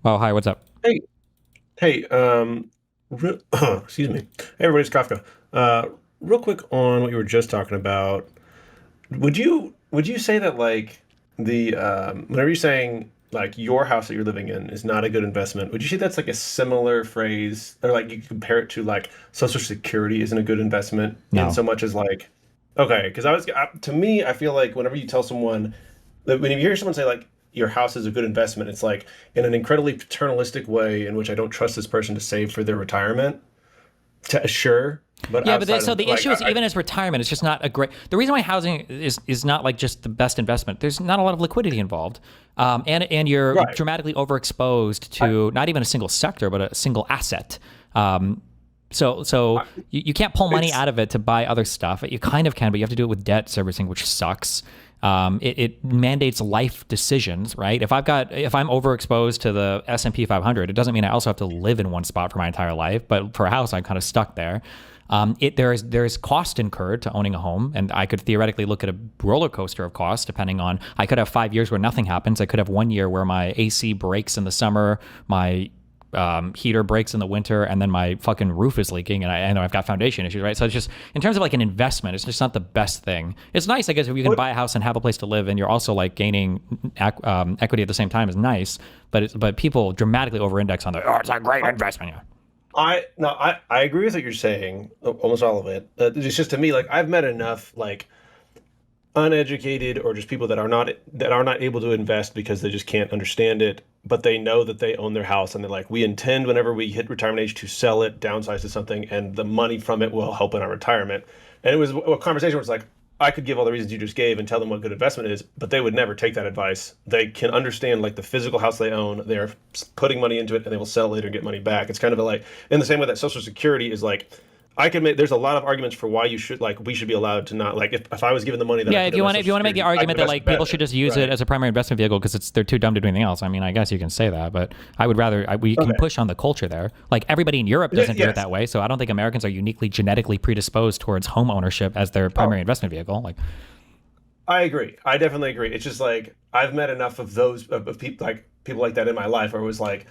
Oh, hi, what's up? Hey, hey, excuse me. Hey, everybody's Kafka. Uh, Real quick on what you were just talking about. Would you say that like the whenever you're saying like your house that you're living in is not a good investment, would you say that's like a similar phrase, or like you could compare it to like Social Security isn't a good investment in No. so much as like, okay, because to me, I feel like whenever you tell someone that when you hear someone say like your house is a good investment, it's like in an incredibly paternalistic way in which I don't trust this person to save for their retirement. Sure, but Yeah, but outside so of the like issue is even as retirement, it's just not a great. The reason why housing is not like just the best investment. There's not a lot of liquidity involved, and you're right, dramatically overexposed I, to not even a single sector, but a single asset. Um, so I, you can't pull money it's out of it to buy other stuff. You kind of can, but you have to do it with debt servicing, which sucks. It mandates life decisions, right? If I'm overexposed to the S&P 500, it doesn't mean I also have to live in one spot for my entire life. But for a house, I'm kind of stuck there. There is cost incurred to owning a home, and I could theoretically look at a roller coaster of cost depending on. I could have 5 years where nothing happens. I could have 1 year where my AC breaks in the summer, my heater breaks in the winter, and then my fucking roof is leaking, and I know I've got foundation issues, right? So it's just in terms of like an investment, it's just not the best thing. It's nice, I guess, if you can what buy a house and have a place to live, and you're also like gaining equity at the same time is nice. But people dramatically over-index on the it's a great I investment. Yeah. I no I agree with what you're saying, almost all of it. It's just to me like I've met enough like uneducated or just people that are not able to invest because they just can't understand it, but they know that they own their house and they're like, we intend whenever we hit retirement age to sell it, downsize to something, and the money from it will help in our retirement. And it was a conversation where it's like, I could give all the reasons you just gave and tell them what good investment is, but they would never take that advice. They can understand like the physical house they own, they're putting money into it and they will sell it later and get money back. It's kind of like in the same way that Social Security is like I can make there's a lot of arguments for why you should like we should be allowed to not like if I was given the money that I Yeah, put in my if Social you want to make the Security, I could argument that invest like it people should better. just use it Right. as a primary investment vehicle because they're too dumb to do anything else. I mean, I guess you can say that, but I would rather we can Okay. push on the culture there. Like everybody in Europe doesn't do it Yes. that way, so I don't think Americans are uniquely genetically predisposed towards home ownership as their primary Oh, investment vehicle. Like, I agree. I definitely agree. It's just like I've met enough of those of people like that in my life where it was like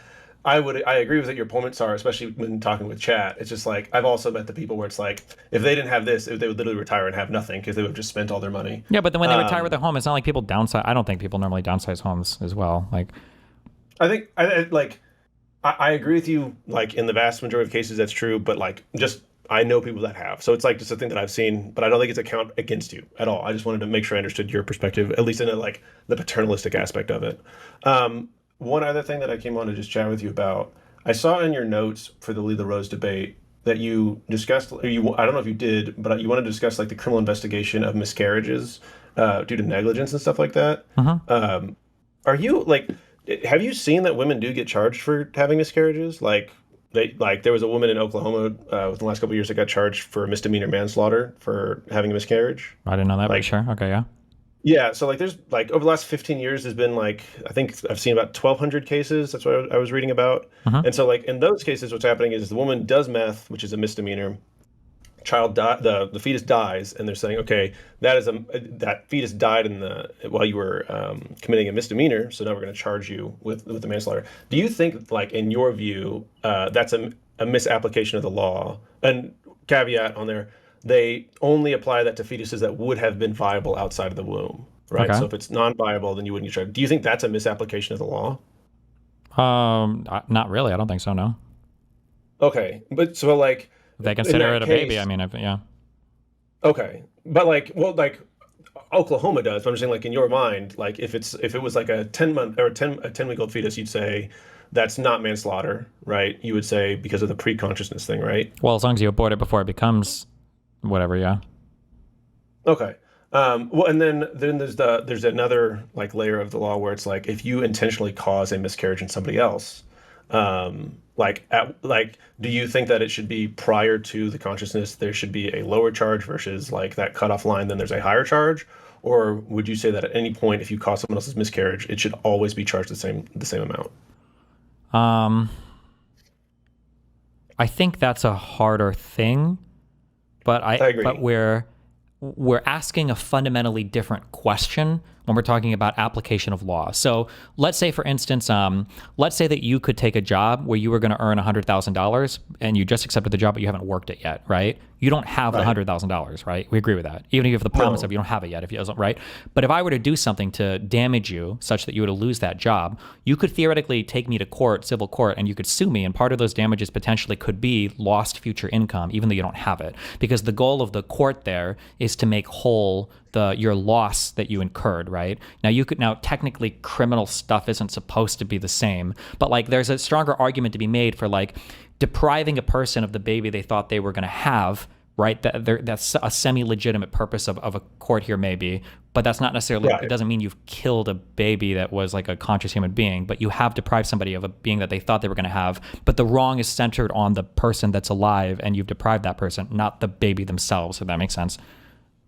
I agree with what your points are, especially when talking with chat. It's just like I've also met the people where it's like if they didn't have this, they would literally retire and have nothing because they would have just spent all their money. yeah, but then when they retire with Um, their home, it's not like people downsize. I don't think people normally downsize homes as well. Like, I think like I agree with you. Like in the vast majority of cases, that's true. But like just I know people that have, so it's like just a thing that I've seen. But I don't think it's a count against you at all. I just wanted to make sure I understood your perspective, at least in a, like the paternalistic aspect of it. One other thing that I came on to just chat with you about, I saw in your notes for the Leave the Rose debate that you discussed, or you I don't know if you did, but you wanted to discuss like the criminal investigation of miscarriages due to negligence and stuff like that. uh-huh. Um, are you like, have you seen that women do get charged for having miscarriages? Like there was a woman in Oklahoma within the last couple of years that got charged for misdemeanor manslaughter for having a miscarriage. I didn't know that, but Like, sure, okay, yeah. yeah, so like there's like over the last 15 years there's been like I think I've seen about 1,200 cases. That's what I was reading about. Uh-huh. And so like in those cases, what's happening is the woman does meth, which is a misdemeanor, the fetus dies, and they're saying, okay, that fetus died in the while you were committing a misdemeanor, so now we're going to charge you with the manslaughter. Do you think, like in your view, that's a misapplication of the law? And caveat on there, they only apply that to fetuses that would have been viable outside of the womb, right? Okay. So if it's non-viable, then you wouldn't get charged. Do you think that's a misapplication of the law? Not really. I don't think so. No. Okay, but so like If they in consider that it a baby, I case, mean, yeah. okay, but like, well, like Oklahoma does. But I'm just saying, like in your mind, like if it was like a 10 month or a 10 week old fetus, you'd say that's not manslaughter, right? You would say because of the pre-consciousness thing, right? Well, as long as you abort it before it becomes whatever, yeah. Okay. Well, and then there's another like layer of the law where it's like if you intentionally cause a miscarriage in somebody else, like do you think that it should be prior to the consciousness there should be a lower charge versus like that cutoff line then there's a higher charge, or would you say that at any point if you cause someone else's miscarriage it should always be charged the same amount? Um, I think that's a harder thing, but I but agree. we're asking a fundamentally different question when we're talking about application of law. So let's say, for instance, let's say that you could take a job where you were going to earn $100,000 and you just accepted the job, but you haven't worked it yet, right? You don't have the Right. $100,000, right? We agree with that. Even if you have the promise No. of, you don't have it yet, if you doesn't, right? But if I were to do something to damage you such that you were to lose that job, you could theoretically take me to court, civil court, and you could sue me. And part of those damages potentially could be lost future income, even though you don't have it, because the goal of the court there is to make whole your loss that you incurred, right? Now technically criminal stuff isn't supposed to be the same, but like there's a stronger argument to be made for like depriving a person of the baby they thought they were going to have, right? That's a semi-legitimate purpose of a court here, maybe, but that's not necessarily, Right. it doesn't mean you've killed a baby that was like a conscious human being, but you have deprived somebody of a being that they thought they were going to have, but the wrong is centered on the person that's alive, and you've deprived that person, not the baby themselves, if that makes sense.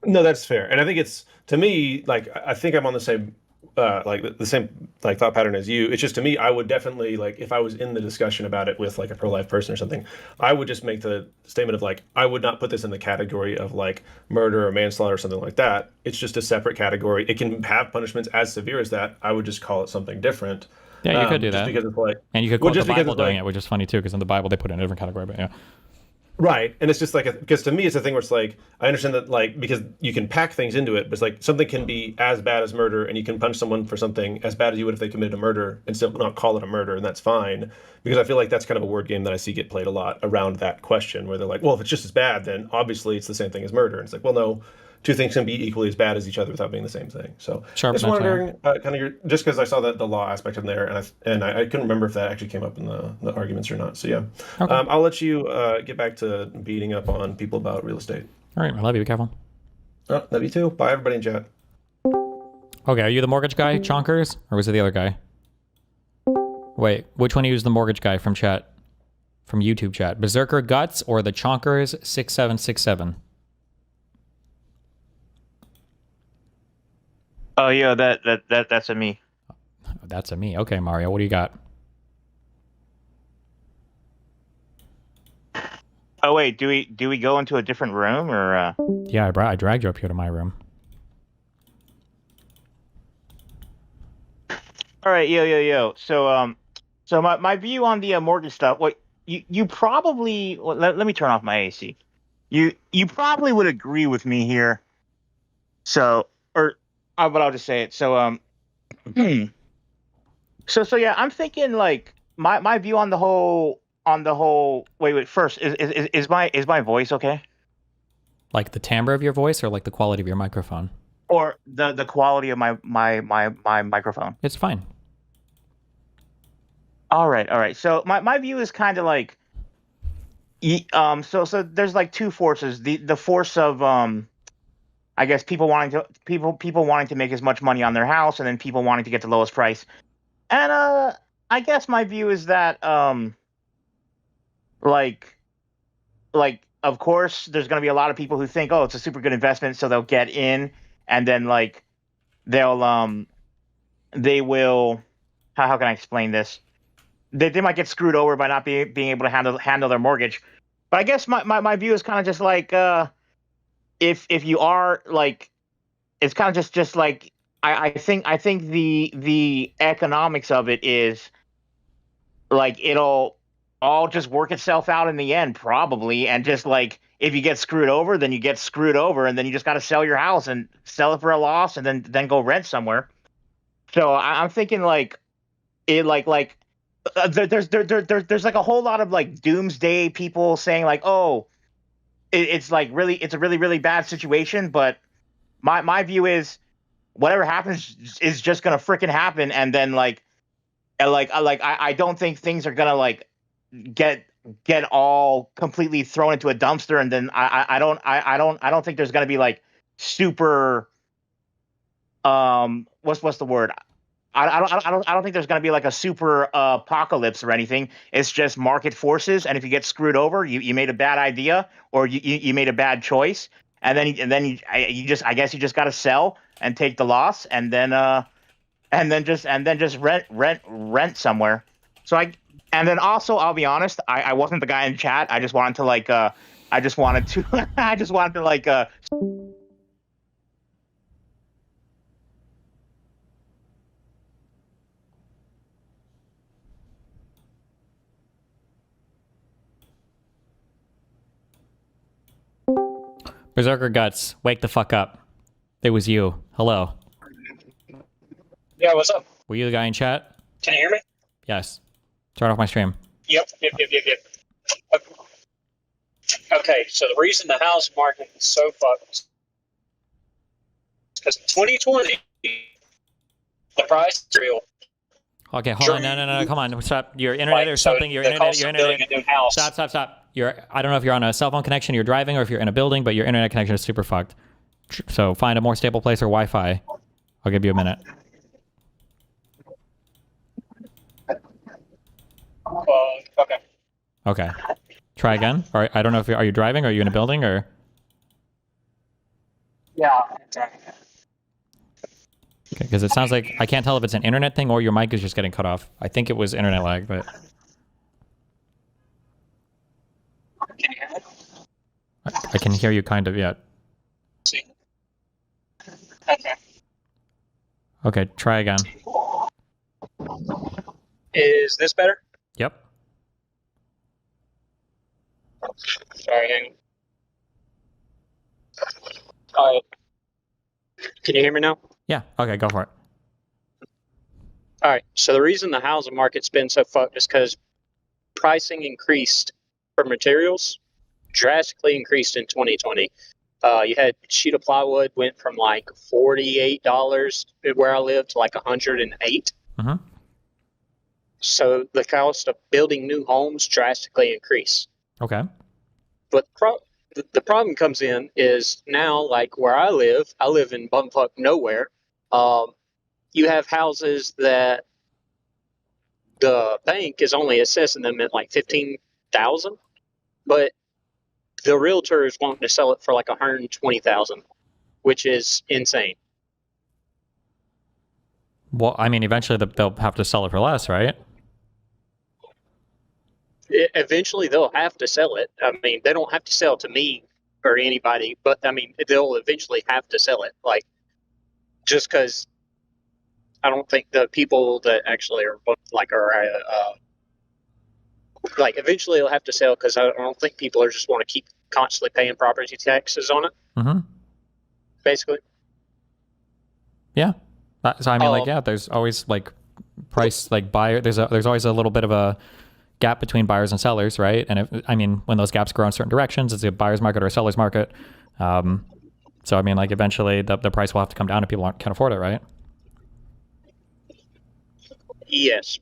No, that's fair. And I think it's to me like I think I'm on the same like the same like thought pattern as you. It's just to me I would definitely like if I was in the discussion about it with like a pro-life person or something, I would just make the statement of like I would not put this in the category of like murder or manslaughter or something like that. It's just a separate category. It can have punishments as severe as that. I would just call it something different. Yeah, you could do Just that. because it's like And you could well, quote the just because Bible it's like doing it, which is funny too, because in the Bible they put it in a different category, but yeah. right, and it's just like because to me it's a thing where it's like I understand that like because you can pack things into it, but it's like something can be as bad as murder, and you can punch someone for something as bad as you would if they committed a murder, and still not call it a murder, and that's fine. Because I feel like that's kind of a word game that I see get played a lot around that question, where they're like, well, if it's just as bad, then obviously it's the same thing as murder, and it's like, well, no, two things can be equally as bad as each other without being the same thing. So Sure, just potentially, yeah. wondering, kind of your just because I saw that the law aspect in there, and I couldn't remember if that actually came up in the arguments or not. So yeah, Okay. I'll let you get back to beating up on people about real estate. All right, I love you. Be careful. Oh, love you too. Bye, everybody in chat. Okay, are you the mortgage guy, Chonkers, or was it the other guy? Wait, which one of you is the mortgage guy from chat, from YouTube chat? Berserker Guts or the Chonkers 6767? Oh yeah, that's a me. Oh, that's a me. Okay, Mario, what do you got? Oh wait, do we go into a different room or? Yeah, I dragged you up here to my room. All right, yo. So my view on the mortgage stuff. What you probably let me turn off my AC. You probably would agree with me here. So but I'll just say it. So so yeah, I'm thinking like my view on the whole wait first is my voice okay? Like the timbre of your voice or like the quality of your microphone? Or the quality of my microphone. It's fine. All right. So my view is kind of like, so there's like two forces. The force of I guess people wanting to make as much money on their house, and then people wanting to get the lowest price. And I guess my view is that like of course there's going to be a lot of people who think, oh, it's a super good investment, so they'll get in, and then like they will how can I explain this? They might get screwed over by not being able to handle their mortgage. But I guess my view is kind of just like if you are like, it's kind of just like I think the economics of it is like it'll all just work itself out in the end probably, and just like if you get screwed over, then you get screwed over, and then you just got to sell your house and sell it for a loss, and then go rent somewhere. So I'm thinking like it there's like a whole lot of like doomsday people saying like, oh, it's like it's a really bad situation, but my view is whatever happens is just gonna freaking happen, and then I don't think things are gonna like get all completely thrown into a dumpster, and then I don't think there's gonna be like super what's the word? I don't think there's going to be like a super apocalypse or anything. It's just market forces, and if you get screwed over, you made a bad idea, or you made a bad choice, and then you just I guess you just got to sell and take the loss, and then just rent somewhere. So and then also I'll be honest, I wasn't the guy in chat. I just wanted to like I just wanted to I just wanted to like Berserker Guts, wake the fuck up. It was you. Hello. Yeah, what's up? Were you the guy in chat? Can you hear me? Yes. Turn off my stream. Yep. Okay, so the reason the house market is so fucked is because in 2020, the price is real. Okay, hold on. No. Come on. Stop. Your internet Like, or so something. Your the internet. cost Your of building internet. a new house. Stop. I don't know if you're on a cell phone connection, you're driving, or if you're in a building, but your internet connection is super fucked. So find a more stable place or Wi-Fi. I'll give you a minute. Okay. Okay. Try again. Or I don't know if are you driving? Or are you in a building? Or Yeah. because it sounds like I can't tell if it's an internet thing or your mic is just getting cut off. I think it was internet lag, but Can you hear me? I can hear you kind of yet. See. Okay. Okay, try again. Is this better? Yep. Sorry, hang on. All right. Can you hear me now? Yeah. Okay, go for it. All right. So the reason the housing market's been so fucked is because pricing increased for materials, drastically increased in 2020. You had sheet of plywood went from like $48 where I live to like 108. Mhm. So the cost of building new homes drastically increased. Okay. But the problem comes in is now, like where I live in bumfuck nowhere. You have houses that the bank is only assessing them at like 15,000, but the realtor is wanting to sell it for like 120,000, which is insane. Well, I mean, eventually they'll have to sell it for less, right? Eventually, they'll have to sell it. I mean, they don't have to sell to me or anybody, but I mean, they'll eventually have to sell it. Like, just because I don't think the people that actually are like eventually they'll have to sell because I don't think people are just want to keep constantly paying property taxes on it. Mm-hmm. Basically. Yeah. So I mean, like, yeah, there's always like price, like buyer. There's always a little bit of a gap between buyers and sellers, right? And I mean, when those gaps grow in certain directions, it's a buyer's market or a seller's market. So I mean, like, eventually the price will have to come down if people can't afford it, right? Yes,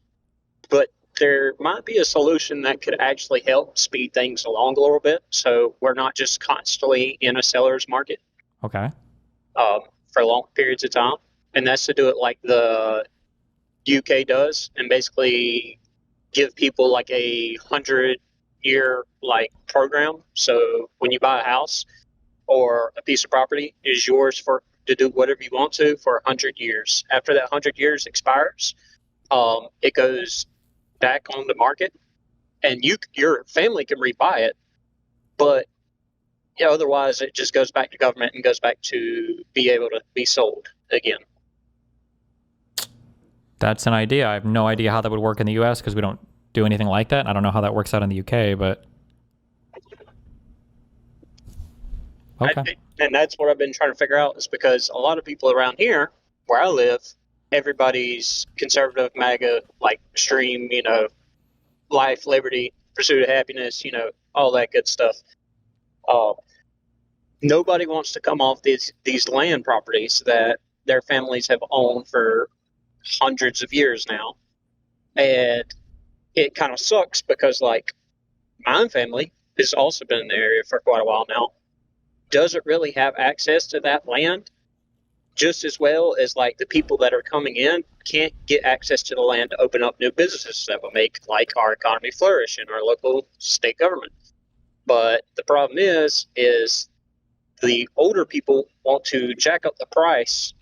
but there might be a solution that could actually help speed things along a little bit, so we're not just constantly in a seller's market. Okay. For long periods of time, and that's to do it like the UK does, and basically give people like a 100-year like program. So when you buy a house or a piece of property, it is yours to do whatever you want to for 100 years. After that 100 years expires, it goes back on the market, and your family can rebuy it, but yeah, otherwise it just goes back to government and goes back to be able to be sold again. That's an idea. I have no idea how that would work in the US because we don't do anything like that. I don't know how that works out in the UK, but okay. And that's what I've been trying to figure out, is because a lot of people around here where I live, everybody's conservative, MAGA, like extreme, life, liberty, pursuit of happiness, all that good stuff. Nobody wants to come off these land properties that their families have owned for hundreds of years now. And it kind of sucks because, like, my own family has also been in the area for quite a while now, doesn't really have access to that land just as well as, like, the people that are coming in can't get access to the land to open up new businesses that will make, like, our economy flourish in our local state government. But the problem is the older people want to jack up the price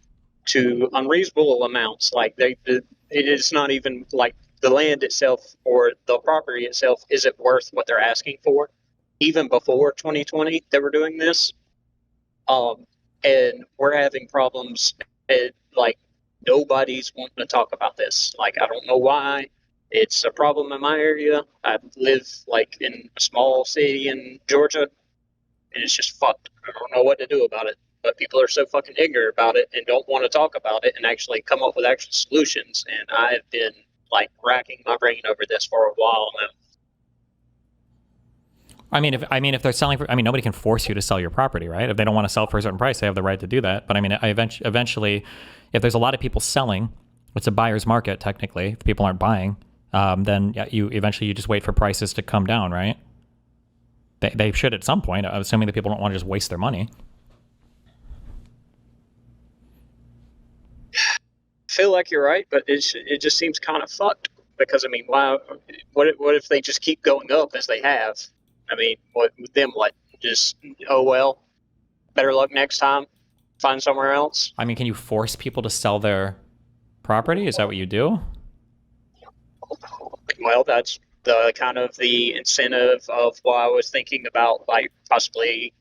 to unreasonable amounts. Like, it is not even like the land itself or the property itself isn't worth what they're asking for. Even before 2020, they were doing this. And we're having problems, and, like, nobody's wanting to talk about this. Like, I don't know why. It's a problem in my area. I live, like, in a small city in Georgia, and it's just fucked. I don't know what to do about it. But people are so fucking ignorant about it and don't want to talk about it and actually come up with actual solutions. And I have been like racking my brain over this for a while now. If they're selling for, nobody can force you to sell your property, right? If they don't want to sell for a certain price, they have the right to do that. But eventually, if there's a lot of people selling, it's a buyer's market technically. If people aren't buying, then you just wait for prices to come down, right? They should at some point, assuming that people don't want to just waste their money. I feel like you're right, but it just seems kind of fucked because why? What if they just keep going up as they have? What with them? What? Just oh well, better luck next time. Find somewhere else. Can you force people to sell their property? Is that what you do? Well, that's the kind of the incentive of why I was thinking about like possibly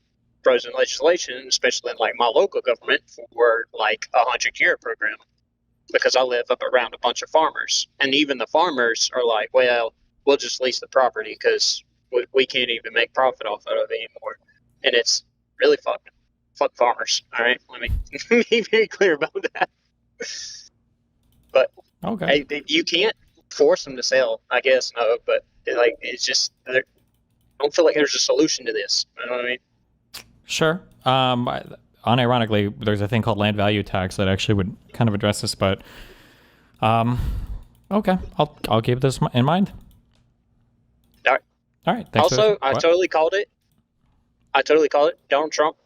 frozen legislation, especially in like my local government for like 100-year program, because I live up around a bunch of farmers, and even the farmers are like, well, we'll just lease the property because we can't even make profit off of it anymore, and it's really fuck farmers. All right, let me be very clear about that. But okay, you can't force them to sell, I guess. No, but like it's just I don't feel like there's a solution to this. You know what I mean? Sure. Unironically, there's a thing called land value tax that actually would kind of address this, but okay, I'll keep this in mind. All right. Thanks also, I totally called it. Donald Trump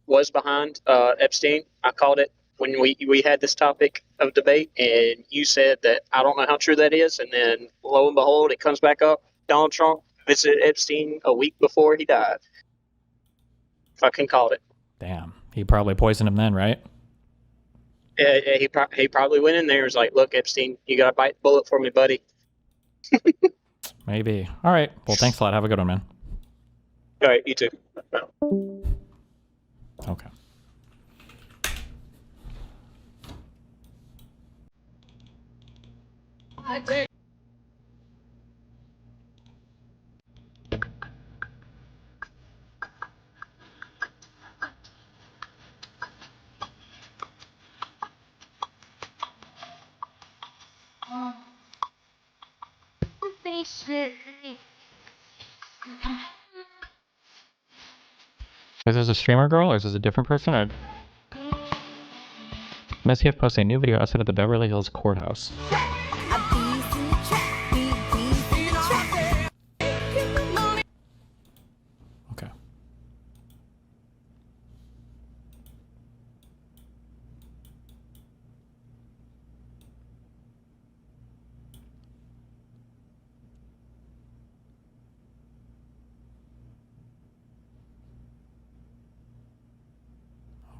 was behind Epstein. I called it when we had this topic of debate, and you said that I don't know how true that is, and then lo and behold, it comes back up. Donald Trump visited Epstein a week before he died. Fucking called it. Damn, he probably poisoned him then, right? Yeah, he probably went in there and was like, "Look, Epstein, you gotta bite the bullet for me, buddy." Maybe. All right. Well, thanks a lot. Have a good one, man. All right, you too. Okay. Is this a streamer girl or is this a different person? Messy have posted a new video outside of the Beverly Hills courthouse. Okay.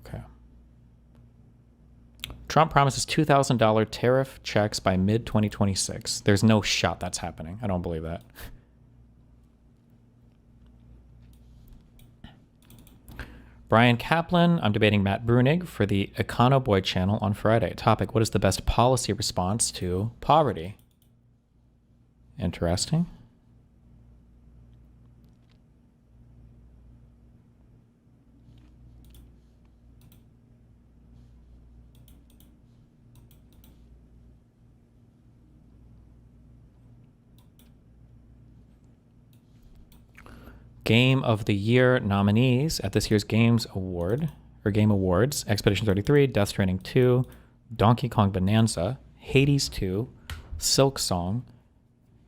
Okay. Trump promises $2,000 tariff checks by mid-2026. There's no shot that's happening. I don't believe that. Brian Kaplan, I'm debating Matt Brunig for the Econo Boy channel on Friday. Topic, what is the best policy response to poverty? Interesting. Game of the Year nominees at this year's Games Award, or Game Awards: Expedition 33, Death Stranding 2, Donkey Kong Bonanza, Hades 2, Silk Song,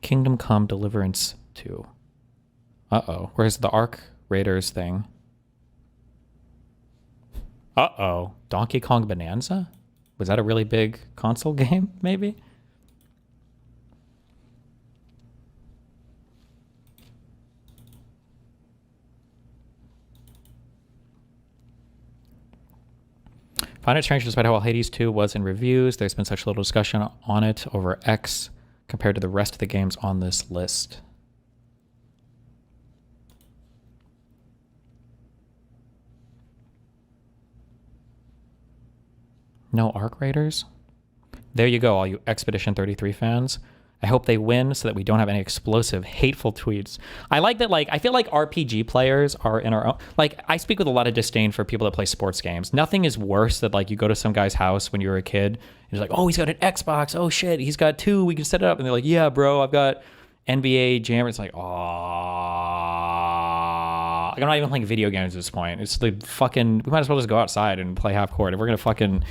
Kingdom Come Deliverance 2. Uh-oh. Where's the Ark Raiders thing? Uh-oh. Donkey Kong Bonanza? Was that a really big console game, maybe? Find it strange despite how well Hades 2 was in reviews. There's been such little discussion on it over X compared to the rest of the games on this list. No Ark Raiders? There you go, all you Expedition 33 fans. I hope they win so that we don't have any explosive, hateful tweets. I like that, like, I feel like RPG players are in our own, like, I speak with a lot of disdain for people that play sports games. Nothing is worse than, like, you go to some guy's house when you were a kid, and he's like, oh, he's got an Xbox, oh shit, he's got two, we can set it up. And they're like, yeah, bro, I've got NBA Jam. It's like, I'm not even playing video games at this point. It's like fucking, we might as well just go outside and play half court. If we're gonna fucking,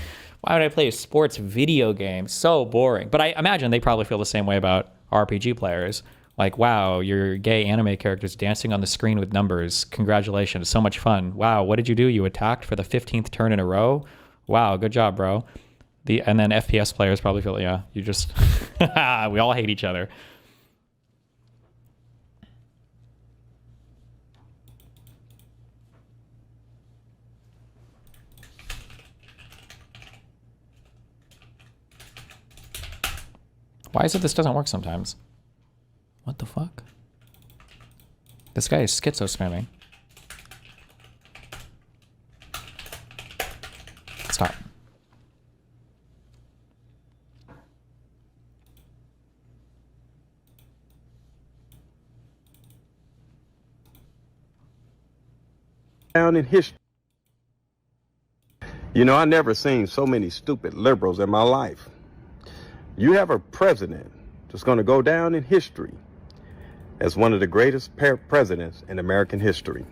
why would I play a sports video game? So boring. But I imagine they probably feel the same way about RPG players. Like, wow, your gay anime character's dancing on the screen with numbers. Congratulations, so much fun. Wow, what did you do? You attacked for the 15th turn in a row? Wow, good job, bro. And then FPS players probably feel, yeah, you just, we all hate each other. Why is it this doesn't work sometimes? What the fuck? This guy is schizo spamming. Stop. Down in history. You know, I never seen so many stupid liberals in my life. You have a president that's going to go down in history as one of the greatest presidents in American history.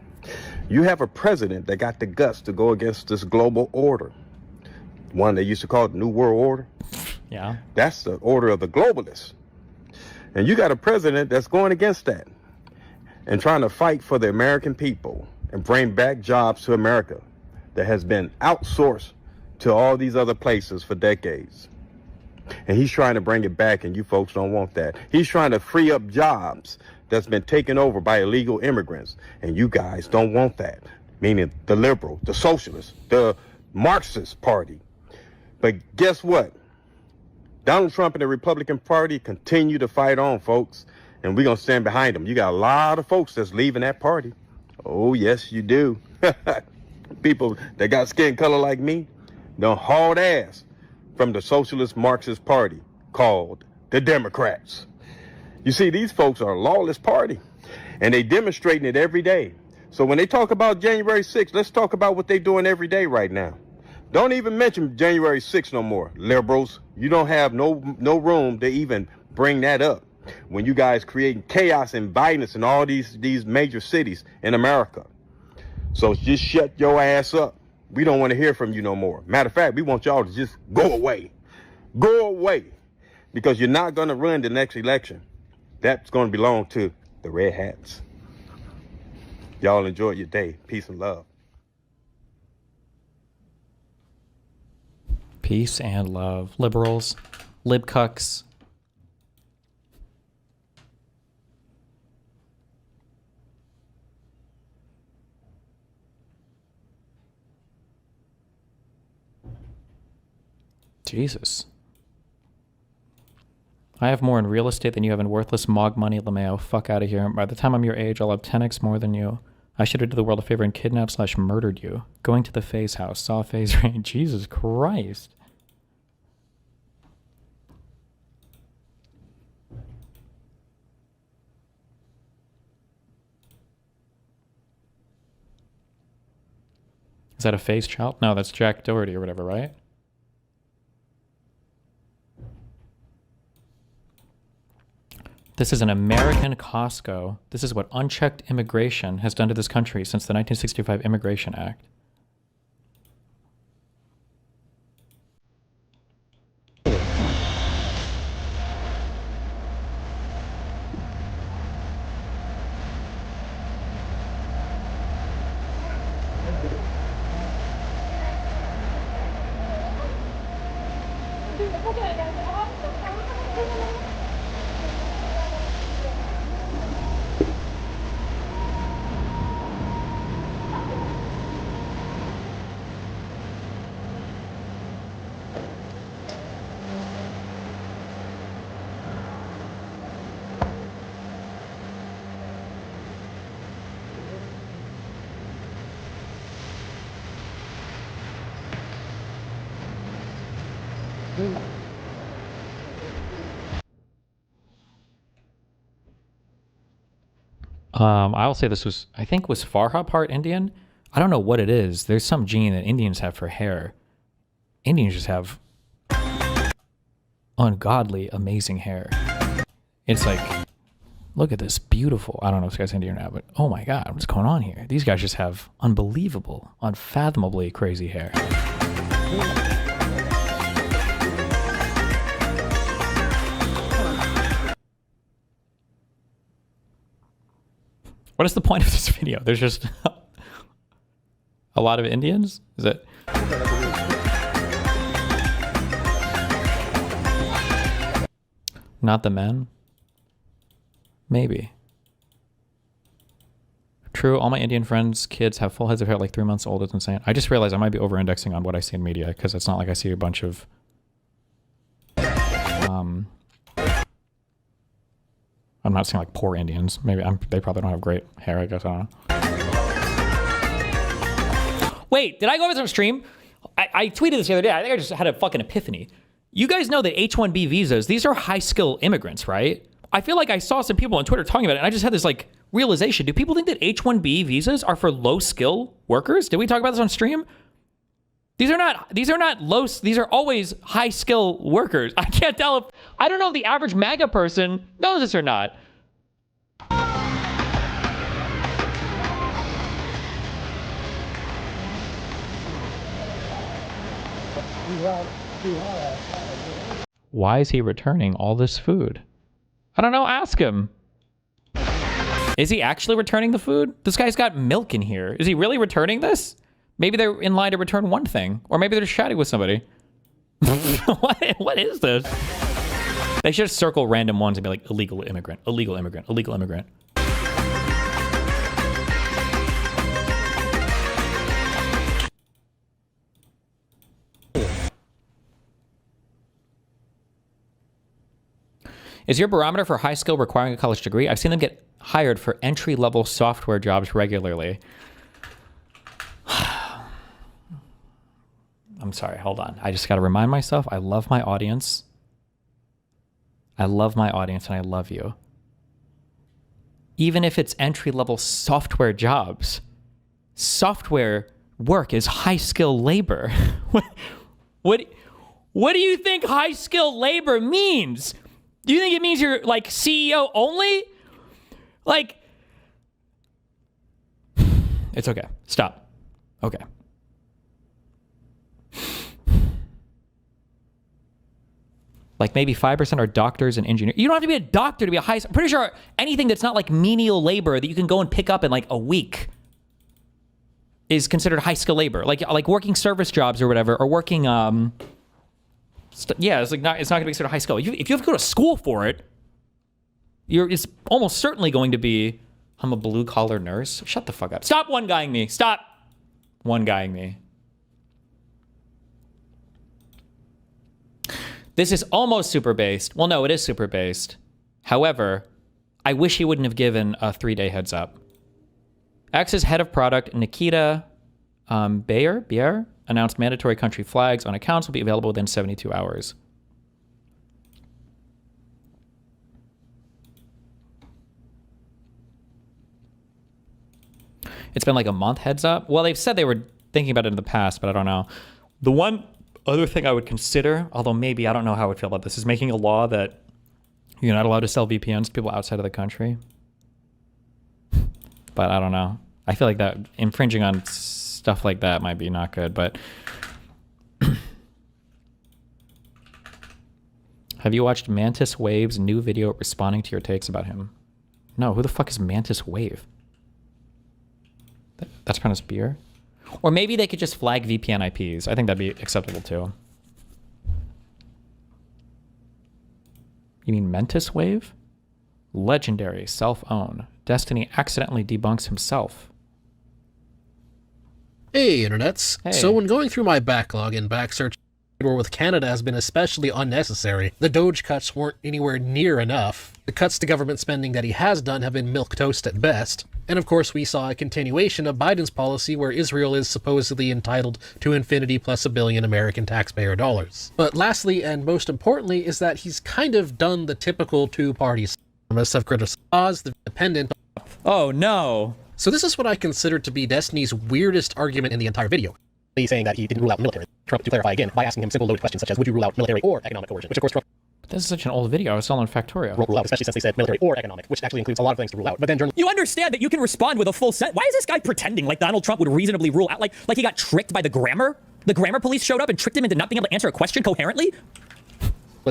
You have a president that got the guts to go against this global order. One they used to call it New World Order. Yeah. That's the order of the globalists. And you got a president that's going against that and trying to fight for the American people and bring back jobs to America that has been outsourced to all these other places for decades. And he's trying to bring it back, and you folks don't want that. He's trying to free up jobs that's been taken over by illegal immigrants, and you guys don't want that. Meaning the liberal, the socialist, the Marxist party. But guess what? Donald Trump and the Republican Party continue to fight on, folks, and we're going to stand behind them. You got a lot of folks that's leaving that party. Oh, yes, you do. People that got skin color like me, don't haul ass from the Socialist Marxist Party called the Democrats. You see, these folks are a lawless party, and they demonstrating it every day. So when they talk about January 6th, let's talk about what they're doing every day right now. Don't even mention January 6th no more, liberals. You don't have no room to even bring that up when you guys creating chaos and violence in all these major cities in America. So just shut your ass up. We don't want to hear from you no more. Matter of fact, we want y'all to just go away. Go away. Because you're not going to run the next election. That's going to belong to the Red Hats. Y'all enjoy your day. Peace and love. Peace and love. Liberals. Libcucks. Jesus. I have more in real estate than you have in worthless mog money, LeMayo. Fuck out of here. By the time I'm your age, I'll have 10x more than you. I should have did the world a favor and kidnapped/murdered you. Going to the Faye's house. Saw Faye's rain. Jesus Christ. Is that a Faye's child? No, that's Jack Doherty or whatever, right? This is an American Costco. This is what unchecked immigration has done to this country since the 1965 Immigration Act. I'll say this was, I think, was Farha part Indian. I don't know what it is. There's some gene that Indians have for hair. Indians just have ungodly, amazing hair. It's like, look at this beautiful, I don't know if this guy's Indian or not, but oh my God, what's going on here? These guys just have unbelievable, unfathomably crazy hair. What is the point of this video? There's just a lot of Indians? Is it? Not the men? Maybe. True, all my Indian friends' kids have full heads of hair like 3 months old. It's insane. I just realized I might be over-indexing on what I see in media because it's not like I see a bunch of... I'm not saying like poor Indians. Maybe they probably don't have great hair, I guess. I don't know. Wait, did I go over this on stream? I tweeted this the other day. I think I just had a fucking epiphany. You guys know that H-1B visas, these are high-skill immigrants, right? I feel like I saw some people on Twitter talking about it, and I just had this like realization. Do people think that H-1B visas are for low-skill workers? Did we talk about this on stream? These are not low, these are always high-skill workers. I can't tell if, I don't know if the average MAGA person knows this or not. Why is he returning all this food? I don't know, ask him. Is he actually returning the food? This guy's got milk in here. Is he really returning this? Maybe they're in line to return one thing. Or maybe they're just chatting with somebody. What is this? They should just circle random ones and be like, illegal immigrant, illegal immigrant, illegal immigrant. Is your barometer for high skill requiring a college degree? I've seen them get hired for entry-level software jobs regularly. I'm sorry, hold on. I just got to remind myself, I love my audience. I love my audience and I love you. Even if it's entry-level software jobs, software work is high-skill labor. What do you think high-skill labor means? Do you think it means you're like CEO only? Like, it's okay. Stop. Okay. Like maybe 5% are doctors and engineers. You don't have to be a doctor to be a high... I'm pretty sure anything that's not like menial labor that you can go and pick up in like a week is considered high skill labor. Like working service jobs or whatever, or working... yeah, it's not going to be considered high skill. If you have to go to school for it, it's almost certainly going to be... I'm a blue collar nurse. Shut the fuck up. Stop one-guying me. Stop one-guying me. This is almost super based. Well, no, it is super based. However, I wish he wouldn't have given a 3-day heads up. X's head of product, Nikita Bayer, announced mandatory country flags on accounts will be available within 72 hours. It's been like a month heads up. Well, they've said they were thinking about it in the past, but I don't know. The one other thing I would consider, although maybe I don't know how I would feel about this, is making a law that you're not allowed to sell VPNs to people outside of the country. But I don't know. I feel like that infringing on stuff like that might be not good, but have you watched Mantis Wave's new video responding to your takes about him? No, who the fuck is Mantis Wave? That's pronounced beer? Or maybe they could just flag VPN IPs. I think that'd be acceptable too. You mean Mantis Wave? Legendary, self-own. Destiny accidentally debunks himself. Hey, internets. Hey. So when going through my backlog in backsearch, war with Canada has been especially unnecessary. The Doge cuts weren't anywhere near enough. The cuts to government spending that he has done have been milquetoast at best. And of course we saw a continuation of Biden's policy where Israel is supposedly entitled to infinity plus $1 billion American taxpayer dollars. But lastly, and most importantly, is that he's kind of done the typical two parties. Some have criticized the dependent Oh no. So this is what I consider to be Destiny's weirdest argument in the entire video. He's saying that he didn't rule out military. Trump to clarify again by asking him simple loaded questions such as, would you rule out military or economic coercion? Which of course Trump This is such an old video. I was still in Factorio. won't rule out, especially since they said military or economic, which actually includes a lot of things to rule out. But then journalists You understand that you can respond with a full set. Why is this guy pretending like Donald Trump would reasonably rule out, like he got tricked by the grammar? The grammar police showed up and tricked him into not being able to answer a question coherently?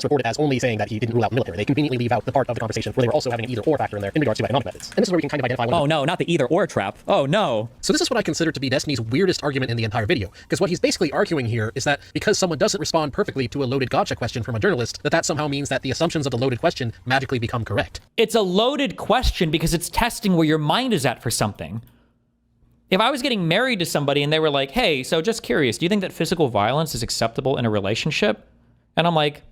report it as only saying that he didn't rule out military. They conveniently leave out the part of the conversation where they were also having an either or factor in there in regards to economic methods. And this is where we can kind of identify Oh no, not the either or trap. Oh no. So this is what I consider to be Destiny's weirdest argument in the entire video, because what he's basically arguing here is that because someone doesn't respond perfectly to a loaded gotcha question from a journalist, that somehow means that the assumptions of the loaded question magically become correct. It's a loaded question because it's testing where your mind is at for something. If I was getting married to somebody and they were like, hey, so just curious, do you think that physical violence is acceptable in a relationship? And I'm like,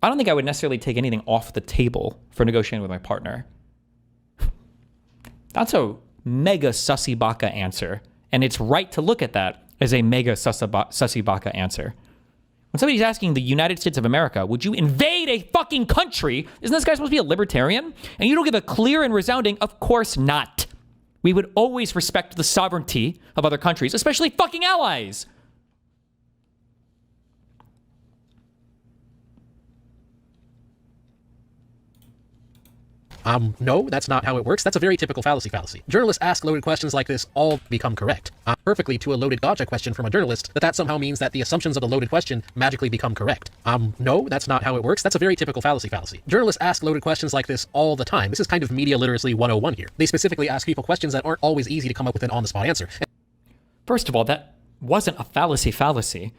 I don't think I would necessarily take anything off the table for negotiating with my partner. That's a mega sussy baka answer. And it's right to look at that as a mega sussy baka answer. When somebody's asking the United States of America, would you invade a fucking country? Isn't this guy supposed to be a libertarian? And you don't give a clear and resounding, of course not. We would always respect the sovereignty of other countries, especially fucking allies. No, that's not how it works. That's a very typical fallacy. Journalists ask loaded questions like this all become correct. Perfectly to a loaded gotcha question from a journalist, that somehow means that the assumptions of the loaded question magically become correct. No, that's not how it works. That's a very typical fallacy. Journalists ask loaded questions like this all the time. This is kind of media literacy 101 here. They specifically ask people questions that aren't always easy to come up with an on-the-spot answer. First of all, that wasn't a fallacy.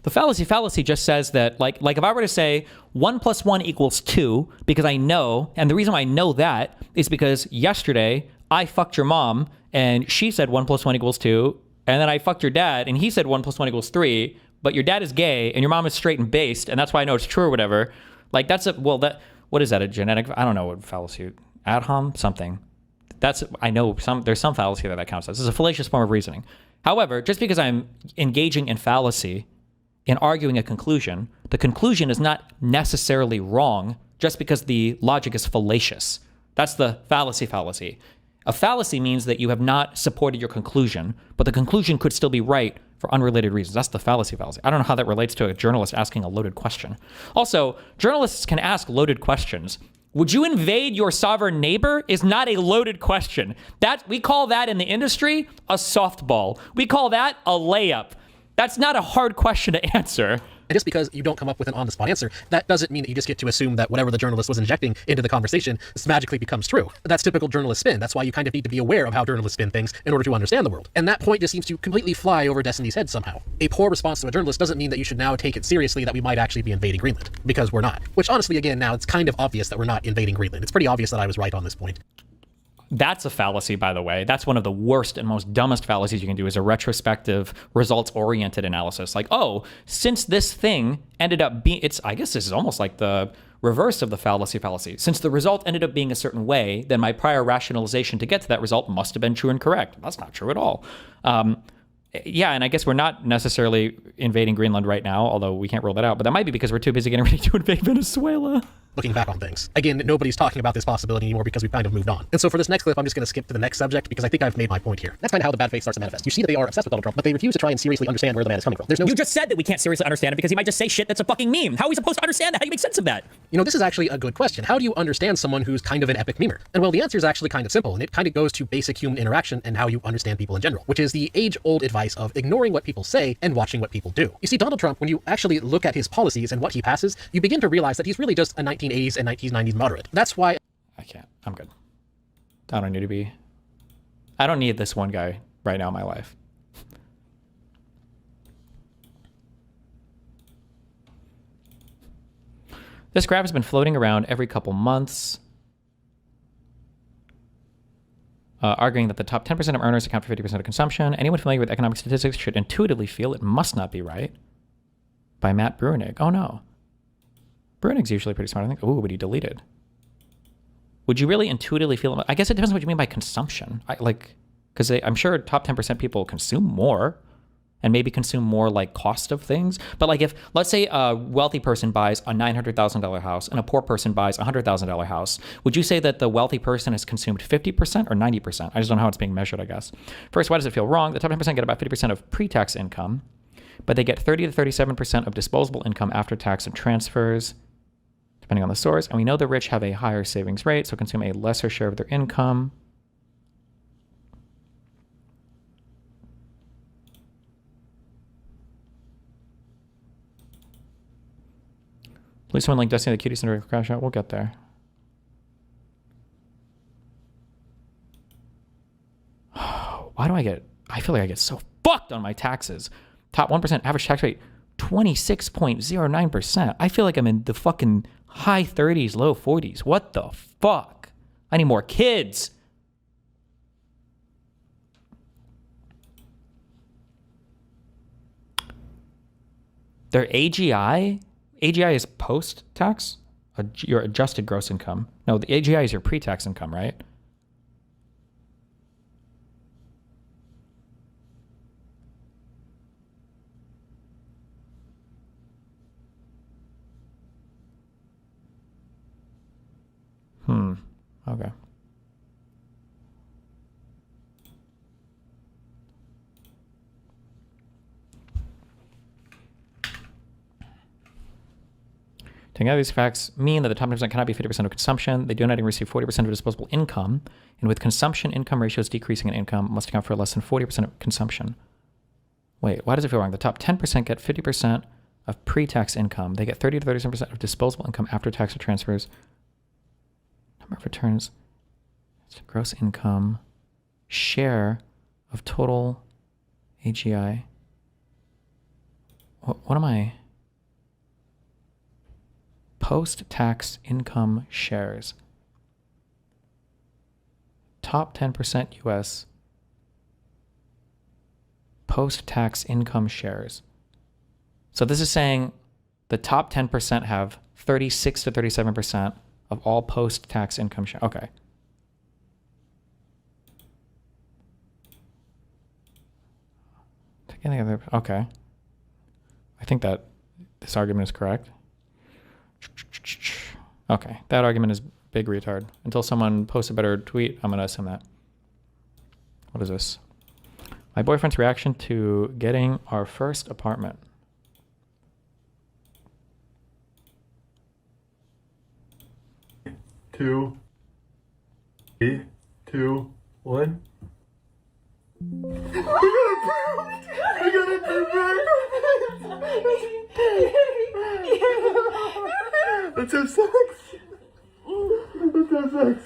The fallacy just says that, like if I were to say 1 + 1 = 2, because I know, and the reason why I know that is because yesterday I fucked your mom and she said 1 + 1 = 2, and then I fucked your dad and he said 1 + 1 = 3, but your dad is gay and your mom is straight and based, and that's why I know it's true or whatever. Like what is that, a genetic? I don't know what fallacy, ad hom something. I know there's some fallacy that counts as. This is a fallacious form of reasoning. However, just because I'm engaging in fallacy in arguing a conclusion, the conclusion is not necessarily wrong just because the logic is fallacious. That's the fallacy. A fallacy means that you have not supported your conclusion, but the conclusion could still be right for unrelated reasons. That's the fallacy. I don't know how that relates to a journalist asking a loaded question. Also, journalists can ask loaded questions. Would you invade your sovereign neighbor is not a loaded question. We call that in the industry a softball. We call that a layup. That's not a hard question to answer. And just because you don't come up with an on-the-spot answer, that doesn't mean that you just get to assume that whatever the journalist was injecting into the conversation magically becomes true. That's typical journalist spin. That's why you kind of need to be aware of how journalists spin things in order to understand the world. And that point just seems to completely fly over Destiny's head somehow. A poor response to a journalist doesn't mean that you should now take it seriously that we might actually be invading Greenland. Because we're not. Which honestly, again, now it's kind of obvious that we're not invading Greenland. It's pretty obvious that I was right on this point. That's a fallacy, by the way. That's one of the worst and most dumbest fallacies you can do, is a retrospective, results-oriented analysis. Like, oh, since this thing ended up being, I guess this is almost like the reverse of the fallacy. Since the result ended up being a certain way, then my prior rationalization to get to that result must have been true and correct. That's not true at all. Yeah, and I guess we're not necessarily invading Greenland right now, although we can't rule that out, but that might be because we're too busy getting ready to invade Venezuela. Looking back on things. Again, nobody's talking about this possibility anymore because we've kind of moved on. And so for this next clip, I'm just going to skip to the next subject because I think I've made my point here. That's kind of how the bad faith starts to manifest. You see that they are obsessed with Donald Trump, but they refuse to try and seriously understand where the man is coming from. You just said that we can't seriously understand it because he might just say shit that's a fucking meme. How are we supposed to understand that? How do you make sense of that? You know, this is actually a good question. How do you understand someone who's kind of an epic memer? And well, the answer is actually kind of simple, and it kind of goes to basic human interaction and how you understand people in general, which is the age-old advice of ignoring what people say and watching what people do. You see, Donald Trump, when you actually look at his policies and what he passes, you begin to realize that he's really just a 1980s and 1990s moderate. That's why I can't. I'm good. I don't need this one guy right now in my life. This graph has been floating around every couple months, arguing that the top 10% of earners account for 50% of consumption. Anyone familiar with economic statistics should intuitively feel it must not be right. By Matt Bruenig. Oh no. Bruenig's usually pretty smart, I think. Ooh, but he deleted. Would you really intuitively feel? I guess it depends on what you mean by consumption. Because I'm sure top 10% people consume more. and maybe consume more like cost of things. But like if, let's say a wealthy person buys a $900,000 house and a poor person buys a $100,000 house, would you say that the wealthy person has consumed 50% or 90%? I just don't know how it's being measured, I guess. First, why does it feel wrong? The top 10% get about 50% of pre-tax income, but they get 30 to 37% of disposable income after tax and transfers, depending on the source. And we know the rich have a higher savings rate, so consume a lesser share of their income. Please someone link Destiny the Cutie Center crash out. We'll get there. Why do I feel like I get so fucked on my taxes. Top 1% average tax rate, 26.09%. I feel like I'm in the fucking high 30s, low 40s. What the fuck? I need more kids. Their AGI is post-tax? Your adjusted gross income. No, the AGI is your pre-tax income, right? Okay. Taking out these facts mean that the top 10% cannot be 50% of consumption. They do not even receive 40% of disposable income. And with consumption income ratios decreasing in income, must account for less than 40% of consumption. Wait, why does it feel wrong? The top 10% get 50% of pre-tax income. They get 30 to 37% of disposable income after tax or transfers. Number of returns, gross income, share of total AGI. What am I? Post-tax income shares. Top 10% US. Post-tax income shares. So this is saying the top 10% have 36 to 37% of all post-tax income share. Okay. Okay. I think that this argument is correct. Okay, that argument is big retard. Until someone posts a better tweet, I'm going to assume that. What is this? My boyfriend's reaction to getting our first apartment. Two, 3, 2, 1. I got approved! Let's have sex! Let's have sex!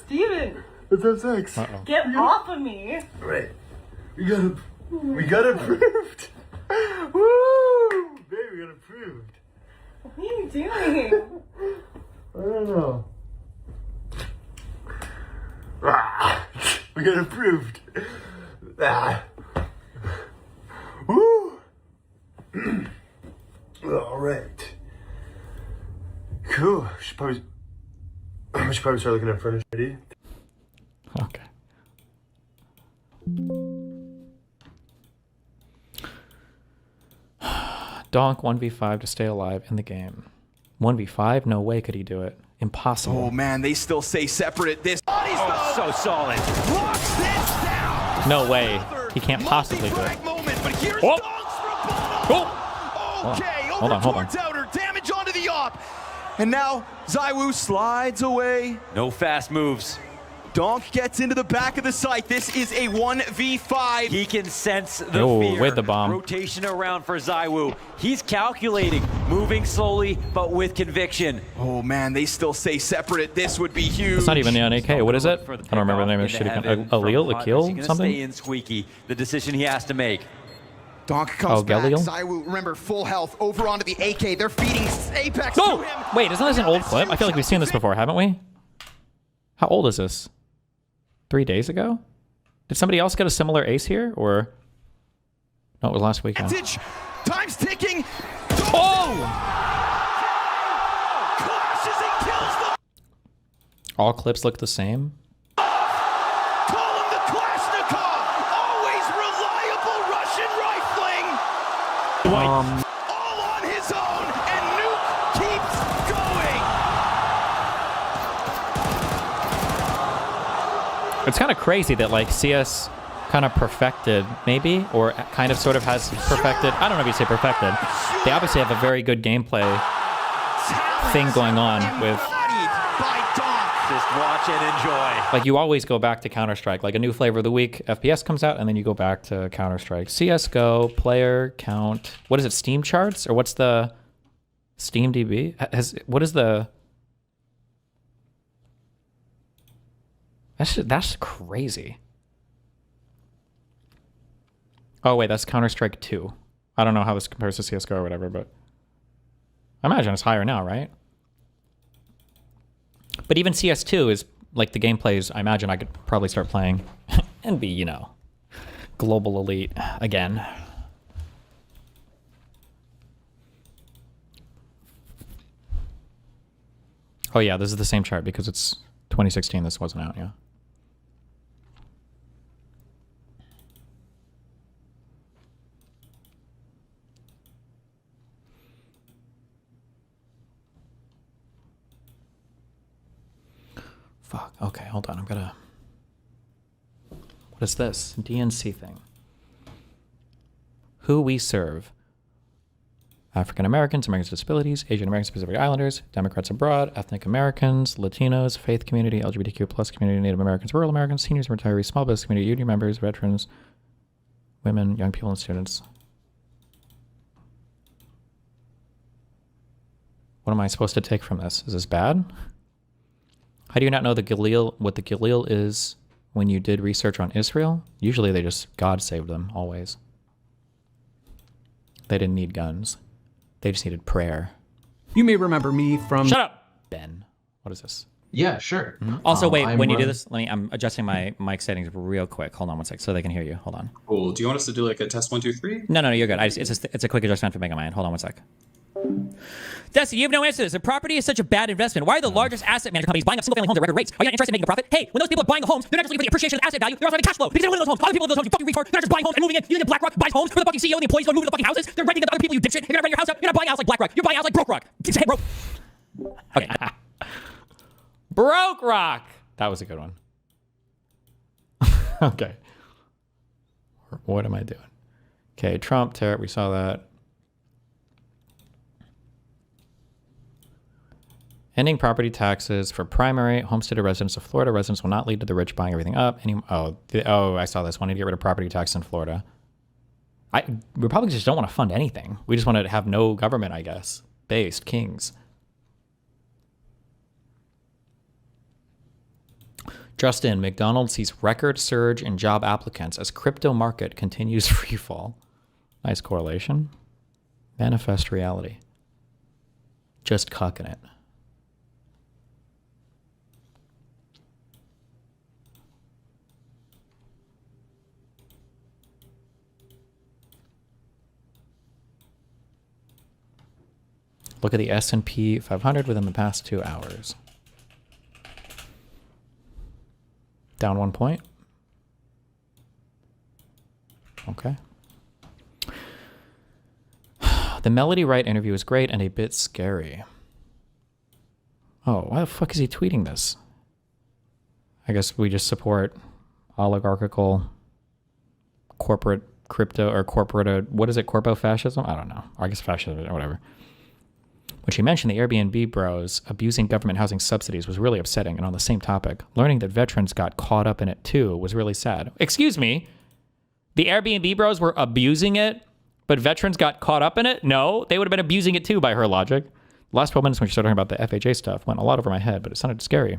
Steven! Let's have sex! Get off of me! Right. We got approved! Woo! Baby, we got approved! What are you doing? I don't know. We got approved. Woo! All right. Cool. I should probably start looking at furniture. Ready? Okay. Donk 1v5 to stay alive in the game. 1v5? No way could he do it. Impossible. Oh man, they still say separate at this. Oh, so solid. Locks this down. No way. He can't possibly do it. Moment, but here's Oh! Donk's okay, hold on. towards outer, damage onto the op. And now Zywoo slides away. No fast moves. Donk gets into the back of the site. This is a 1v5. He can sense the fear. With the bomb. Rotation around for Zywoo. He's calculating, moving slowly, but with conviction. Oh man, they still say separate. This would be huge. It's not even the AK. What is it? I don't remember the name of the shitty Allele? Akil? Something? Stay in Squeaky. The decision he has to make. Donk comes back. Galil? Zywoo, remember, full health. Over onto the AK. They're feeding Apex Oh! to him. Wait, isn't this an old clip? I feel like we've seen this before, haven't we? How old is this? 3 days ago? Did somebody else get a similar ace here? Or... No, it was last weekend. Time's ticking. Oh! Clashes and kills them. All clips look the same? Call him the Kalashnikov. Always reliable All on his own, and Nuke keeps going. It's kind of crazy that like CS kind of perfected, maybe, or kind of sort of has perfected. I don't know if you say perfected. They obviously have a very good gameplay thing going on with. Just watch and enjoy. Like you always go back to Counter-Strike. Like a new flavor of the week, FPS comes out, and then you go back to Counter-Strike. CS:GO player count. What is it? Steam charts, or what's the Steam DB? What is the? That's crazy. Oh wait, that's Counter-Strike 2. I don't know how this compares to CS:GO or whatever, but I imagine it's higher now, right? But even CS2 is like the gameplays. I imagine I could probably start playing and be, you know, global elite again. Oh yeah, this is the same chart because it's 2016. This wasn't out, yeah. Fuck. Okay, hold on. I'm gonna. What is this? DNC thing. Who we serve. African Americans, Americans with disabilities, Asian Americans, Pacific Islanders, Democrats abroad, ethnic Americans, Latinos, faith community, LGBTQ plus community, Native Americans, rural Americans, seniors, retirees, small business community, union members, veterans, women, young people, and students. What am I supposed to take from this? Is this bad? How do you not know the Galil, what the Galil is when you did research on Israel? Usually they just, God saved them, always. They didn't need guns. They just needed prayer. You may remember me from... Shut up! Ben. What is this? Yeah, sure. Also, wait, when you do this, I'm adjusting my mic settings real quick. Hold on one sec so they can hear you. Hold on. Cool. Do you want us to do like a test 1, 2, 3? No, you're good. It's a quick adjustment for Mega Man. Hold on one sec. Dusty, you have no answer to this. If property is such a bad investment, why are the largest asset management companies buying up single-family homes at record rates? Are you not interested in making a profit? Hey, when those people are buying homes, they're not just looking for the appreciation of the asset value, they're also having cash flow. Because they don't live in those homes. Other people live in those homes, you fucking retard. They're not just buying homes and moving in. You think that BlackRock buys homes for the fucking CEO and the employees who are moving to the fucking houses? They're renting to other people, you dipshit. You're gonna rent your house out. You're not buying a house like BlackRock. You're buying a house like Broke Rock. Say broke. Okay. Broke Rock. That was a good one. Okay. What am I doing? Okay, Trump, tariff, we saw that. Ending property taxes for primary homesteaded residents of Florida residents will not lead to the rich buying everything up. I saw this. Wanted to get rid of property tax in Florida. Republicans just don't want to fund anything. We just want to have no government, I guess. Based kings. Justin, McDonald's sees record surge in job applicants as crypto market continues free fall. Nice correlation. Manifest reality. Just cucking it. Look at the S&P 500 within the past 2 hours. Down 1 point. Okay. The Melody Wright interview is great and a bit scary. Oh, why the fuck is he tweeting this? I guess we just support oligarchical corporate crypto or corporate, what is it, corpo fascism? I don't know. I guess fascism or whatever. When she mentioned the Airbnb bros abusing government housing subsidies was really upsetting, and on the same topic, learning that veterans got caught up in it too was really sad. Excuse me? The Airbnb bros were abusing it, but veterans got caught up in it? No, they would have been abusing it too by her logic. The last 12 minutes when she started talking about the FHA stuff went a lot over my head, but it sounded scary.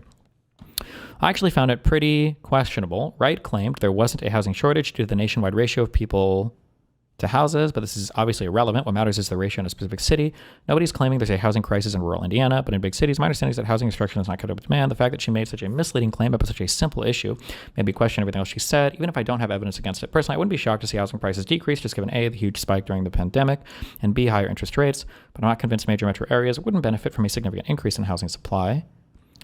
I actually found it pretty questionable. Wright claimed there wasn't a housing shortage due to the nationwide ratio of people to houses, but this is obviously irrelevant. What matters is the ratio in a specific city. Nobody's claiming there's a housing crisis in rural Indiana, but in big cities, my understanding is that housing construction is not kept up with demand. The fact that she made such a misleading claim about such a simple issue made me question everything else she said, even if I don't have evidence against it. Personally, I wouldn't be shocked to see housing prices decrease, just given A, the huge spike during the pandemic, and B, higher interest rates, but I'm not convinced major metro areas wouldn't benefit from a significant increase in housing supply.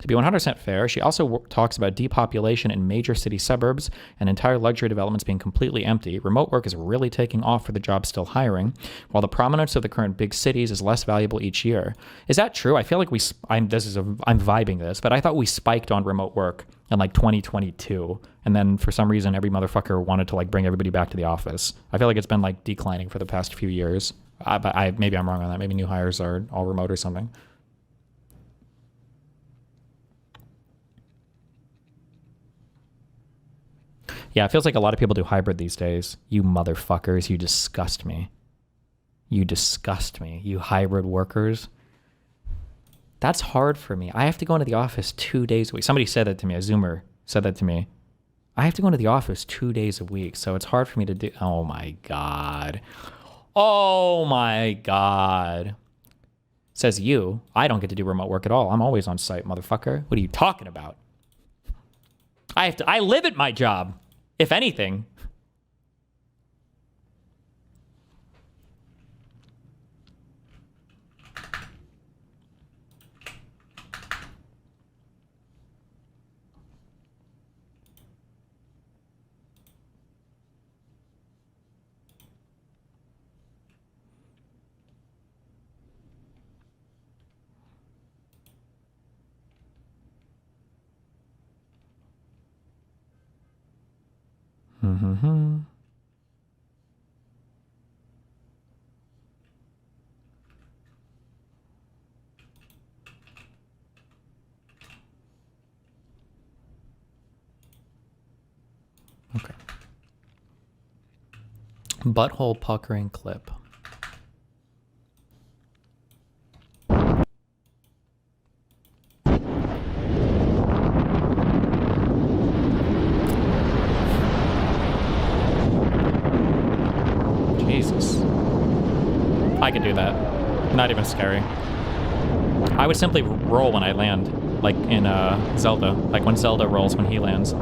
To be 100% fair, she also talks about depopulation in major city suburbs and entire luxury developments being completely empty. Remote work is really taking off for the jobs still hiring, while the prominence of the current big cities is less valuable each year. Is that true? I feel like I'm vibing this, but I thought we spiked on remote work in like 2022, and then for some reason every motherfucker wanted to like bring everybody back to the office. I feel like it's been like declining for the past few years. But maybe I'm wrong on that. Maybe new hires are all remote or something. Yeah, it feels like a lot of people do hybrid these days. You motherfuckers, you disgust me. You disgust me. You hybrid workers. That's hard for me. I have to go into the office 2 days a week. Somebody said that to me. A Zoomer said that to me. I have to go into the office 2 days a week, so it's hard for me to do. Oh my God. Oh my God. Says you. I don't get to do remote work at all. I'm always on site, motherfucker. What are you talking about? I live at my job. If anything. Mm-hmm. Okay. Butthole puckering clip. Jesus. I could do that. Not even scary. I would simply roll when I land, like in Zelda. Like when Zelda rolls when he lands.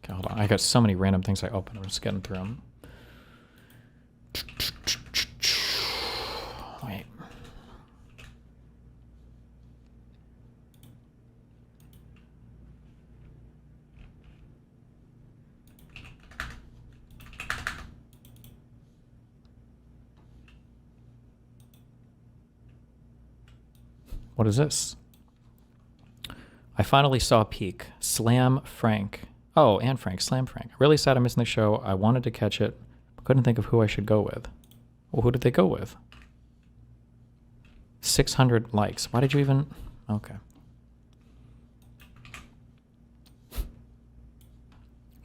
Okay, hold on. I got so many random things I opened. I'm just getting through them. Wait. What is this? I finally saw Peak. Slam Frank. Oh, and Frank. Slam Frank. Really sad I'm missing the show. I wanted to catch it, but couldn't think of who I should go with. Well, who did they go with? 600 likes. Why did you even... Okay.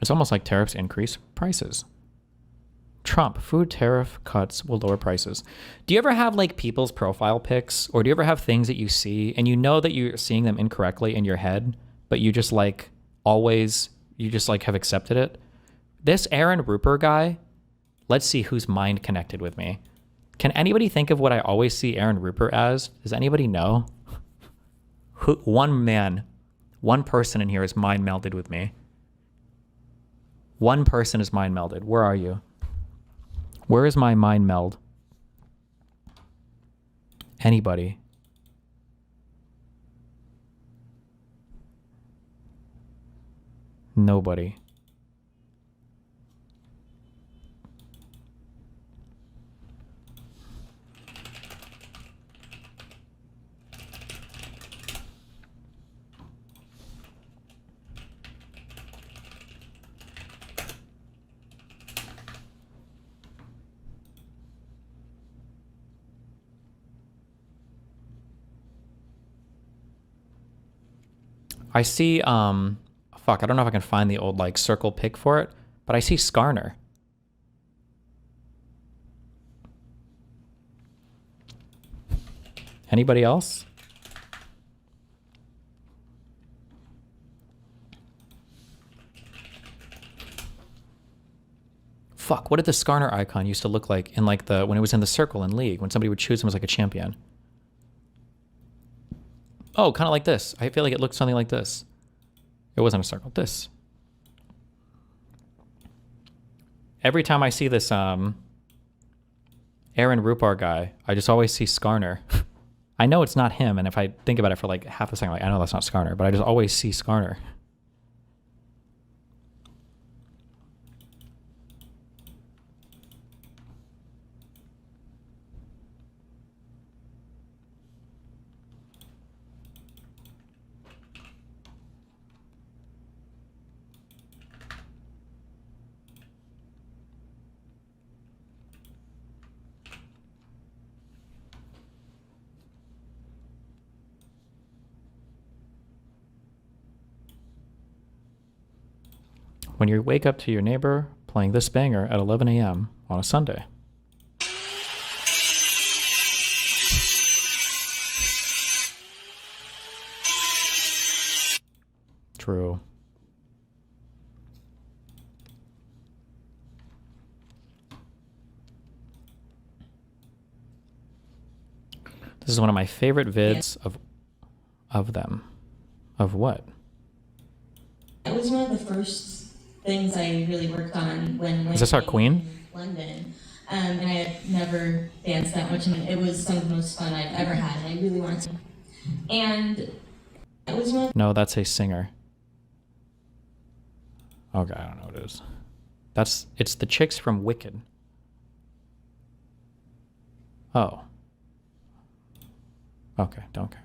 It's almost like tariffs increase prices. Trump, food tariff cuts will lower prices. Do you ever have like people's profile pics, or do you ever have things that you see and you know that you're seeing them incorrectly in your head, but you just like always, you just like have accepted it? This Aaron Rupert guy, let's see who's mind connected with me. Can anybody think of what I always see Aaron Rupert as? Does anybody know? One man, one person in here is mind melded with me. One person is mind melded. Where are you? Where is my mind meld? Anybody? Nobody. I see, fuck, I don't know if I can find the old, like, circle pic for it, but I see Skarner. Anybody else? Fuck, what did the Skarner icon used to look like in like the when it was in the circle in League, when somebody would choose him as like a champion? Oh, kind of like this. I feel like it looked something like this. It wasn't a circle. This. Every time I see this Aaron Rupar guy, I just always see Skarner. I know it's not him, and if I think about it for like half a second, like I know that's not Skarner, but I just always see Skarner. When you wake up to your neighbor playing this banger at 11 a.m. on a Sunday. True. This is one of my favorite vids of them. Of what? It was one of the first things I really worked on when Is this our queen? London. And I had never danced that much, and it was some of the most fun I've ever had. And I really wanted to. And it was one. No, that's a singer. Okay, I don't know what it is. It's the chicks from Wicked. Oh. Okay, don't care.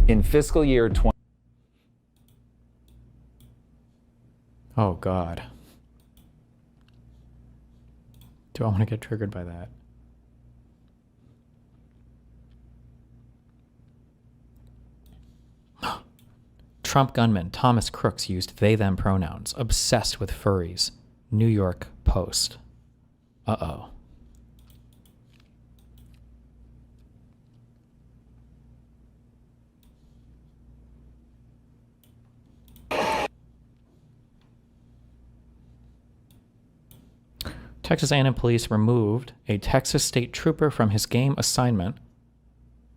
In fiscal year 20. Oh, God. Do I want to get triggered by that? Trump gunman Thomas Crooks used they-them pronouns. Obsessed with furries. New York Post. Uh-oh. Texas A&M police removed a Texas state trooper from his game assignment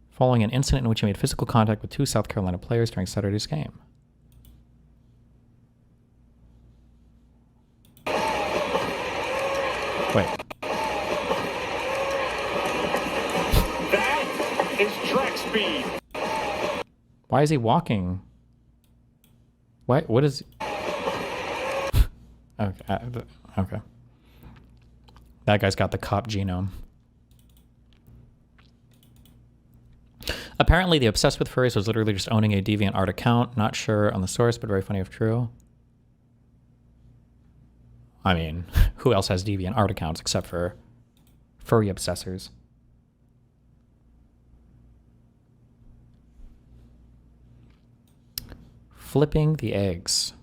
following an incident in which he made physical contact with two South Carolina players during Saturday's game. Wait. That is track speed. Why is he walking? What is... Okay. Okay. That guy's got the cop genome. Apparently, the obsessed with furries was literally just owning a DeviantArt account. Not sure on the source, but very funny if true. I mean, who else has DeviantArt accounts except for furry obsessors? Flipping the eggs.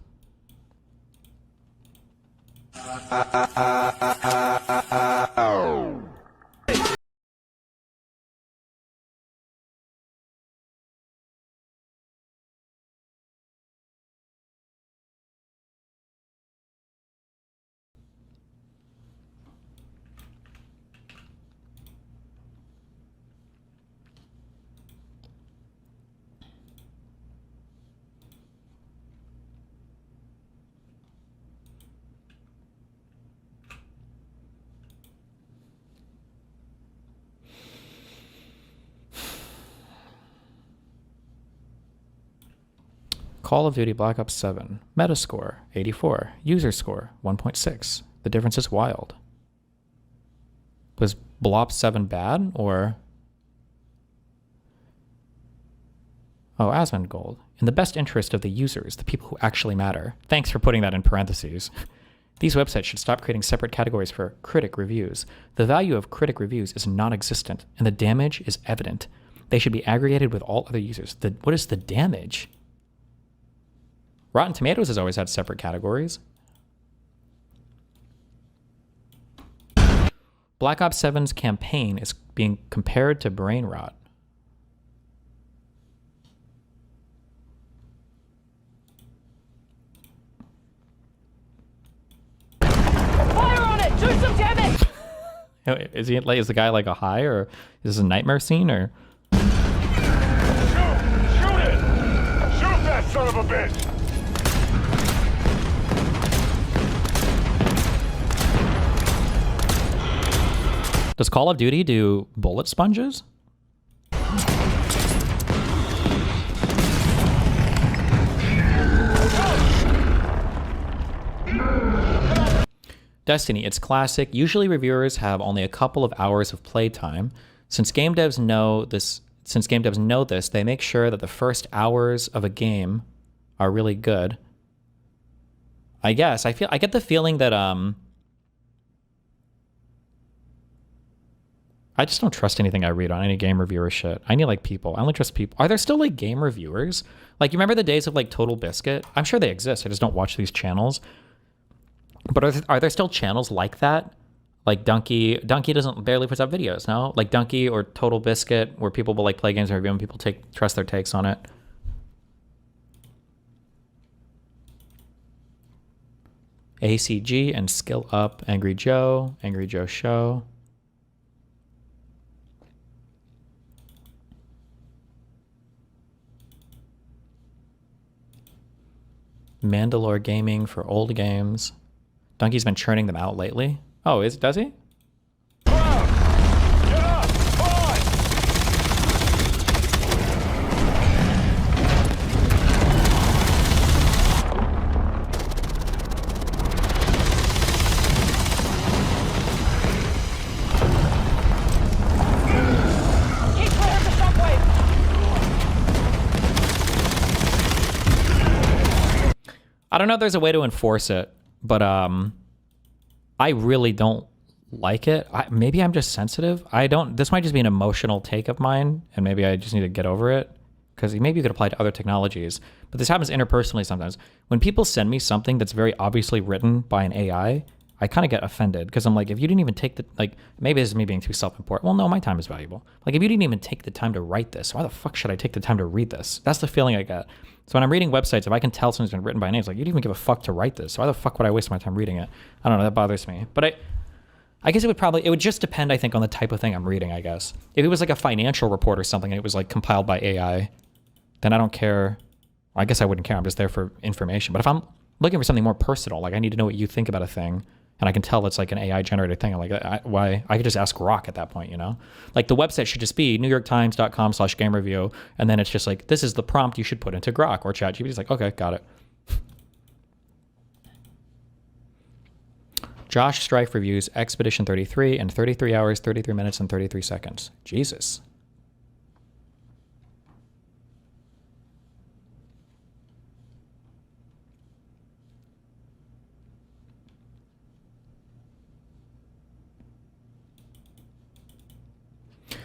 Call of Duty Black Ops 7. Metascore, 84. User score, 1.6. The difference is wild. Was Blop 7 bad, or... Oh, Asmongold. In the best interest of the users, the people who actually matter. Thanks for putting that in parentheses. These websites should stop creating separate categories for critic reviews. The value of critic reviews is non-existent, and the damage is evident. They should be aggregated with all other users. What is the damage? Rotten Tomatoes has always had separate categories. Black Ops 7's campaign is being compared to brain rot. Fire on it! Do some damage! Is the guy like a high, or is this a nightmare scene, or? Shoot it! Shoot that son of a bitch! Does Call of Duty do bullet sponges? Destiny, it's classic. Usually reviewers have only a couple of hours of playtime. Since game devs know this, they make sure that the first hours of a game are really good. I guess. I get the feeling that I just don't trust anything I read on any game reviewer shit. I need like people. I only trust people. Are there still like game reviewers? Like, you remember the days of like Total Biscuit? I'm sure they exist. I just don't watch these channels. But are there still channels like that? Like Donkey barely puts up videos, no? Like Donkey or Total Biscuit, where people will like play games and review them, people trust their takes on it. ACG and Skill Up, Angry Joe Show. Mandalore Gaming for old games. Donkey's been churning them out lately. Oh, does he? I don't know if there's a way to enforce it, but I really don't like it. Maybe I'm just sensitive. This might just be an emotional take of mine, and maybe I just need to get over it, because maybe you could apply to other technologies. But this happens interpersonally sometimes. When people send me something that's very obviously written by an AI, I kind of get offended, because I'm like, if you didn't even take maybe this is me being too self-important. Well, no, my time is valuable. Like, if you didn't even take the time to write this, why the fuck should I take the time to read this? That's the feeling I get. So when I'm reading websites, if I can tell something's been written by names, like, you didn't even give a fuck to write this. So why the fuck would I waste my time reading it? I don't know, that bothers me. But I guess it would just depend, I think, on the type of thing I'm reading, I guess. If it was like a financial report or something and it was like compiled by AI, then I don't care. I guess I wouldn't care. I'm just there for information. But if I'm looking for something more personal, like I need to know what you think about a thing, and I can tell it's like an AI generated thing, I'm like, why? I could just ask Grok at that point, you know? Like, the website should just be newyorktimes.com/game review, and then it's just like, this is the prompt you should put into Grok or ChatGPT. It's like, okay, got it. Josh Strife reviews Expedition 33 in 33 hours, 33 minutes, and 33 seconds. Jesus.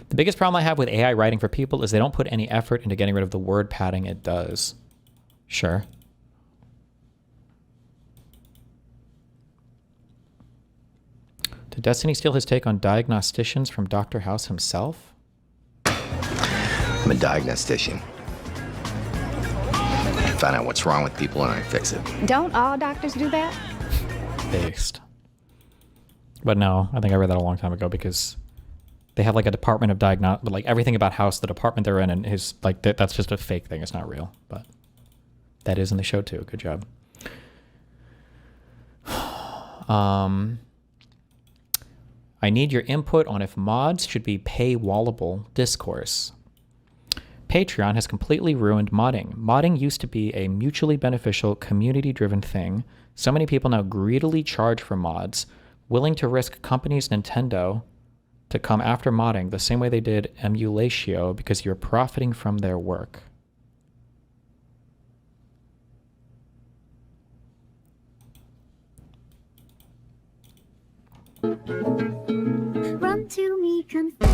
The biggest problem I have with AI writing for people is they don't put any effort into getting rid of the word padding it does. Sure. Did Destiny steal his take on diagnosticians from Dr. House himself? I'm a diagnostician. I find out what's wrong with people and I fix it. Don't all doctors do that? Based. But no, I think I read that a long time ago, because they have like a department of but like everything about House, the department they're in, and his like that's just a fake thing. It's not real, but that is in the show too. Good job. I need your input on if mods should be paywallable discourse. Patreon has completely ruined modding. Modding used to be a mutually beneficial, community-driven thing. So many people now greedily charge for mods, willing to risk companies Nintendo to come after modding the same way they did emulatio because you're profiting from their work. Run to me, confess.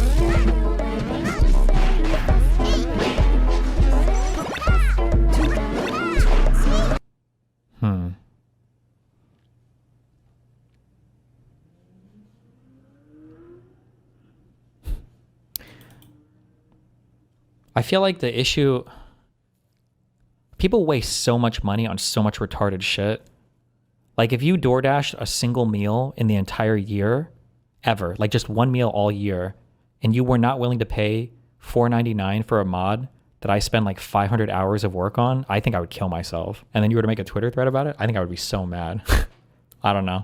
I feel like the issue, people waste so much money on so much retarded shit. Like if you DoorDashed a single meal in the entire year, ever, like just one meal all year, and you were not willing to pay $4.99 for a mod that I spend like 500 hours of work on, I think I would kill myself. And then you were to make a Twitter thread about it, I think I would be so mad. I don't know.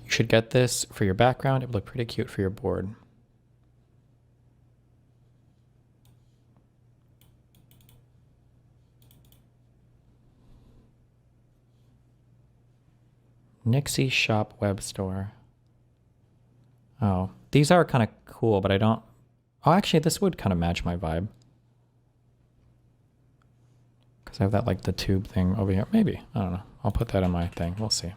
You should get this for your background. It would look pretty cute for your board. Nixie Shop Web Store. Oh, these are kind of cool, but I don't... Oh, actually, this would kind of match my vibe. Because I have that, like, the tube thing over here. Maybe. I don't know. I'll put that in my thing. We'll see.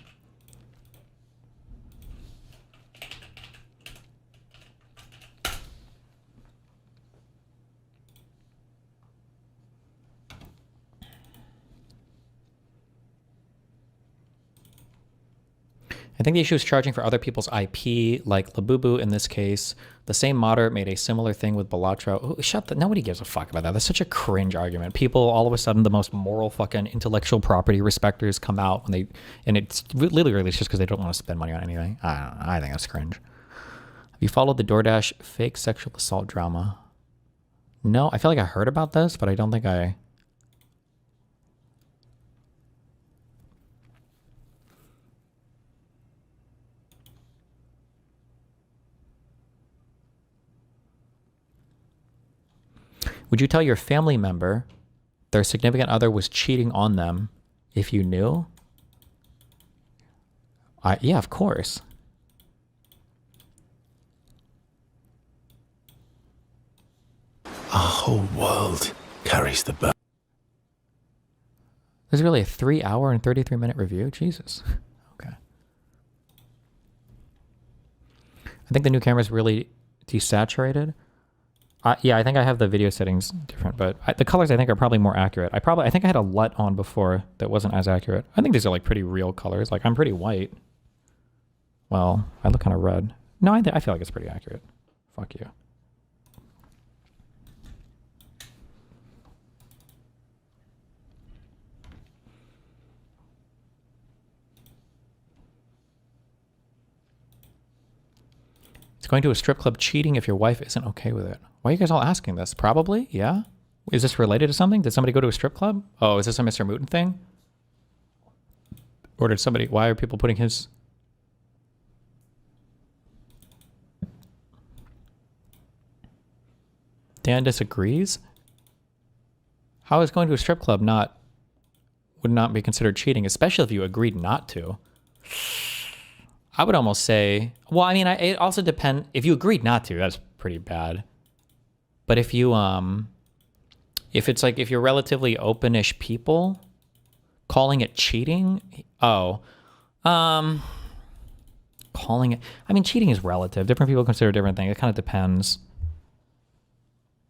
I think the issue is charging for other people's IP, like Labubu in this case. The same modder made a similar thing with Balatro. Oh, nobody gives a fuck about that. That's such a cringe argument. People, all of a sudden, the most moral fucking intellectual property respecters come out when they, and it's literally just because they don't want to spend money on anything. I don't know. I think that's cringe. Have you followed the DoorDash fake sexual assault drama? No, I feel like I heard about this, but I don't think I... Would you tell your family member their significant other was cheating on them if you knew? Yeah, of course. Our whole world carries the burden. There's really a 3-hour and 33-minute review? Jesus. Okay. I think the new camera is really desaturated. Yeah, I think I have the video settings different, but the colors I think are probably more accurate. I think I had a LUT on before that wasn't as accurate. I think these are like pretty real colors. Like I'm pretty white. Well, I look kind of red. No, I feel like it's pretty accurate. Fuck you. Is going to a strip club cheating if your wife isn't okay with it? Why are you guys all asking this? Probably, yeah? Is this related to something? Did somebody go to a strip club? Oh, is this a Mr. Mouton thing? Or did somebody... Why are people putting his... Dan disagrees? How is going to a strip club would not be considered cheating, especially if you agreed not to? I would almost say, well, I mean, it also depends. If you agreed not to, that's pretty bad. But if you, if it's like, if you're relatively openish people, calling it cheating, calling it, I mean, cheating is relative. Different people consider different things. It kind of depends.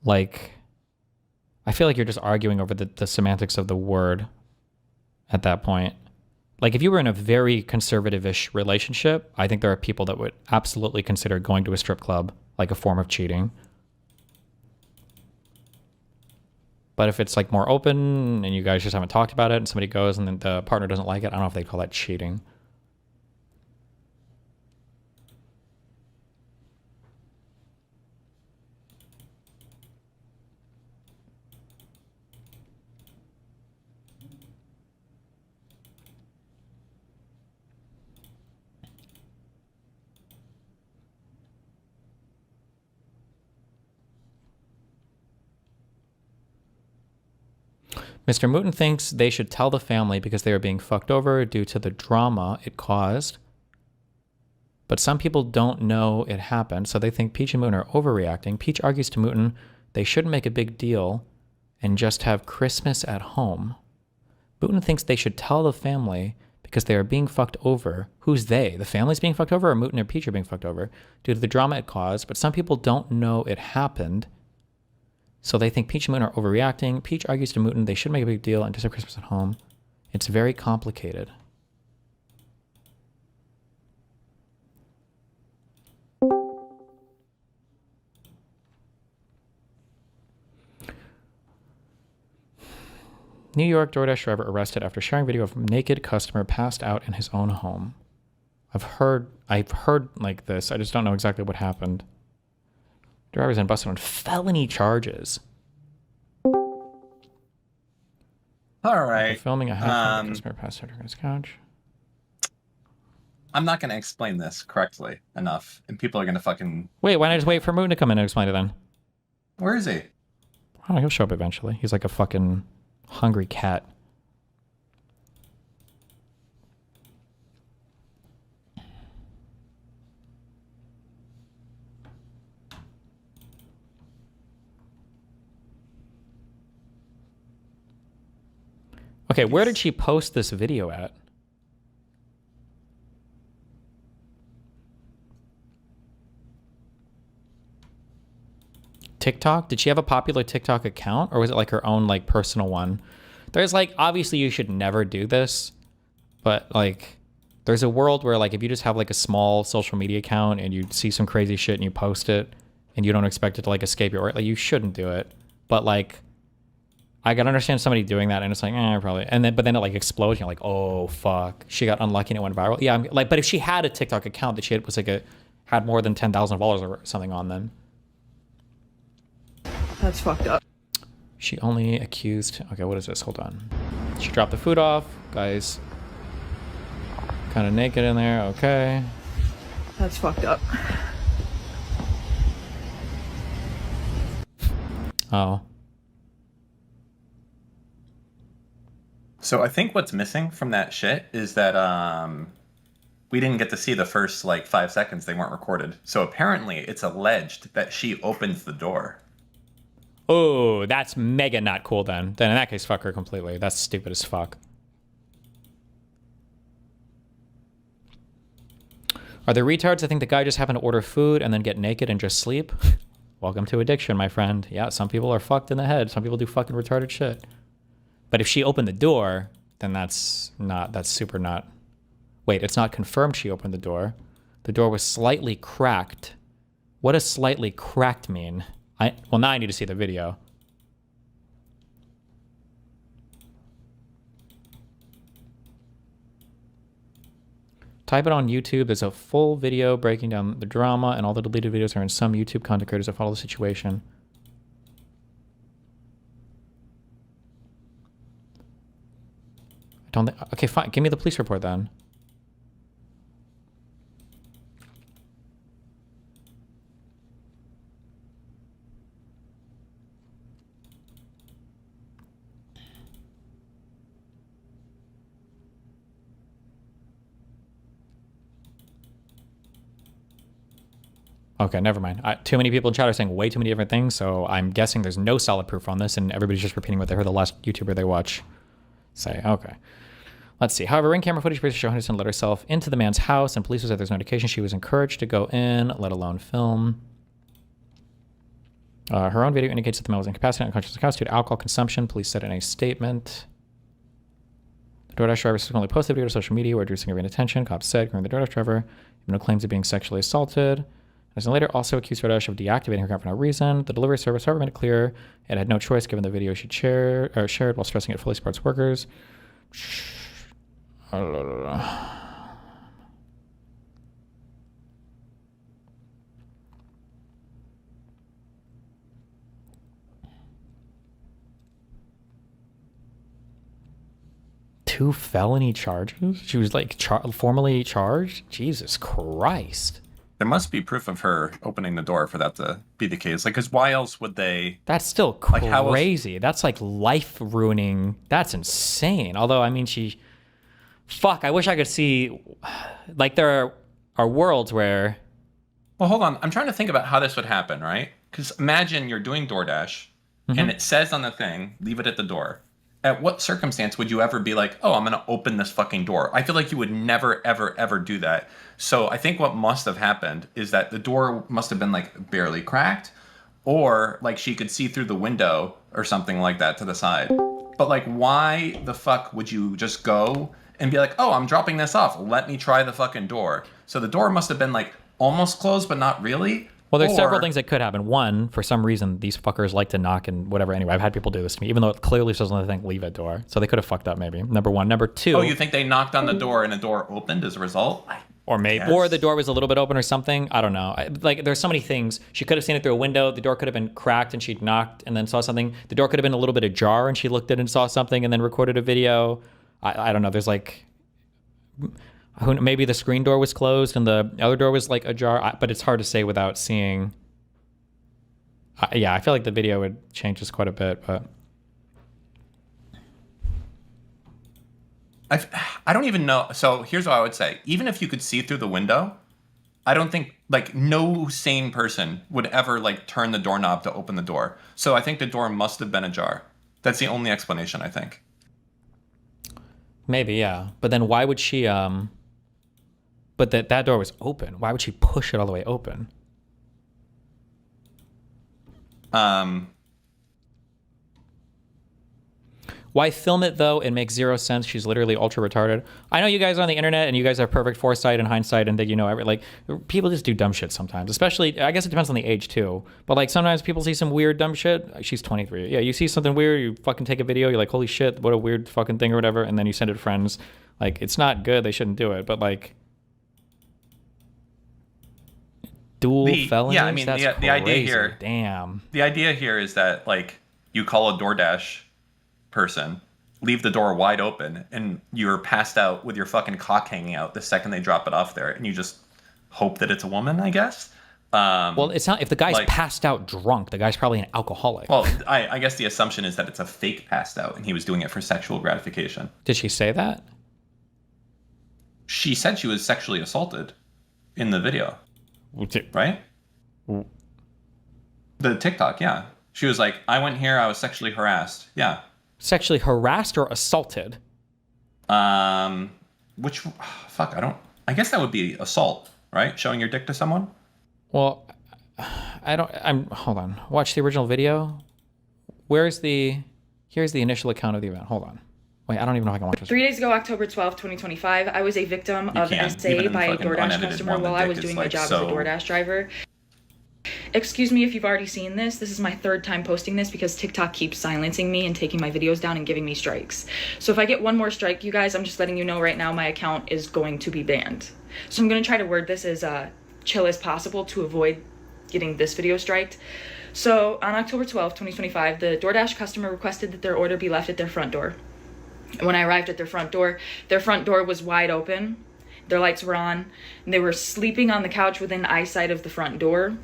Like, I feel like you're just arguing over the semantics of the word at that point. Like if you were in a very conservative-ish relationship, I think there are people that would absolutely consider going to a strip club like a form of cheating. But if it's like more open and you guys just haven't talked about it and somebody goes and then the partner doesn't like it, I don't know if they'd call that cheating. Mr. Mouton thinks they should tell the family because they are being fucked over due to the drama it caused. But some people don't know it happened, so they think Peach and Mouton are overreacting. Peach argues to Mouton they shouldn't make a big deal and just have Christmas at home. Mouton thinks they should tell the family because they are being fucked over. Who's they? The family's being fucked over, or Mouton or Peach are being fucked over due to the drama it caused, but some people don't know it happened. So they think Peach and Mouton are overreacting. Peach argues to Mouton they should make a big deal and just have Christmas at home. It's very complicated. New York DoorDash driver arrested after sharing video of naked customer passed out in his own home. I've heard like this. I just don't know exactly what happened. Driver's been busted on felony charges. All right. For filming a half customer passed out on his couch. I'm not going to explain this correctly enough, and people are going to fucking... Wait, why not just wait for Mouton to come in and explain it then? Where is he? Oh, he'll show up eventually. He's like a fucking hungry cat. Okay, where did she post this video at? TikTok? Did she have a popular TikTok account, or was it like her own like personal one? There's like, obviously you should never do this, but like there's a world where like if you just have like a small social media account and you see some crazy shit and you post it and you don't expect it to like escape your, like you shouldn't do it. But like I can understand somebody doing that and it's like, probably. And then, but then it like explodes. And you're like, oh fuck, she got unlucky and it went viral. Yeah, I'm like, but if she had a TikTok account that she had was like had more than 10,000 followers or something on, then that's fucked up. She only accused. Okay, what is this? Hold on. She dropped the food off, guys. Kind of naked in there. Okay. That's fucked up. Oh. So I think what's missing from that shit is that we didn't get to see the first like 5 seconds. They weren't recorded. So apparently it's alleged that she opens the door. Oh, that's mega not cool then. Then in that case, fuck her completely. That's stupid as fuck. Are there retards that think the guy just happened to order food and then get naked and just sleep? Welcome to addiction, my friend. Yeah, some people are fucked in the head. Some people do fucking retarded shit. But if she opened the door, then that's super not. Wait, it's not confirmed she opened the door. The door was slightly cracked. What does slightly cracked mean? Well, now I need to see the video. Type it on YouTube. There's a full video breaking down the drama, and all the deleted videos are in some YouTube content creators that follow the situation. I don't think... Okay, fine. Give me the police report then. Okay, never mind. Too many people in chat are saying way too many different things, so I'm guessing there's no solid proof on this, and everybody's just repeating what they heard the last YouTuber they watch say. Okay. Let's see. However, ring camera footage show Henderson let herself into the man's house, and police said there's no indication she was encouraged to go in, let alone film. Her own video indicates that the man was incapacitated and unconscious in the house due to alcohol consumption. Police said in a statement. The DoorDash driver subsequently posted the video to social media where it drew significant attention. Cops said, according to the DoorDash driver, no claims of being sexually assaulted. As later also accused DoorDash of deactivating her account for no reason. The delivery service, however, made it clear it had no choice given the video she shared while stressing it fully supports workers. Two felony charges? She was like formally charged? Jesus Christ. There must be proof of her opening the door for that to be the case. Like, because why else would they... That's still crazy. That's like life ruining. That's insane. Although, I mean, fuck, I wish I could see... Like, there are worlds where... Well, hold on. I'm trying to think about how this would happen, right? Because imagine you're doing DoorDash, and it says on the thing, leave it at the door. at what circumstance would you ever be like, oh, I'm going to open this fucking door? I feel like you would never, ever, ever do that. So I think what must have happened is that the door must have been like barely cracked, or like she could see through the window or something like that to the side. But like, why the fuck would you just go and be like, oh, I'm dropping this off. Let me try the fucking door. So the door must have been like almost closed, but not really. Well, there's several things that could happen. One, for some reason, these fuckers like to knock and whatever. Anyway, I've had people do this to me, even though it clearly says on the thing, leave a door. So they could have fucked up maybe. Number one. Number two. Oh, you think they knocked on the door and a door opened as a result? Or maybe, or the door was a little bit open or something. I don't know. Like, there's so many things. She could have seen it through a window. The door could have been cracked and she'd knocked and then saw something. The door could have been a little bit ajar and she looked at it and saw something and then recorded a video. I don't know. There's like, maybe the screen door was closed and the other door was like ajar, but it's hard to say without seeing. Yeah, I feel like the video would change this quite a bit, but. I don't even know. So here's what I would say. Even if you could see through the window, I don't think, like, no sane person would ever, like, turn the doorknob to open the door. So I think the door must have been ajar. That's the only explanation, I think. Maybe, yeah. But then why would she, but that door was open. Why would she push it all the way open? Why film it, though? It makes zero sense. She's literally ultra retarded. I know you guys are on the internet and you guys have perfect foresight and hindsight and that you know, like, people just do dumb shit sometimes. Especially, I guess it depends on the age, too. But, like, sometimes people see some weird dumb shit. She's 23. Yeah, you see something weird, you fucking take a video, you're like, holy shit, what a weird fucking thing or whatever, and then you send it to friends. Like, it's not good. They shouldn't do it. But, like, dual felonies? Yeah, I mean, that's the idea here. Damn. The idea here is that, like, you call a DoorDash person, leave the door wide open, and you're passed out with your fucking cock hanging out the second they drop it off there, and you just hope that it's a woman, I guess. Well, it's not. If the guy's passed out drunk, the guy's probably an alcoholic. Well, I guess the assumption is that it's a fake passed out, and he was doing it for sexual gratification. Did she say that? She said she was sexually assaulted in the video. Right? The TikTok, yeah. She was like, I went here, I was sexually harassed. Yeah. Sexually harassed or assaulted? Which, fuck, I guess that would be assault, right? Showing your dick to someone? Well, hold on. Watch the original video. Here's the initial account of the event. Hold on. Wait, I don't even know if I can watch this. 3 days ago, October 12th, 2025, I was a victim of SA by a DoorDash customer while I was doing my job as a DoorDash driver. Excuse me if you've already seen this. This is my third time posting this because TikTok keeps silencing me and taking my videos down and giving me strikes. So if I get one more strike, you guys, I'm just letting you know right now my account is going to be banned. So I'm going to try to word this as chill as possible to avoid getting this video striked. So on October 12th, 2025, the DoorDash customer requested that their order be left at their front door. When I arrived at their front door was wide open. Their lights were on, and they were sleeping on the couch within eyesight of the front door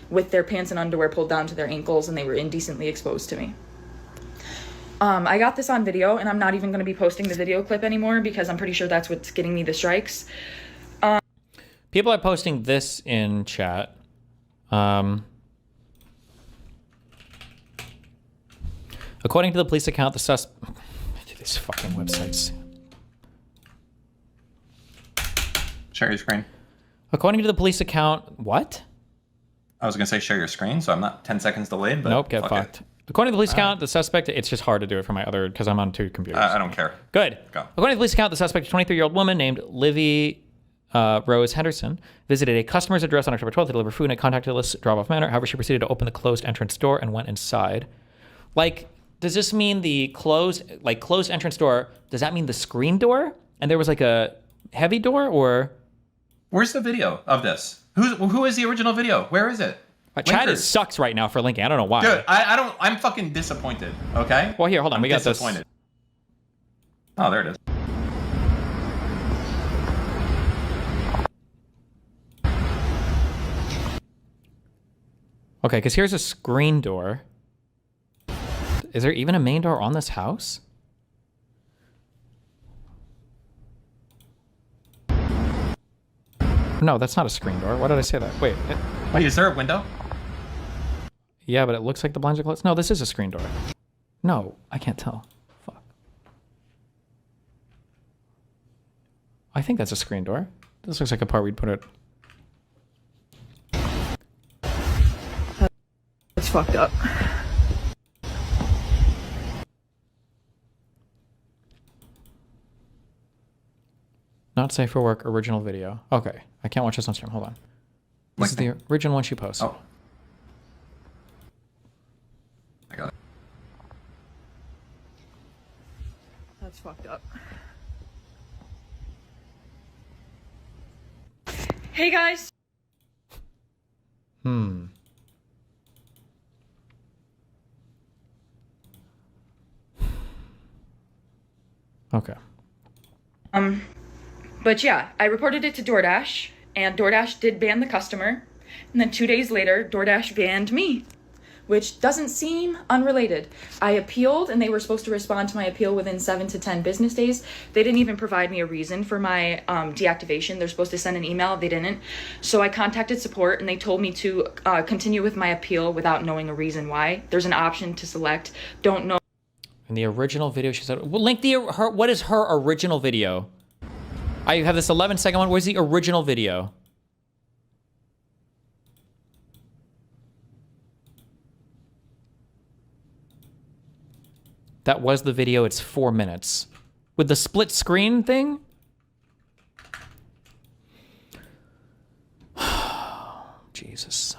with their pants and underwear pulled down to their ankles, and they were indecently exposed to me. I got this on video, and I'm not even going to be posting the video clip anymore because I'm pretty sure that's what's getting me the strikes. People are posting this in chat. According to the police account, the these fucking websites. Share your screen. According to the police account, what? I was going to say share your screen, so I'm not 10 seconds delayed, but nope, get fucked. According to the police account, the suspect, it's just hard to do it from my other, because I'm on two computers. I don't care. Good. Go. According to the police account, the suspect, a 23-year-old woman named Livy Rose Henderson, visited a customer's address on October 12th to deliver food in a contactless drop-off manner. However, she proceeded to open the closed entrance door and went inside. Like, does this mean the closed entrance door, does that mean the screen door? And there was like a heavy door, or? Where's the video of this? Who is the original video? Where is it? My chat sucks right now for linking. I don't know why. Dude, I'm fucking disappointed, okay? Well, here, hold on. We got this. Oh, there it is. Okay, because here's a screen door. Is there even a main door on this house? No, that's not a screen door. Why did I say that? Wait, is there a window? Yeah, but it looks like the blinds are closed. No, this is a screen door. No, I can't tell. Fuck. I think that's a screen door. This looks like a part we'd put it. That's fucked up. Not safe for work, original video. Okay, I can't watch this on stream. Hold on. This is the original one she posted. Oh. I got it. That's fucked up. Hey guys. Okay. But yeah, I reported it to DoorDash, and DoorDash did ban the customer, and then 2 days later, DoorDash banned me, which doesn't seem unrelated. I appealed, and they were supposed to respond to my appeal within 7 to 10 business days. They didn't even provide me a reason for my deactivation. They're supposed to send an email. They didn't. So I contacted support, and they told me to continue with my appeal without knowing a reason why. There's an option to select, don't know. In the original video, she said, well, link what is her original video? I have this 11-second one. Where's the original video? That was the video. It's 4 minutes. With the split screen thing? Jesus.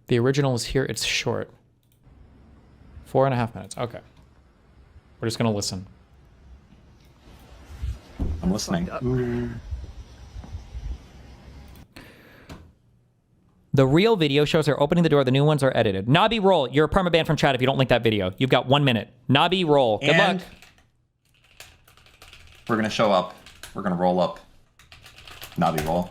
The original is here. It's short. 4.5 minutes. Okay. We're just going to listen. I'm listening. The real video shows her opening the door. The new ones are edited. Nabi, roll. You're a permaban from chat if you don't link that video. You've got 1 minute. Nabi, roll. Good luck. We're going to show up. We're going to roll up. Nabi, roll.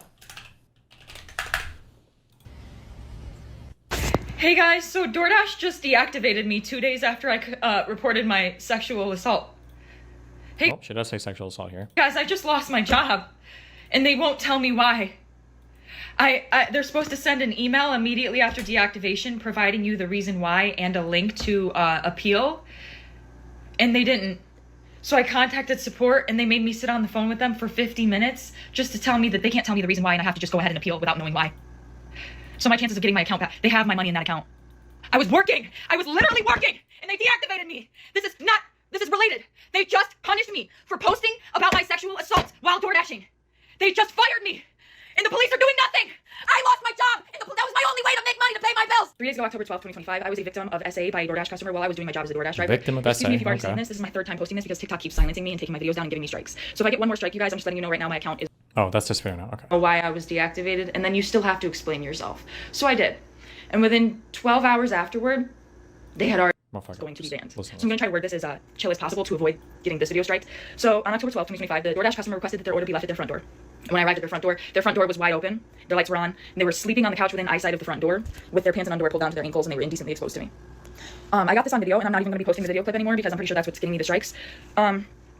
Hey guys, so DoorDash just deactivated me 2 days after I reported my sexual assault. Hey, Oh, she does say sexual assault here. guys, I just lost my job, and they won't tell me why. They're supposed to send an email immediately after deactivation providing you the reason why and a link to appeal, and they didn't. So I contacted support, and they made me sit on the phone with them for 50 minutes just to tell me that they can't tell me the reason why, and I have to just go ahead and appeal without knowing why. So my chances of getting my account back, they have my money in that account. I was working. I was literally working, and they deactivated me. This is related. They just punished me for posting about my sexual assault while door dashing. They just fired me, and the police are doing nothing. I lost my job, and that was my only way to make money to pay my bills. 3 days ago, October 12th, 2025, I was a victim of SA by a DoorDash customer while I was doing my job as a DoorDash driver. Victim of Excuse me SA, if you've already okay. seen this. This is my 3rd time posting this because TikTok keeps silencing me and taking my videos down and giving me strikes. So if I get one more strike, you guys, I'm just letting you know right now my account is... Oh, that's just fair now. Okay. Why I was deactivated, and then you still have to explain yourself. So I did. And within 12 hours afterward, they had already going to be banned. So I'm going to try to word this as chill as possible to avoid getting this video striked. So on October 12th, 2025, the DoorDash customer requested that their order be left at their front door. And when I arrived at their front door was wide open, their lights were on, and they were sleeping on the couch within eyesight of the front door with their pants and underwear pulled down to their ankles, and they were indecently exposed to me. I got this on video, and I'm not even going to be posting the video clip anymore because I'm pretty sure that's what's getting me the strikes.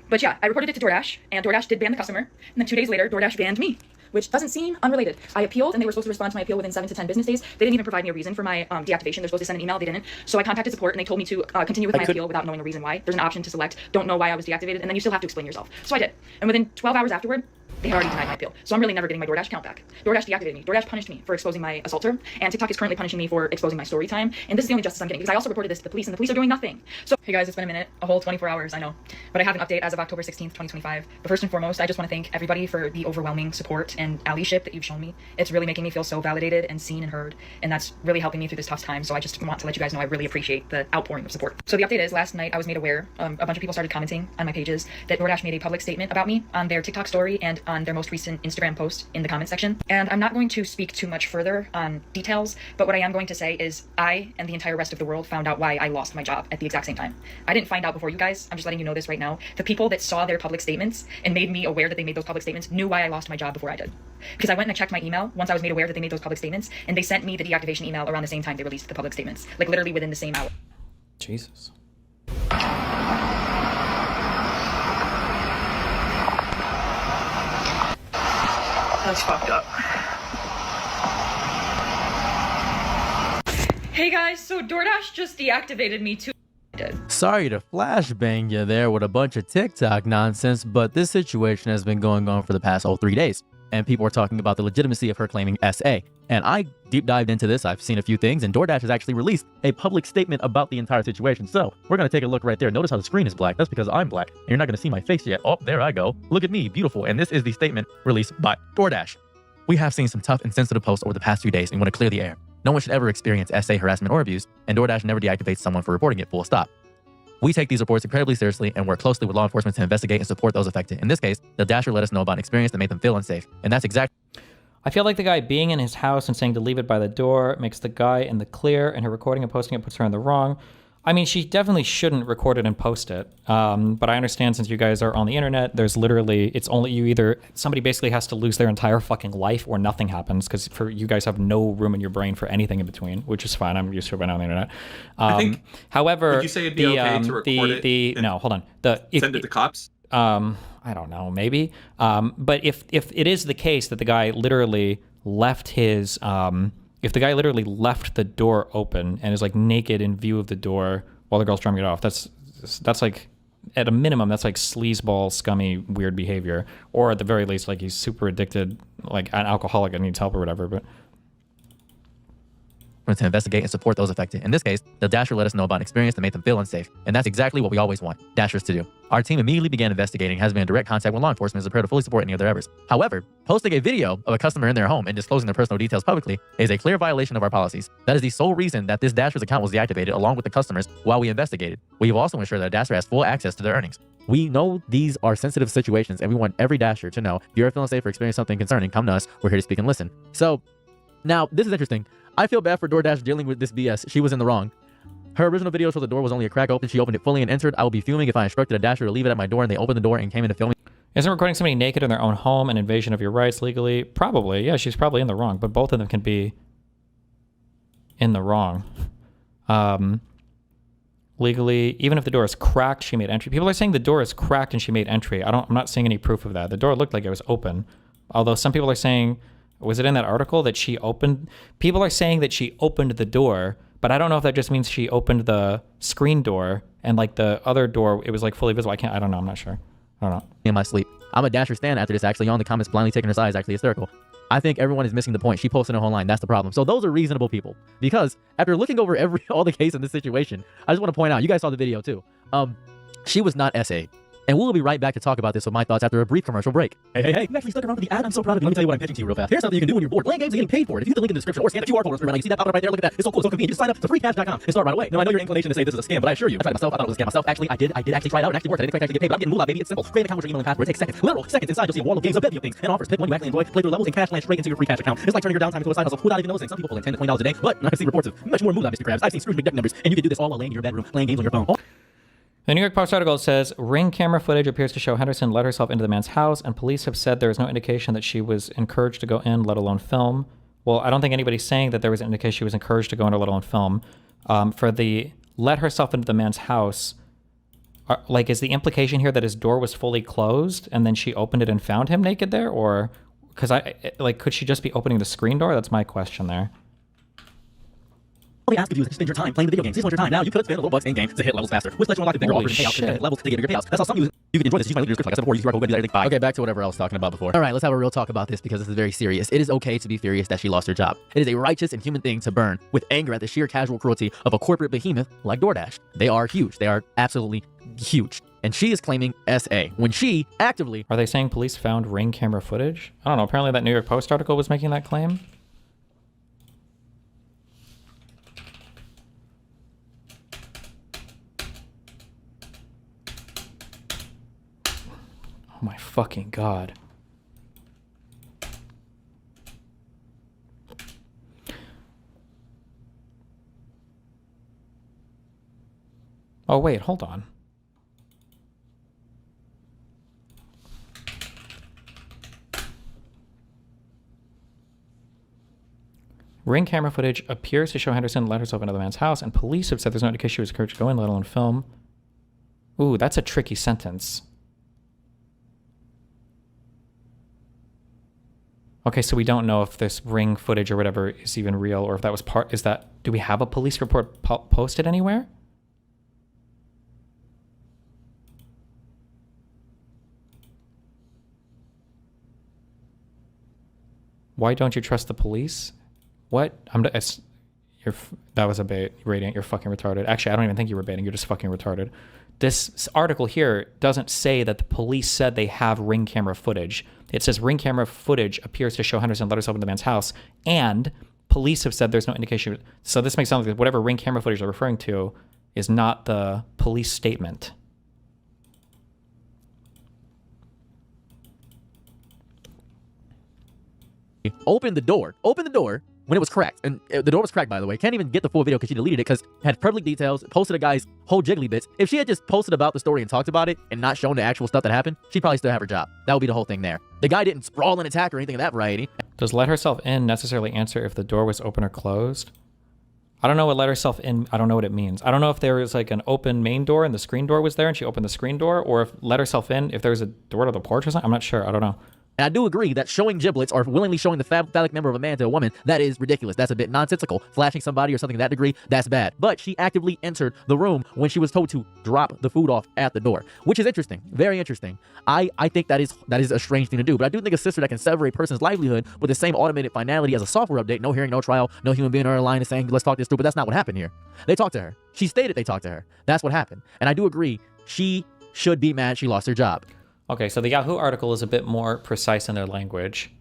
But yeah, I reported it to DoorDash, and DoorDash did ban the customer, and then 2 days later, DoorDash banned me, which doesn't seem unrelated. I appealed, and they were supposed to respond to my appeal within 7 to 10 business days. They didn't even provide me a reason for my deactivation. They're supposed to send an email. They didn't. So I contacted support, and they told me to continue with my appeal without knowing a reason why. There's an option to select, don't know why I was deactivated, and then you still have to explain yourself. So I did. And within 12 hours afterward, they had already denied my appeal. So I'm really never getting my DoorDash account back. DoorDash deactivated me. DoorDash punished me for exposing my assaulter, and TikTok is currently punishing me for exposing my story time. And this is the only justice I'm getting because I also reported this to the police, and the police are doing nothing. So, hey guys, it's been a minute, a whole 24 hours, I know. But I have an update as of October 16th, 2025. But first and foremost, I just want to thank everybody for the overwhelming support and allyship that you've shown me. It's really making me feel so validated and seen and heard, and that's really helping me through this tough time. So I just want to let you guys know I really appreciate the outpouring of support. So the update is, last night I was made aware, a bunch of people started commenting on my pages that DoorDash made a public statement about me on their TikTok story and on their most recent Instagram post in the comment section. And I'm not going to speak too much further on details, but what I am going to say is I and the entire rest of the world found out why I lost my job at the exact same time. I didn't find out before you guys. I'm just letting you know this right now. The people that saw their public statements and made me aware that they made those public statements knew why I lost my job before I did. Because I went and I checked my email once I was made aware that they made those public statements, and they sent me the deactivation email around the same time they released the public statements. Like literally within the same hour. Jesus. That's fucked up. Hey guys, so DoorDash just deactivated me too. Sorry to flashbang you there with a bunch of TikTok nonsense, but this situation has been going on for the past 3 days. And people are talking about the legitimacy of her claiming SA. And I deep dived into this. I've seen a few things, and DoorDash has actually released a public statement about the entire situation. So we're going to take a look right there. Notice how the screen is black. That's because I'm black, and you're not going to see my face yet. Oh, there I go. Look at me, beautiful. And this is the statement released by DoorDash. We have seen some tough and sensitive posts over the past few days and want to clear the air. No one should ever experience SA harassment or abuse, and DoorDash never deactivates someone for reporting it, full stop. We take these reports incredibly seriously and work closely with law enforcement to investigate and support those affected. In this case, the Dasher let us know about an experience that made them feel unsafe. And that's exactly... I feel like the guy being in his house and saying to leave it by the door makes the guy in the clear, and her recording and posting it puts her in the wrong. I mean, she definitely shouldn't record it and post it. But I understand since you guys are on the internet, there's literally, it's only you either, somebody basically has to lose their entire fucking life or nothing happens, because for you guys have no room in your brain for anything in between, which is fine. I'm used to it by now on the internet. I think, however, would you say it'd be okay to record it? No, hold on. Send it to cops? I don't know, maybe. But if it is the case that the guy literally left his, if the guy literally left the door open and is like naked in view of the door while the girl's trying to get off, that's like, at a minimum, that's like sleazeball, scummy, weird behavior. Or at the very least, like he's super addicted, like an alcoholic and needs help or whatever. But to investigate and support those affected. In this case, the Dasher let us know about an experience that made them feel unsafe. And that's exactly what we always want Dashers to do. Our team immediately began investigating, has been in direct contact with law enforcement, is prepared to fully support any of their efforts. However, posting a video of a customer in their home and disclosing their personal details publicly is a clear violation of our policies. That is the sole reason that this Dasher's account was deactivated along with the customers while we investigated. We have also ensured that Dasher has full access to their earnings. We know these are sensitive situations, and we want every Dasher to know if you're feeling safe or experiencing something concerning, come to us. We're here to speak and listen. So, now, this is interesting. I feel bad for DoorDash dealing with this BS. She was in the wrong. Her original video shows the door was only a crack open. She opened it fully and entered. I would be fuming if I instructed a Dasher to leave it at my door and they opened the door and came in to film me. Isn't recording somebody naked in their own home an invasion of your rights legally? Probably. Yeah, she's probably in the wrong, but both of them can be in the wrong. Legally, even if the door is cracked, she made entry. People are saying the door is cracked and she made entry. I'm not seeing any proof of that. The door looked like it was open. Although some people are saying, was it in that article that she opened? People are saying that she opened the door, but I don't know if that just means she opened the screen door and like the other door, it was like fully visible. I don't know. I'm not sure. I don't know. In my sleep. I'm a Dasher stan after this, actually. On the comments, blindly taking her side is actually hysterical. I think everyone is missing the point. She posted a whole line. That's the problem. So those are reasonable people. Because after looking over all the case in this situation, I just want to point out, you guys saw the video too. She was not SA. And we'll be right back to talk about this with my thoughts after a brief commercial break. Hey, you actually stuck around for the ad. I'm so proud of you. Let me tell you what I'm pitching to you real fast. Here's something you can do when you're bored. Playing games and getting paid for it. If you hit the link in the description or scan the QR code, you see that pop up right there. Look at that. It's so cool. It's so convenient. Just sign up to freecash.com and start right away. Now, I know your inclination to say this is a scam, but I assure you, I tried it myself. I thought it was a scam myself. Actually, I did actually try it out. It actually worked. I didn't expect to actually get paid, but I'm getting moolah, baby. It's simple. Create an account with your email and password. It takes seconds. Literal seconds. Inside, you'll see a wall of games, a bevy of things, and offers. Pick one you actually enjoy. Play through levels and cash land straight into your free cash account. It's like turning your downtime into a side hustle without even noticing. Some people pull in $10 to $20 a day, but I see reports of much more moolah, Mr. Krabs. I've seen Scrooge McDuck numbers, and you can do this all while laying in your bedroom playing games on your phone. The New York Post article says, Ring camera footage appears to show Henderson let herself into the man's house, and police have said there is no indication that she was encouraged to go in, let alone film. Well, I don't think anybody's saying that there was an indication she was encouraged to go in, let alone film. For the let herself into the man's house, like, is the implication here that his door was fully closed, and then she opened it and found him naked there? Or, because could she just be opening the screen door? That's my question there. All they ask of you is to spend your time playing the video games. This one's your time. Now you could spend a little bucks in game to hit levels faster, which lets you unlock the bigger offers and payouts to hit levels to get bigger payouts. That's how some use it. You can enjoy this. Use my link in the description. Like I said before, use your code, do everything. Bye. Okay, back to whatever I was talking about before. All right, let's have a real talk about this because this is very serious. It is okay to be furious that she lost her job. It is a righteous and human thing to burn with anger at the sheer casual cruelty of a corporate behemoth like DoorDash. They are huge. They are absolutely huge. And she is claiming SA when she actively... Are they saying police found Ring camera footage? I don't know. Apparently that New York Post article was making that claim. Oh my fucking God. Oh wait, hold on. Ring camera footage appears to show Henderson let herself into the man's house, and police have said there's no indication she was encouraged to go in, let alone film. Ooh, that's a tricky sentence. Okay, so we don't know if this ring footage or whatever is even real, or if that was part. Do we have a police report posted anywhere? Why don't you trust the police? What? That was a bait. Radiant, you're fucking retarded. Actually, I don't even think you were baiting. You're just fucking retarded. This article here doesn't say that the police said they have ring camera footage. It says ring camera footage appears to show Henderson let herself into the man's house, and police have said there's no indication. So this makes it sound like whatever ring camera footage they're referring to is not the police statement. Open the door when it was cracked. And the door was cracked, by the way. Can't even get the full video because she deleted it because it had perfect details, posted a guy's whole jiggly bits. If she had just posted about the story and talked about it and not shown the actual stuff that happened, she'd probably still have her job. That would be the whole thing there. The guy didn't sprawl and attack or anything of that variety. Does let herself in necessarily answer if the door was open or closed? I don't know what let herself in, I don't know what it means. I don't know if there was like an open main door and the screen door was there and she opened the screen door, or if let herself in, if there was a door to the porch or something. I'm not sure. I don't know. And I do agree that showing giblets or willingly showing the phallic member of a man to a woman, that is ridiculous. That's a bit nonsensical. Flashing somebody or something to that degree, that's bad. But she actively entered the room when she was told to drop the food off at the door, which is interesting. Very interesting. I think that is a strange thing to do. But I do think a sister that can sever a person's livelihood with the same automated finality as a software update, no hearing, no trial, no human being on her line is saying, let's talk this through. But that's not what happened here. They talked to her. She stated they talked to her. That's what happened. And I do agree, she should be mad she lost her job. Okay, so the Yahoo article is a bit more precise in their language.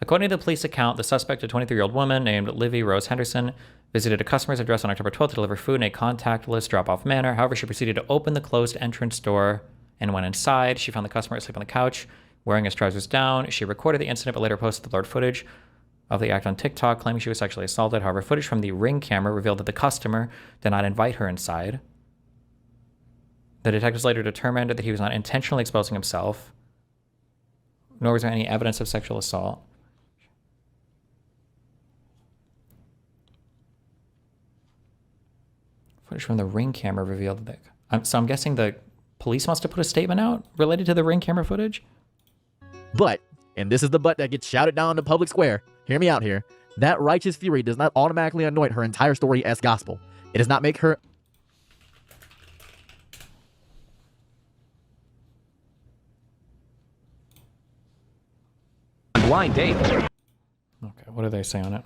According to the police account, the suspect, a 23-year-old woman named Livy Rose Henderson, visited a customer's address on October 12th to deliver food in a contactless drop-off manner. However, she proceeded to open the closed entrance door and went inside. She found the customer asleep on the couch, wearing his trousers down. She recorded the incident but later posted the blurred footage of the act on TikTok, claiming she was sexually assaulted. However, footage from the Ring camera revealed that the customer did not invite her inside. The detectives later determined that he was not intentionally exposing himself, nor was there any evidence of sexual assault. Footage from the Ring camera revealed that. So I'm guessing the police must have put a statement out related to the Ring camera footage? But, and this is the but that gets shouted down in the public square, hear me out here, that righteous fury does not automatically anoint her entire story as gospel. It does not make her... Blind date. Okay, what do they say on it?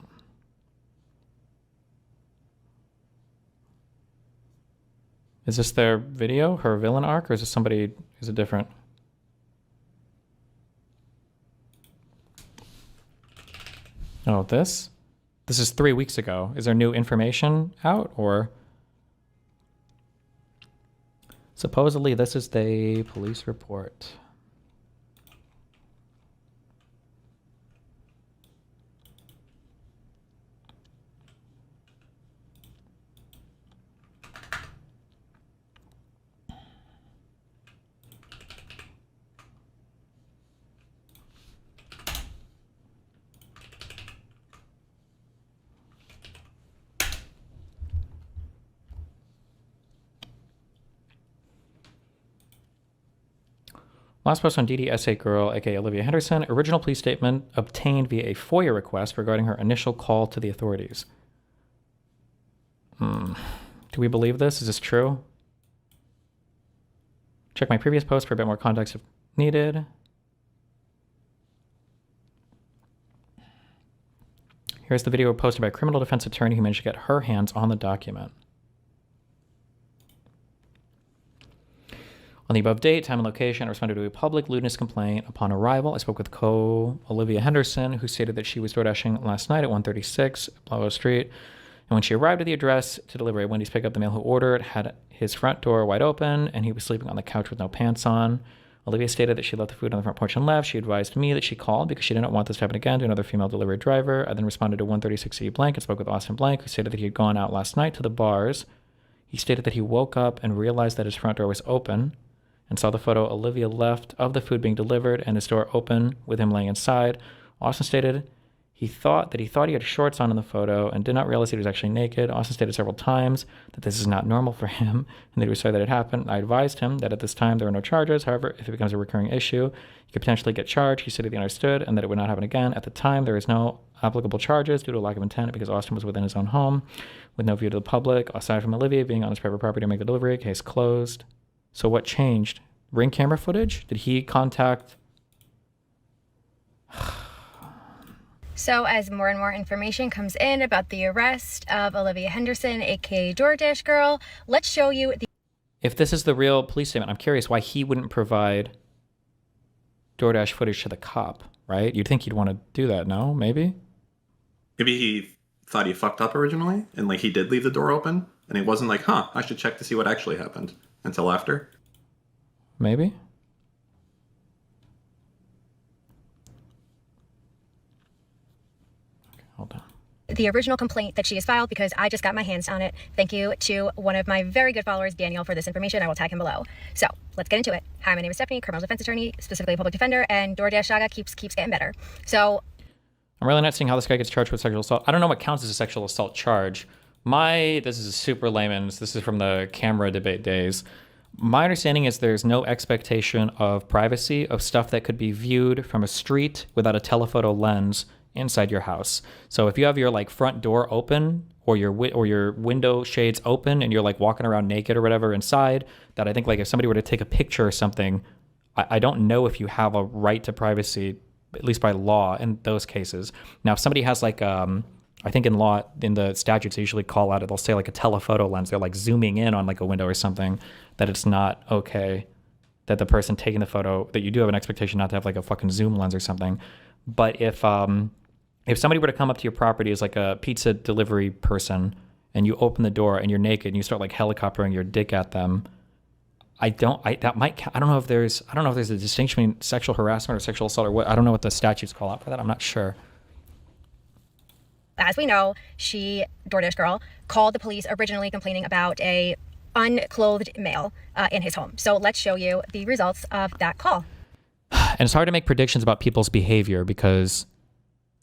Is this their video, her villain arc, or is it different? Oh, this? This is 3 weeks ago. Is there new information out, or? Supposedly, this is the police report. Last post on DDSA Girl, aka Olivia Henderson. Original police statement obtained via a FOIA request regarding her initial call to the authorities. Do we believe this? Is this true? Check my previous post for a bit more context if needed. Here's the video posted by a criminal defense attorney who managed to get her hands on the document. On the above date, time, and location, I responded to a public lewdness complaint. Upon arrival, I spoke with Olivia Henderson, who stated that she was door dashing last night at 136 Blow Street. And when she arrived at the address to deliver a Wendy's pickup, the male who ordered had his front door wide open, and he was sleeping on the couch with no pants on. Olivia stated that she left the food on the front porch and left. She advised me that she called because she didn't want this to happen again to another female delivery driver. I then responded to 136E Blank and spoke with Austin Blank, who stated that he had gone out last night to the bars. He stated that he woke up and realized that his front door was open, and saw the photo Olivia left of the food being delivered and his door open with him laying inside. Austin stated He thought he had shorts on in the photo and did not realize he was actually naked. Austin stated several times that this is not normal for him and that he was sorry that it happened. I advised him that at this time there were no charges. However, if it becomes a recurring issue, he could potentially get charged. He said he understood and that it would not happen again. At the time, there is no applicable charges due to a lack of intent because Austin was within his own home with no view to the public. Aside from Olivia being on his private property to make the delivery, case closed. So what changed? Ring camera footage? Did he contact... So as more and more information comes in about the arrest of Olivia Henderson, aka DoorDash Girl, let's show you the... If this is the real police statement, I'm curious why he wouldn't provide DoorDash footage to the cop, right? You'd think he'd want to do that, no? Maybe? Maybe he thought he fucked up originally, and like he did leave the door open, and he wasn't like, huh, I should check to see what actually happened until after. Maybe? Hold on. The original complaint that she has filed because I just got my hands on it. Thank you to one of my very good followers, Daniel, for this information. I will tag him below. So let's get into it. Hi, my name is Stephanie, criminal defense attorney, specifically a public defender, and DoorDash saga keeps getting better. So I'm really not seeing how this guy gets charged with sexual assault. I don't know what counts as a sexual assault charge. This is super layman's. This is from the camera debate days. My understanding is there's no expectation of privacy of stuff that could be viewed from a street without a telephoto lens inside your house. So if you have your like front door open or your window shades open and you're like walking around naked or whatever inside, that I think like if somebody were to take a picture or something, I don't know if you have a right to privacy, at least by law in those cases. Now if somebody has like I think in law, in the statutes, they usually call out, they'll say like a telephoto lens. They're like zooming in on like a window or something, that it's not okay that the person taking the photo, that you do have an expectation not to have like a fucking zoom lens or something. But if somebody were to come up to your property as like a pizza delivery person and you open the door and you're naked and you start like helicoptering your dick at them, I don't know if there's a distinction between sexual harassment or sexual assault or what. I don't know what the statutes call out for that. I'm not sure. as we know, DoorDash Girl, called the police originally complaining about a unclothed male in his home. So let's show you the results of that call. And it's hard to make predictions about people's behavior because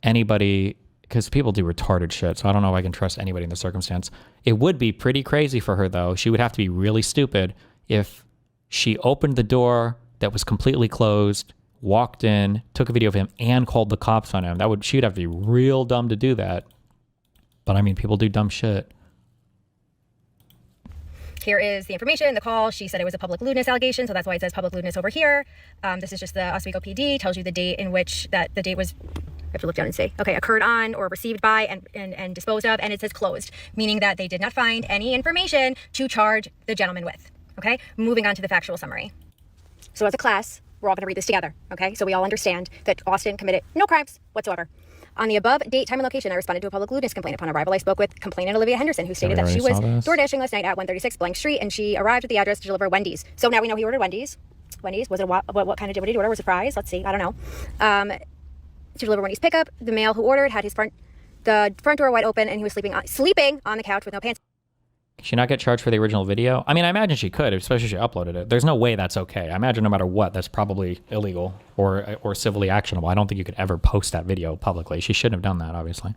people do retarded shit. So I don't know if I can trust anybody in the circumstance. It would be pretty crazy for her though. She would have to be really stupid if she opened the door that was completely closed, walked in, took a video of him, and called the cops on him. She'd have to be real dumb to do that. But I mean, people do dumb shit. Here is the information, the call. She said it was a public lewdness allegation, so that's why it says public lewdness over here. This is just the Oswego PD, tells you the date in which the date was, I have to look down and see, okay, occurred on or received by and disposed of, and it says closed, meaning that they did not find any information to charge the gentleman with, okay? Moving on to the factual summary. So as a class, we're all gonna read this together, okay? So we all understand that Austin committed no crimes whatsoever. On the above date, time, and location, I responded to a public lewdness complaint. Upon arrival, I spoke with complainant Olivia Henderson, who stated that she was door dashing last night at 136 Blank Street, and she arrived at the address to deliver Wendy's. So now we know he ordered Wendy's. Wendy's, was it what kind of, what did he order? Was it fries? Let's see, I don't know. To deliver Wendy's pickup, the male who ordered had the front door wide open, and he was sleeping on the couch with no pants. Can she not get charged for the original video? I mean, I imagine she could, especially if she uploaded it. There's no way that's okay. I imagine no matter what, that's probably illegal or civilly actionable. I don't think you could ever post that video publicly. She shouldn't have done that, obviously.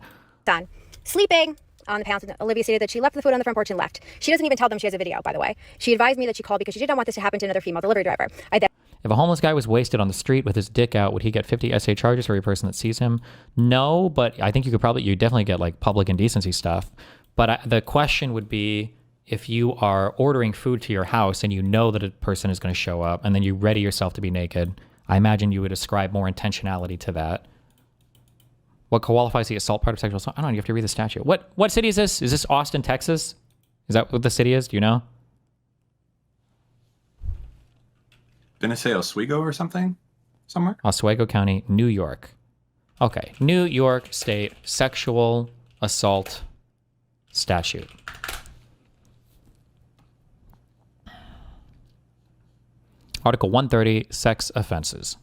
Sleeping on the couch. Olivia stated that she left the food on the front porch and left. She doesn't even tell them she has a video, by the way. She advised me that she called because she did not want this to happen to another female delivery driver. If a homeless guy was wasted on the street with his dick out, would he get 50 SA charges for every person that sees him? No, but I think you definitely get like public indecency stuff. But the question would be, if you are ordering food to your house and you know that a person is going to show up and then you ready yourself to be naked, I imagine you would ascribe more intentionality to that. What qualifies the assault part of sexual assault? I don't know. You have to read the statute. What city is this? Is this Austin, Texas? Is that what the city is? Do you know? Didn't it say Oswego or something? Somewhere? Oswego County, New York. Okay. New York State sexual assault statute. Article 130, sex offenses.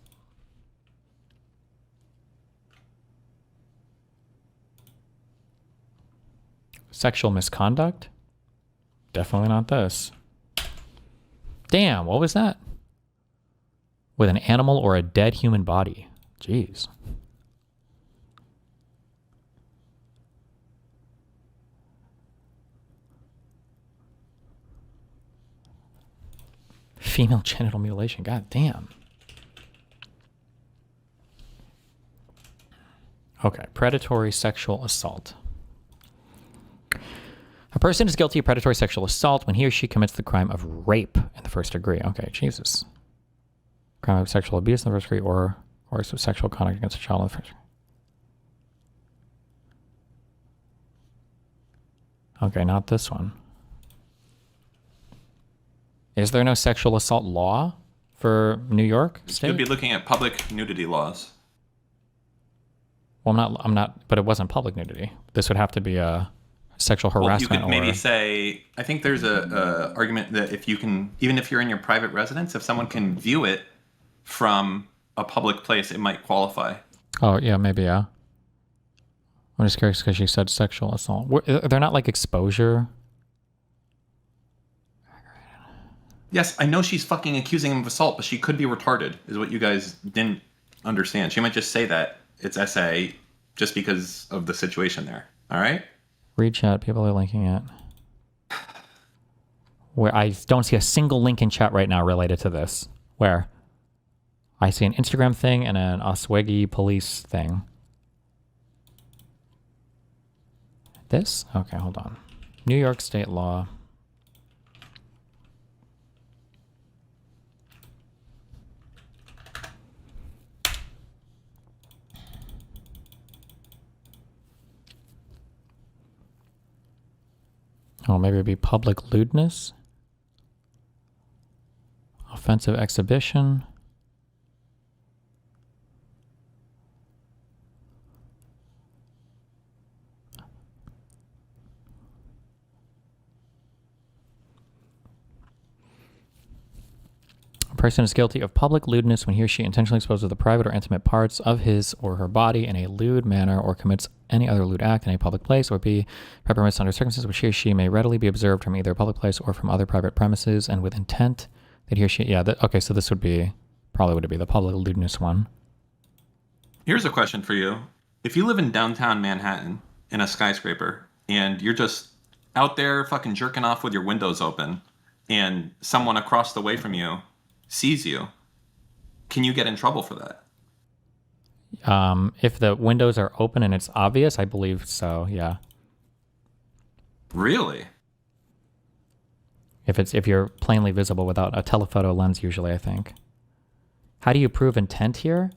Sexual misconduct? Definitely not this. Damn, what was that? With an animal or a dead human body. Jeez. Female genital mutilation. God damn. Okay, predatory sexual assault. A person is guilty of predatory sexual assault when he or she commits the crime of rape in the first degree. Okay, Jesus. Crime of sexual abuse in the first degree or sexual conduct against a child in the first degree. Okay, not this one. Is there no sexual assault law for New York State? You'd be looking at public nudity laws. Well, I'm not, but it wasn't public nudity. This would have to be a sexual harassment. Well, you could maybe say, I think there's a argument that if you can, even if you're in your private residence, if someone can view it from a public place, it might qualify. Oh, yeah, maybe, yeah. I'm just curious because she said sexual assault. They're not like exposure. Yes, I know she's fucking accusing him of assault, but she could be retarded, is what you guys didn't understand. She might just say that it's SA just because of the situation there. All right? Read chat. People are linking it. Where I don't see a single link in chat right now related to this. Where? I see an Instagram thing and an Oswego police thing. This? Okay, hold on. New York State law. Oh, maybe it'd be public lewdness. Offensive exhibition. A person is guilty of public lewdness when he or she intentionally exposes the private or intimate parts of his or her body in a lewd manner or commits any other lewd act in a public place, or B, permits under circumstances which he or she may readily be observed from either a public place or from other private premises, and with intent that he or she, okay, so this would be, probably would be the public lewdness one. Here's a question for you. If you live in downtown Manhattan in a skyscraper, and you're just out there fucking jerking off with your windows open, and someone across the way from you sees you, can you get in trouble for that? If the windows are open and it's obvious, I believe so, yeah. Really? If you're plainly visible without a telephoto lens, usually, I think. How do you prove intent here?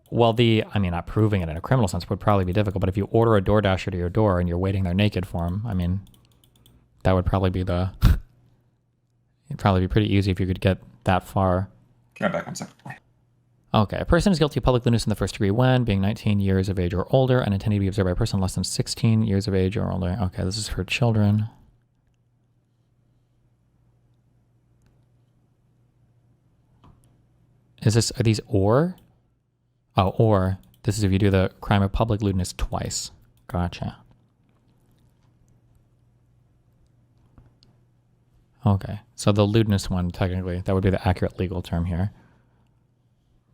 Well, not proving it in a criminal sense would probably be difficult, but if you order a DoorDasher to your door and you're waiting there naked for him, that would probably be it'd probably be pretty easy if you could get that far. Can I back 1 second? Okay, a person is guilty of public lewdness in the first degree when being 19 years of age or older and intending to be observed by a person less than 16 years of age or older. Okay, this is for children. Are these or? Oh, or. This is if you do the crime of public lewdness twice. Gotcha. Okay, so the lewdness one, technically, that would be the accurate legal term here.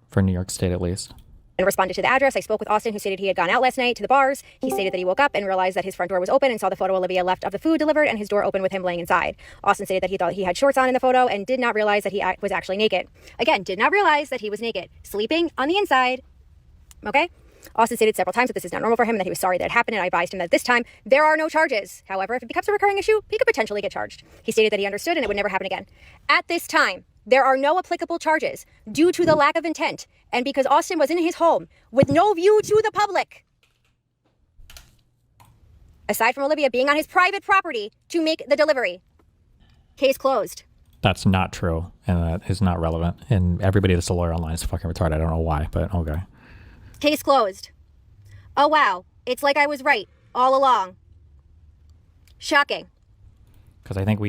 For New York State, at least. And responded to the address. I spoke with Austin, who stated he had gone out last night to the bars. He stated that he woke up and realized that his front door was open and saw the photo Olivia left of the food delivered and his door open with him laying inside. Austin stated that he thought he had shorts on in the photo and did not realize that he was actually naked. Again, did not realize that he was naked. Sleeping on the inside. Okay? Austin stated several times that this is not normal for him and that he was sorry that it happened, and I advised him that this time there are no charges. However, if it becomes a recurring issue, he could potentially get charged. He stated that he understood and it would never happen again. At this time, there are no applicable charges due to the lack of intent and because Austin was in his home with no view to the public. Aside from Olivia being on his private property to make the delivery. Case closed. That's not true, and that is not relevant. And everybody that's a lawyer online is fucking retarded. I don't know why, but okay. Case closed. Oh, wow. It's like I was right all along. Shocking. Because I think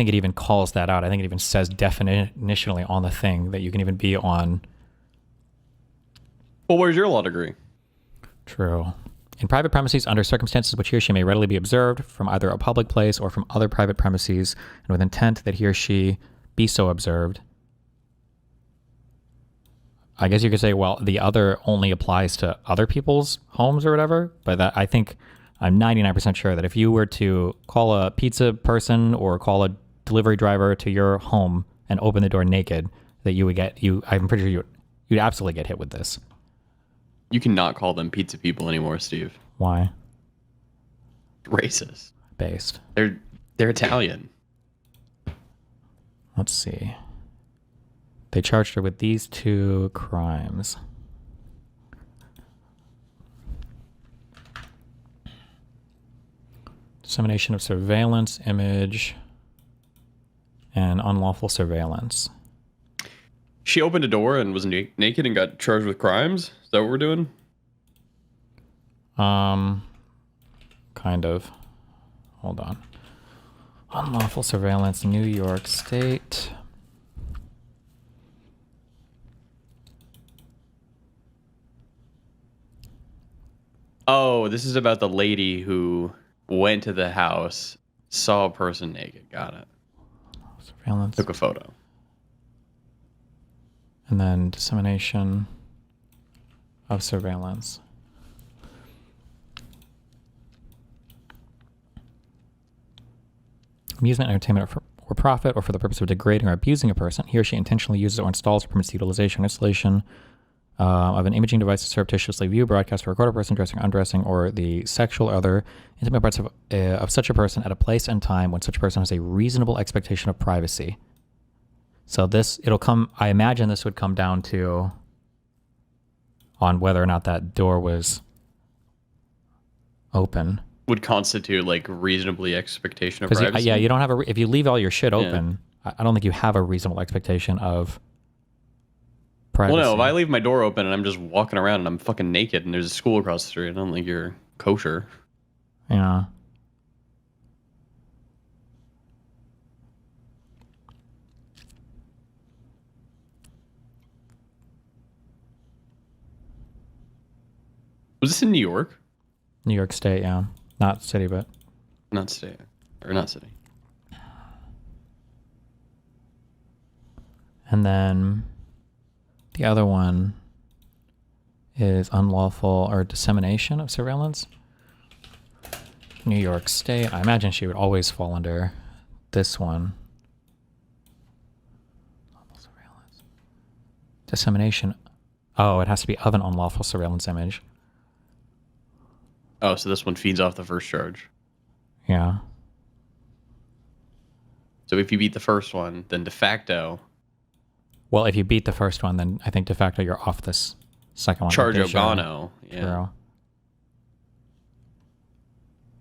it even calls that out. I think it even says definitionally on the thing that you can even be on. Well, where's your law degree? True. In private premises, under circumstances which he or she may readily be observed from either a public place or from other private premises, and with intent that he or she be so observed. I guess you could say, well, the other only applies to other people's homes or whatever, but that, I think I'm 99% sure that if you were to call a pizza person or call a delivery driver to your home and open the door naked, that you would get I'm pretty sure you'd absolutely get hit with this. You cannot call them pizza people anymore, Steve. Why? Racist. Based. They're Italian. Let's see. They charged her with these 2 crimes. Dissemination of surveillance image and unlawful surveillance. She opened a door and was naked and got charged with crimes? Is that what we're doing? Kind of. Hold on. Unlawful surveillance, New York State. Oh, this is about the lady who went to the house, saw a person naked. Got it. Surveillance. Took a photo. And then dissemination of surveillance. Amusement, entertainment, or profit, or for the purpose of degrading or abusing a person, he or she intentionally uses or installs or permits the utilization or installation of an imaging device to surreptitiously view, broadcast, or record a person dressing, undressing, or the sexual or other intimate parts of such a person at a place and time when such a person has a reasonable expectation of privacy. So I imagine this would come down to on whether or not that door was open. Would constitute like reasonably expectation of privacy. You don't have if you leave all your shit open, I don't think you have a reasonable expectation of privacy. Well, no, if I leave my door open and I'm just walking around and I'm fucking naked and there's a school across the street, I don't think you're kosher. Yeah. Was this in New York? New York State, yeah. Not city, but... Not state. Or not city. And then the other one is unlawful or dissemination of surveillance. New York State. I imagine she would always fall under this one. Unlawful surveillance. Dissemination. Oh, it has to be of an unlawful surveillance image. Oh, so this one feeds off the first charge. Yeah. So if you beat the first one, then de facto... Well, if you beat the first one, then I think de facto you're off this second one. Charge Ogano. Yeah. True.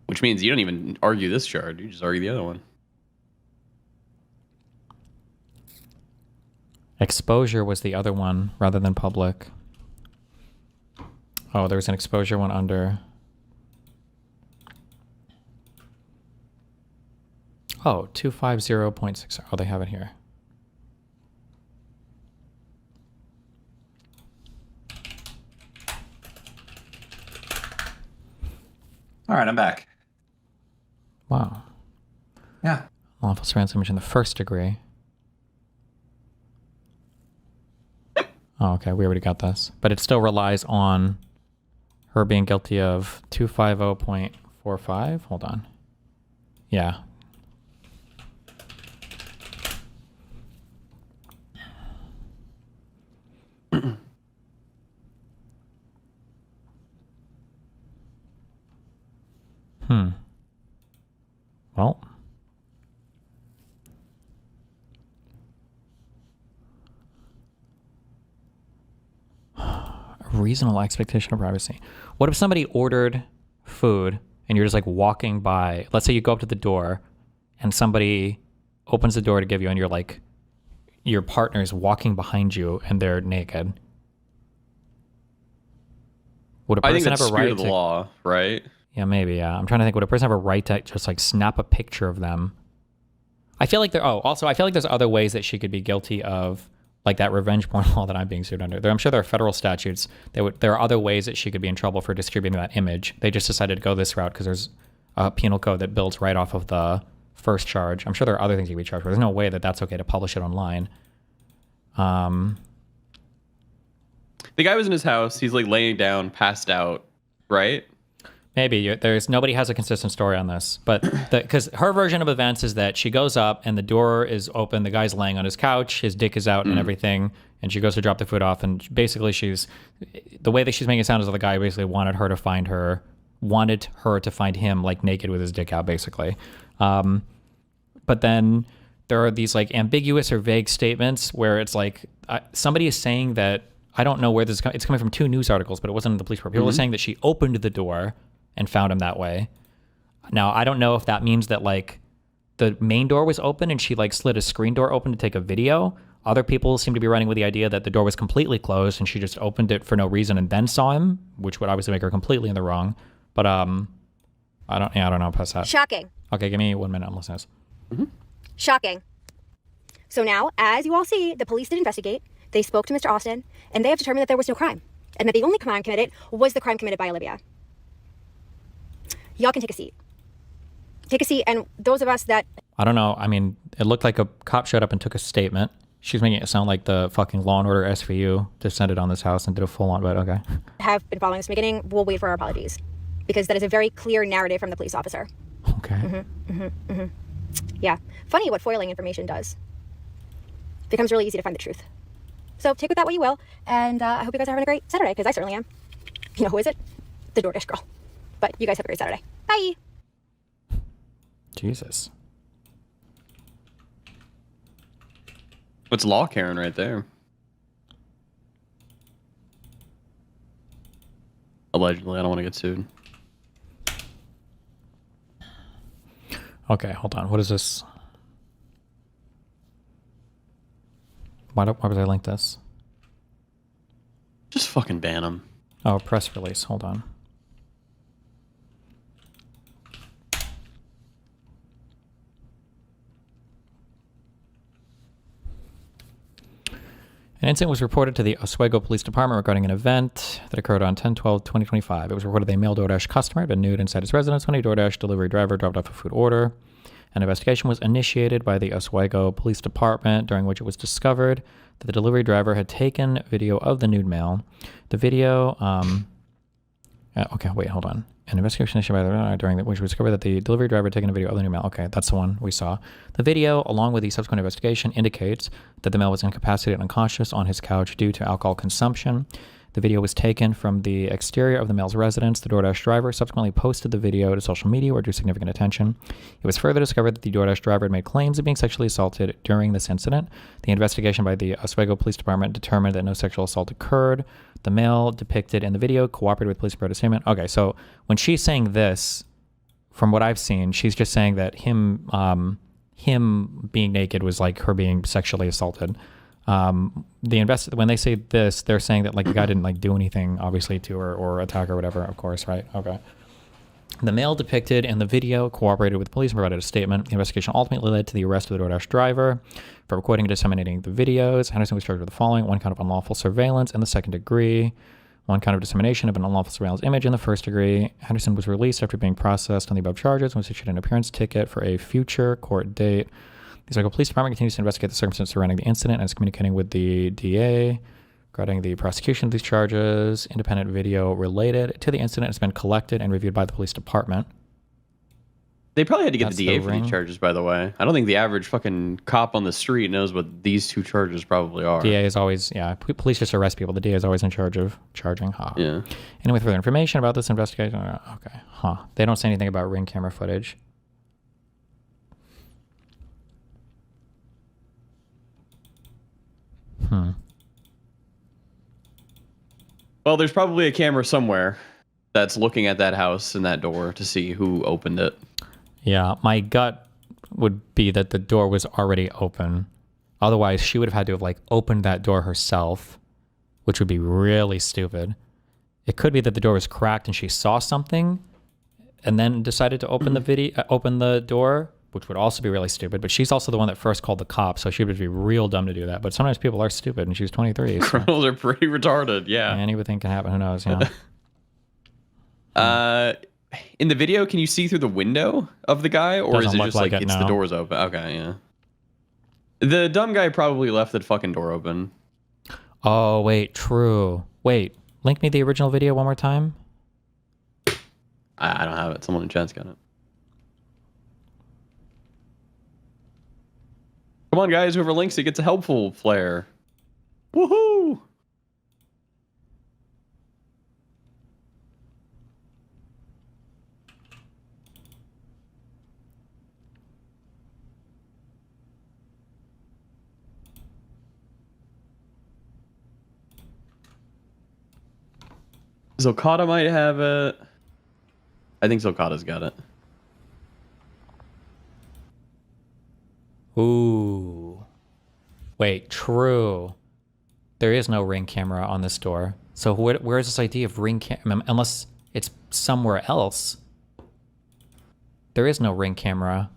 Which means you don't even argue this charge. You just argue the other one. Exposure was the other one rather than public. Oh, there was an exposure one under... Oh, 250.6. Oh, they have it here. All right, I'm back. Wow. Yeah. Unlawful surveillance image in the first degree. Oh, okay, we already got this. But it still relies on her being guilty of 250.45. Hold on. Yeah. Well. A reasonable expectation of privacy. What if somebody ordered food and you're just like walking by? Let's say you go up to the door and somebody opens the door to give you and you're like, your partner's walking behind you and they're naked. Would a person I think that's have a right spirit of the law, right? Yeah, maybe, yeah. I'm trying to think, would a person have a right to just like snap a picture of them? I feel like I feel like there's other ways that she could be guilty of like that revenge porn law that I'm being sued under. I'm sure there are federal statutes. There are other ways that she could be in trouble for distributing that image. They just decided to go this route because there's a penal code that builds right off of the first charge. I'm sure there are other things you could be charged with. There's no way that that's okay to publish it online. The guy was in his house. He's like laying down, passed out, right? Maybe there's nobody has a consistent story on this, but because her version of events is that she goes up and the door is open, the guy's laying on his couch, his dick is out and everything, and she goes to drop the food off, and basically the way that she's making it sound is that the guy basically wanted her to find him like naked with his dick out, basically. But then there are these like ambiguous or vague statements where it's like somebody is saying that, I don't know where this is coming. It's coming from 2 news articles, but it wasn't in the police report. People are saying that she opened the door and found him that way. Now, I don't know if that means that like the main door was open and she like slid a screen door open to take a video. Other people seem to be running with the idea that the door was completely closed and she just opened it for no reason and then saw him, which would obviously make her completely in the wrong. But I don't know past that. Shocking. Okay, give me 1 minute. I'm listening. Shocking. So now, as you all see, the police did investigate. They spoke to Mr. Austin, and they have determined that there was no crime, and that the only crime committed was the crime committed by Olivia. Y'all can take a seat. Take a seat, and those of us that... I don't know. I mean, it looked like a cop showed up and took a statement. She's making it sound like the fucking Law and Order SVU descended on this house and did a full-on, but okay. ...have been following this from the beginning, we'll wait for our apologies, because that is a very clear narrative from the police officer. Okay. Yeah. Funny what foiling information does. It becomes really easy to find the truth. So take with that what you will, and I hope you guys are having a great Saturday, because I certainly am. You know who is it? The DoorDash girl. But you guys have a great Saturday. Bye! Jesus. What's law Karen right there? Allegedly, I don't want to get sued. Okay, hold on. What is this? Why was I link this? Just fucking ban them. Oh, press release. Hold on. An incident was reported to the Oswego Police Department regarding an event that occurred on 10/12/2025. It was reported that a male DoorDash customer had been nude inside his residence when a DoorDash delivery driver dropped off a food order. An investigation was initiated by the Oswego Police Department, during which it was discovered that the delivery driver had taken video of the nude male. The video, okay, wait, hold on. An investigation initiated by the during which was discovered that the delivery driver had taken a video of the nude male. Okay, that's the one we saw. The video, along with the subsequent investigation, indicates that the male was incapacitated and unconscious on his couch due to alcohol consumption. The video was taken from the exterior of the male's residence. The DoorDash driver subsequently posted the video to social media where it drew significant attention. It was further discovered that the DoorDash driver had made claims of being sexually assaulted during this incident. The investigation by the Oswego Police Department determined that no sexual assault occurred. The male depicted in the video cooperated with police and provided a statement. Okay, so when she's saying this, from what I've seen, she's just saying that him being naked was like her being sexually assaulted. When they say this, they're saying that like the guy didn't like do anything obviously to her or attack her or whatever, of course, right? Okay. The male depicted in the video cooperated with police and provided a statement. The investigation ultimately led to the arrest of the DoorDash driver for recording and disseminating the videos. Henderson was charged with the following: 1 count of unlawful surveillance in the 2nd degree, 1 count of dissemination of an unlawful surveillance image in the 1st degree. Henderson was released after being processed on the above charges and was issued an appearance ticket for a future court date. The Oswego Police Department continues to investigate the circumstances surrounding the incident and is communicating with the DA regarding the prosecution of these charges. Independent video related to the incident has been collected and reviewed by the police department. They probably had to get the DA for these charges, by the way. I don't think the average fucking cop on the street knows what these 2 charges probably are. DA is always, yeah, police just arrest people. The DA is always in charge of charging. Yeah. And with further information about this investigation, okay, they don't say anything about ring camera footage. Well, there's probably a camera somewhere that's looking at that house and that door to see who opened it. Yeah, my gut would be that the door was already open. Otherwise, she would have had to have like opened that door herself, which would be really stupid. It could be that the door was cracked and she saw something and then decided to open open the door, which would also be really stupid. But she's also the one that first called the cops, so she would be real dumb to do that. But sometimes people are stupid, and she's 23. So. Criminals are pretty retarded, yeah. Anything can happen. Who knows? Yeah. In the video, can you see through the window of the guy, or is it just like it's the door's open? Okay, yeah. The dumb guy probably left the fucking door open. Oh wait, true. Wait, link me the original video one more time. I don't have it. Someone in chat's got it. Come on, guys. Whoever links it gets a helpful flare. Woohoo! Zocata might have it. I think Zocata's got it. Ooh. Wait, true. There is no Ring camera on this door. So where is this idea of Ring camera? Unless it's somewhere else. There is no Ring camera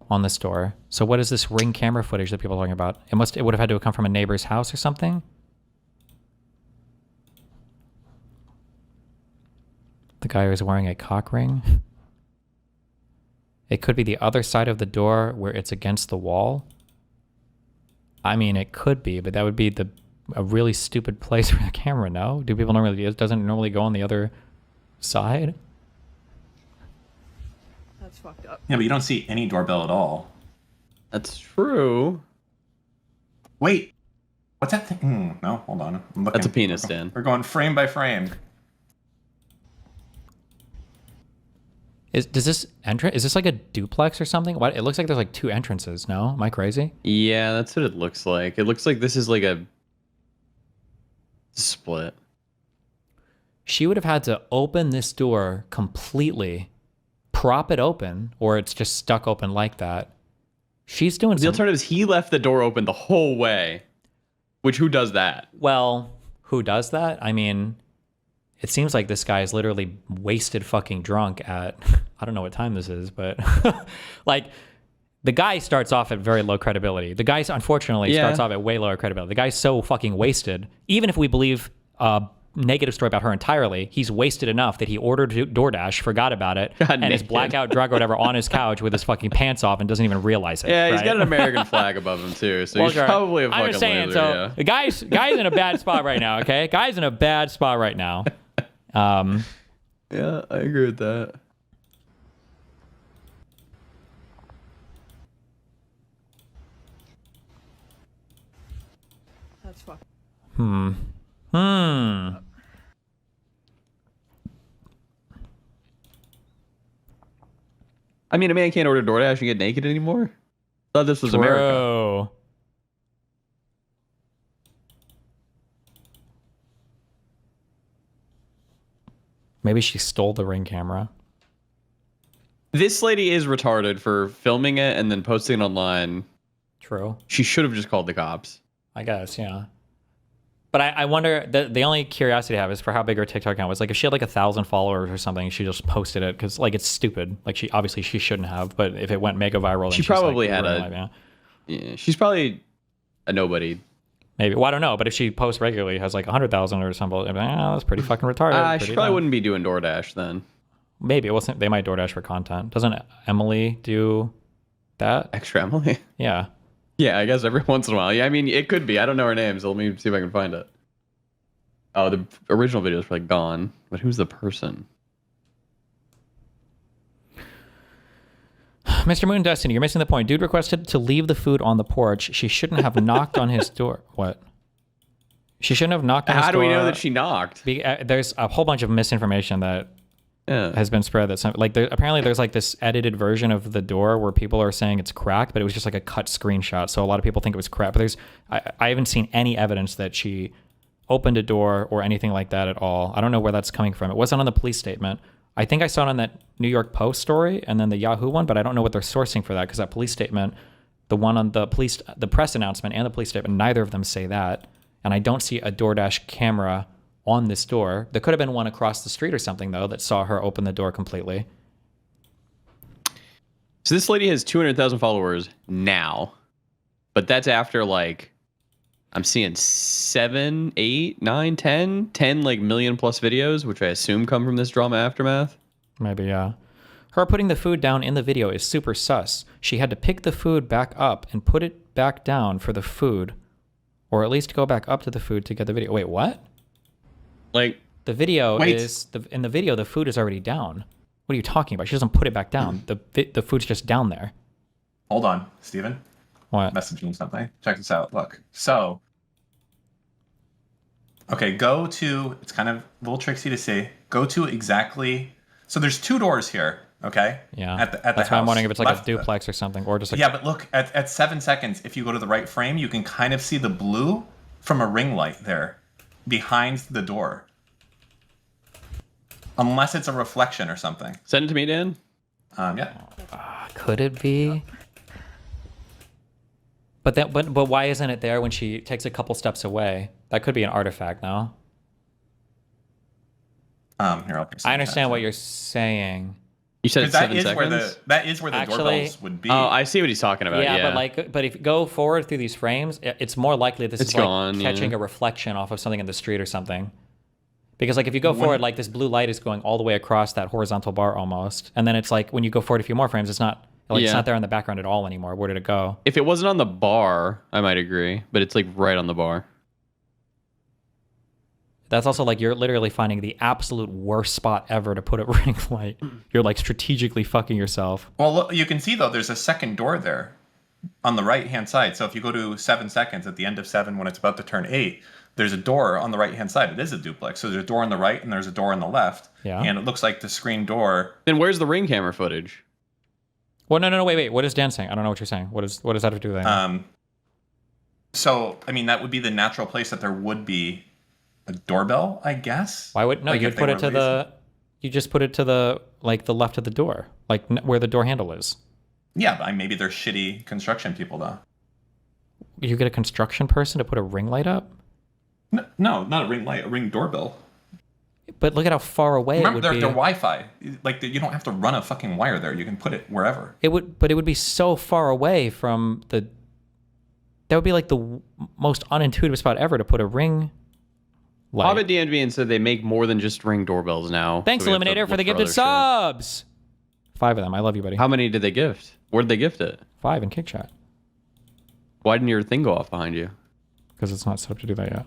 on this door. So what is this Ring camera footage that people are talking about? It would have had to have come from a neighbor's house or something? The guy who's wearing a cock ring. It could be the other side of the door where it's against the wall. I mean, it could be, but that would be a really stupid place for the camera, no? Do people normally, it doesn't normally go on the other side? That's fucked up. Yeah, but you don't see any doorbell at all. That's true. Wait. What's that thing? No, hold on. I'm looking. That's a penis stand. We're going frame by frame. Does this entrance, is this like a duplex or something? What? It looks like there's like 2 entrances, no? Am I crazy? Yeah, that's what it looks like. It looks like this is like a split. She would have had to open this door completely, prop it open, or it's just stuck open like that. She's doing The alternative is he left the door open the whole way. Which, who does that? Well, who does that? I mean, it seems like this guy is literally wasted fucking drunk at, I don't know what time this is, but like the guy starts off at very low credibility. The guy, unfortunately, starts off at way lower credibility. The guy's so fucking wasted. Even if we believe a negative story about her entirely, he's wasted enough that he ordered DoorDash, forgot about it, and is blackout drunk or whatever on his couch with his fucking pants off and doesn't even realize it. Yeah, he's right? got an American flag above him too, so he's probably a fucking I'm just saying, loser. so Yeah. the guy's in a bad spot right now, okay? Guy's in a bad spot right now. Yeah, I agree with that. That's fucked. I mean, a man can't order DoorDash and get naked anymore. Thought this was America. Maybe she stole the Ring camera. This lady is retarded for filming it and then posting it online. True. She should have just called the cops. I guess, yeah. But I wonder, the only curiosity I have is for how big her TikTok account was. Like, if she had like 1,000 followers or something, she just posted it because, like, it's stupid. Like, she shouldn't have. But if it went mega viral, then She probably like, had a. Yeah, she's probably a nobody. Maybe. Well, I don't know. But if she posts regularly, has like 100,000 or something, that's pretty fucking retarded. She probably wouldn't be doing DoorDash then. Maybe it wasn't. They might DoorDash for content. Doesn't Emily do that? Extra Emily? Yeah. Yeah, I guess every once in a while. Yeah, I mean, it could be. I don't know her name, so let me see if I can find it. Oh, the original video is probably gone. But who's the person? Mr. Moon Destiny, you're missing the point. Dude requested to leave the food on the porch. She shouldn't have knocked on his door. What? She shouldn't have knocked on his door. How do we know that she knocked? There's a whole bunch of misinformation that has been spread. Apparently there's like this edited version of the door where people are saying it's cracked, but it was just like a cut screenshot. So a lot of people think it was cracked. But I haven't seen any evidence that she opened a door or anything like that at all. I don't know where that's coming from. It wasn't on the police statement. I think I saw it on that New York Post story and then the Yahoo one, but I don't know what they're sourcing for that because that police statement, the one on the press announcement and the police statement, neither of them say that. And I don't see a DoorDash camera on this door. There could have been one across the street or something, though, that saw her open the door completely. So this lady has 200,000 followers now, but that's after like, I'm seeing 7, 8, 9, 10 like million plus videos, which I assume come from this drama aftermath. Maybe, yeah. Her putting the food down in the video is super sus. She had to pick the food back up and put it back down for the food, or at least go back up to the food to get the video. Wait, what? Like, The video Wait. in the video, the food is already down. What are you talking about? She doesn't put it back down. The food's just down there. Hold on, Steven. What? Messaging something. Check this out. Look. So, okay, go to, it's kind of a little tricksy to see. Go to exactly, so there's 2 doors here, okay? Yeah. At the That's house. why I'm wondering if it's like a duplex or something, or just like. Yeah, but look, at 7 seconds, if you go to the right frame, you can kind of see the blue from a ring light there behind the door. Unless it's a reflection or something. Send it to me, Dan. Yeah. Could it be? But why isn't it there when she takes a couple steps away? That could be an artifact, no? Here, I understand what you're saying. You said it's 7 seconds? That is where the doorbells would be. Oh, I see what he's talking about. Yeah, but if you go forward through these frames, it's more likely this is like gone, catching a reflection off of something in the street or something. Because like if you go forward, like this blue light is going all the way across that horizontal bar almost, and then it's like when you go forward a few more frames, it's not it's not there in the background at all anymore. Where did it go? If it wasn't on the bar, I might agree, but it's like right on the bar. That's also like you're literally finding the absolute worst spot ever to put a ring light. You're like strategically fucking yourself. Well, look, you can see though, there's a second door there on the right-hand side. So if you go to 7 seconds at the end of 7 when it's about to turn 8, there's a door on the right-hand side. It is a duplex. So there's a door on the right and there's a door on the left. Yeah. And it looks like the screen door. Then where's the ring camera footage? Well, no, wait. What is Dan saying? I don't know what you're saying. What does that have to do with anything? So, I mean, that would be the natural place that there would be a doorbell, I guess. Why would, no, like you'd put it to you just put it to the left of the door, like where the door handle is. Yeah, but maybe they're shitty construction people though. You get a construction person to put a ring light up? No, not a ring light, a ring doorbell. But look at how far away Remember, it would they're be. Wi-Fi. Like you don't have to run a fucking wire there. You can put it wherever. It would be so far away from the. That would be like the most unintuitive spot ever to put a ring light. Hobbit DNV and said they make more than just ring doorbells now. Thanks, so Eliminator, for the gifted subs. 5 of them. I love you, buddy. How many did they gift? Where did they gift it? 5 in Kick Chat. Why didn't your thing go off behind you? Because it's not set up to do that yet.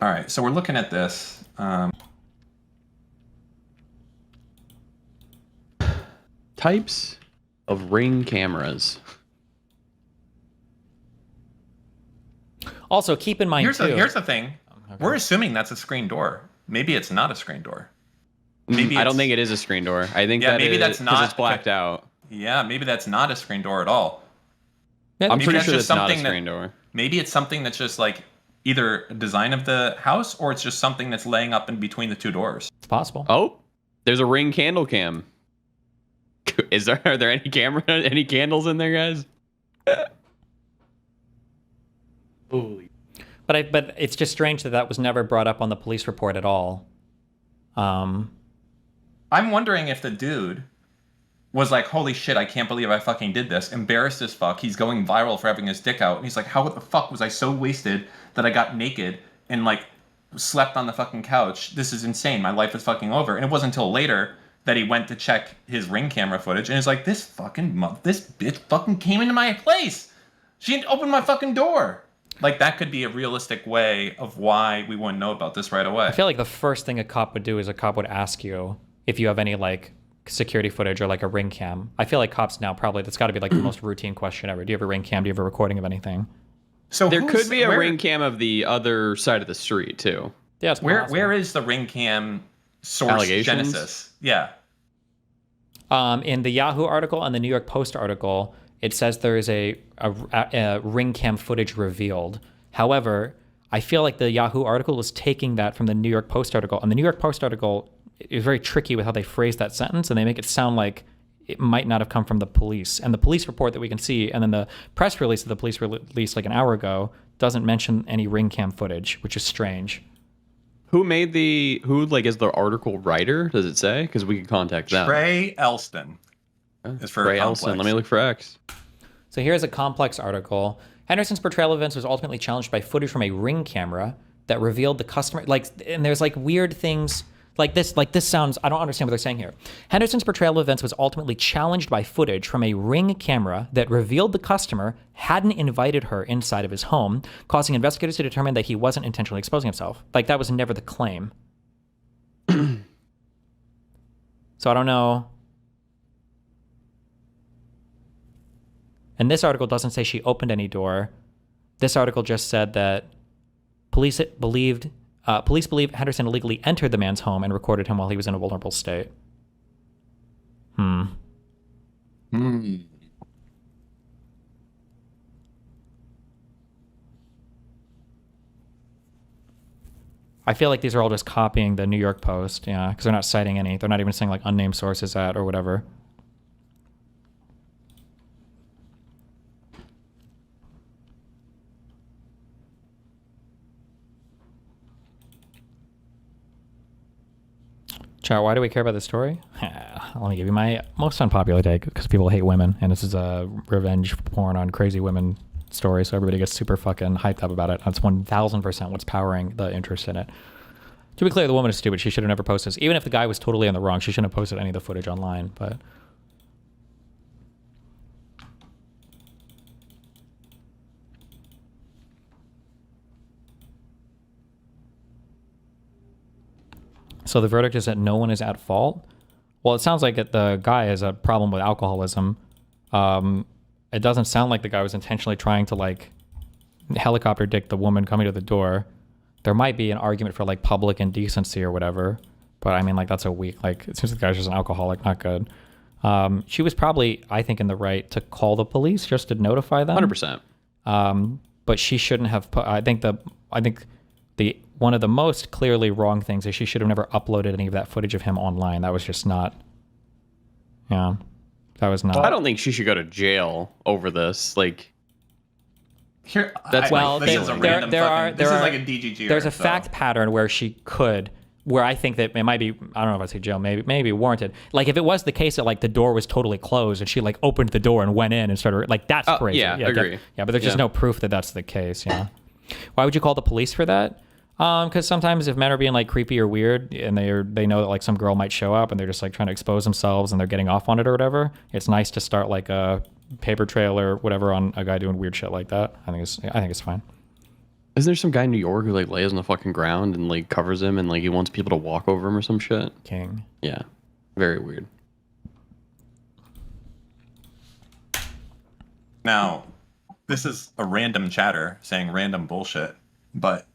All right, so we're looking at this. Types of ring cameras. Also, keep in mind Here's the thing. Okay. We're assuming that's a screen door. Maybe it's not a screen door. Maybe I don't think it is a screen door. I think maybe that's not. It's blacked out. Yeah, maybe that's not a screen door at all. I'm pretty sure that's not a screen door. Maybe it's something that's just like either a design of the house or it's just something that's laying up in between the 2 doors. It's possible. Oh, there's a ring candle cam. Are there any candles in there, guys? Holy. But it's just strange that was never brought up on the police report at all. I'm wondering if the dude was like, holy shit, I can't believe I fucking did this. Embarrassed as fuck. He's going viral for having his dick out. And he's like, how the fuck was I so wasted that I got naked and like slept on the fucking couch? This is insane. My life is fucking over. And it wasn't until later that he went to check his ring camera footage and he's like, this bitch fucking came into my place. She opened my fucking door. Like, that could be a realistic way of why we wouldn't know about this right away. I feel like the first thing a cop would do is a cop would ask you if you have any, like, security footage or, like, a ring cam. I feel like cops now probably, that's got to be, like, the most routine question ever. Do you have a ring cam? Do you have a recording of anything? So there could be a ring cam of the other side of the street, too. Yeah, it's possible. Where is the ring cam source genesis? Yeah. In the Yahoo article and the New York Post article, it says there is a ring cam footage revealed. However, I feel like the Yahoo article was taking that from the New York Post article. And the New York Post article is very tricky with how they phrase that sentence, and they make it sound like it might not have come from the police. And the police report that we can see, and then the press release that the police released like an hour ago, doesn't mention any ring cam footage, which is strange. Who is the article writer? Does it say? Because we could contact them. Trey Elston. Is for Trey Elston. Let me look for X. So here's a complex article. Henderson's portrayal of events was ultimately challenged by footage from a ring camera that revealed the customer, and there's like weird things like this sounds, I don't understand what they're saying here. Henderson's portrayal of events was ultimately challenged by footage from a ring camera that revealed the customer hadn't invited her inside of his home, causing investigators to determine that he wasn't intentionally exposing himself. Like, that was never the claim. So I don't know. And this article doesn't say she opened any door. This article just said that police believe Henderson illegally entered the man's home and recorded him while he was in a vulnerable state. I feel like these are all just copying the New York Post, yeah, because they're not citing any. They're not even saying like unnamed sources at or whatever. Chat, why do we care about this story? Let me give you my most unpopular take, because people hate women, and this is a revenge porn on crazy women story, so everybody gets super fucking hyped up about it. That's 1000% what's powering the interest in it. To be clear, the woman is stupid. She should have never posted this. Even if the guy was totally in the wrong, she shouldn't have posted any of the footage online, but... So the verdict is that no one is at fault? Well, it sounds like the guy has a problem with alcoholism. It doesn't sound like the guy was intentionally trying to, like, helicopter dick the woman coming to the door. There might be an argument for, like, public indecency or whatever. But, I mean, like, that's a weak... Like, it seems like the guy's just an alcoholic. Not good. She was probably, I think, in the right to call the police just to notify them. 100%. But she shouldn't have put... I think one of the most clearly wrong things is she should have never uploaded any of that footage of him online. That was just not... Yeah. That was not... I don't think she should go to jail over this. Like... Here, That's well, this is a random this is like a DGG. There's a fact pattern where she could... Where I think that it might be... I don't know if I'd say jail. Maybe warranted. Like, if it was the case that, like, the door was totally closed and she, like, opened the door and went in and started... Like, that's crazy. Yeah, I agree. Yeah, but there's just no proof that that's the case, yeah. Why would you call the police for that? Because sometimes if men are being like creepy or weird and they know that like some girl might show up and they're just like trying to expose themselves and they're getting off on it or whatever, it's nice to start like a paper trail or whatever on a guy doing weird shit like that. I think it's fine. Isn't there some guy in New York who like lays on the fucking ground and like covers him and like he wants people to walk over him or some shit? King. Yeah. Very weird. Now, this is a random chatter saying random bullshit, but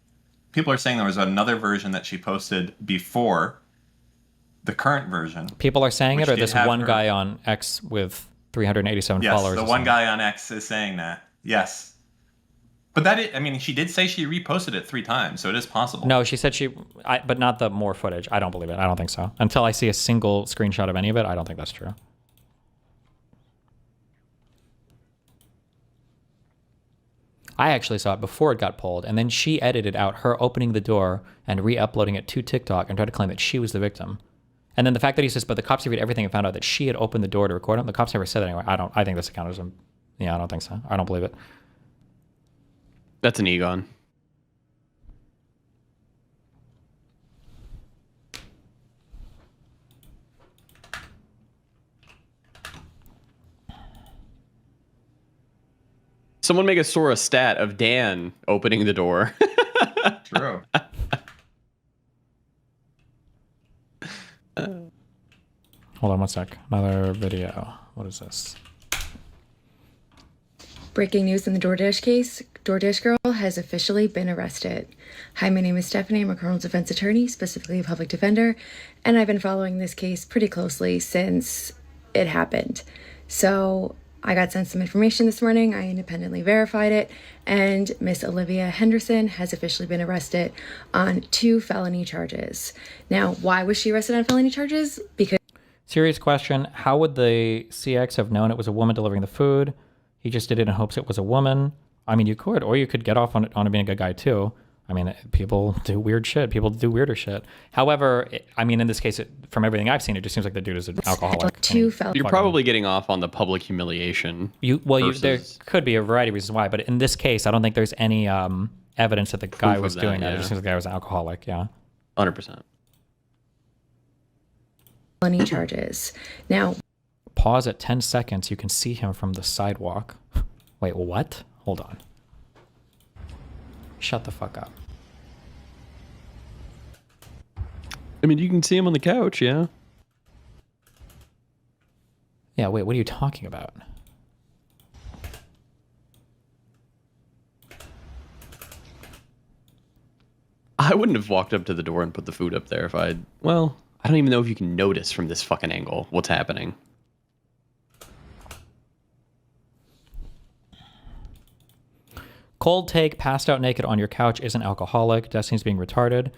people are saying there was another version that she posted before the current version. People are saying it, or this one guy on X with 387 followers? Yes, the one guy on X is saying that. Yes. But I mean, she did say she reposted it 3 times, so it is possible. No, she said but not the more footage. I don't believe it. I don't think so. Until I see a single screenshot of any of it, I don't think that's true. I actually saw it before it got pulled, and then she edited out her opening the door and re-uploading it to TikTok and tried to claim that she was the victim. And then the fact that he says, but the cops reviewed everything and found out that she had opened the door to record him. The cops never said that anyway. I think this account is I don't think so. I don't believe it. That's an Egon. Someone make a Sora stat of Dan opening the door. True. Hold on one sec. Another video. What is this? Breaking news in the DoorDash case. DoorDash girl has officially been arrested. Hi, my name is Stephanie. I'm a criminal defense attorney, specifically a public defender, and I've been following this case pretty closely since it happened. So I got sent some information this morning. I independently verified it, and Miss Olivia Henderson has officially been arrested on 2 felony charges. Now, why was she arrested on felony charges? Because... Serious question. How would the CX have known it was a woman delivering the food? He just did it in hopes it was a woman. I mean, you could, or you could get off on it being a good guy too. I mean, people do weird shit. People do weirder shit. However, I mean, in this case, from everything I've seen, it just seems like the dude is an alcoholic. You're probably getting off on the public humiliation. There could be a variety of reasons why, but in this case, I don't think there's any evidence that the guy was doing that. It just seems like the guy was an alcoholic. Yeah, 100%. Felony charges. Now, pause at 10 seconds. You can see him from the sidewalk. Wait, what? Hold on. Shut the fuck up. I mean, you can see him on the couch, yeah. Yeah, wait, what are you talking about? I wouldn't have walked up to the door and put the food up there if I'd... Well, I don't even know if you can notice from this fucking angle what's happening. Cold take, passed out naked on your couch, isn't alcoholic. Destiny's being retarded.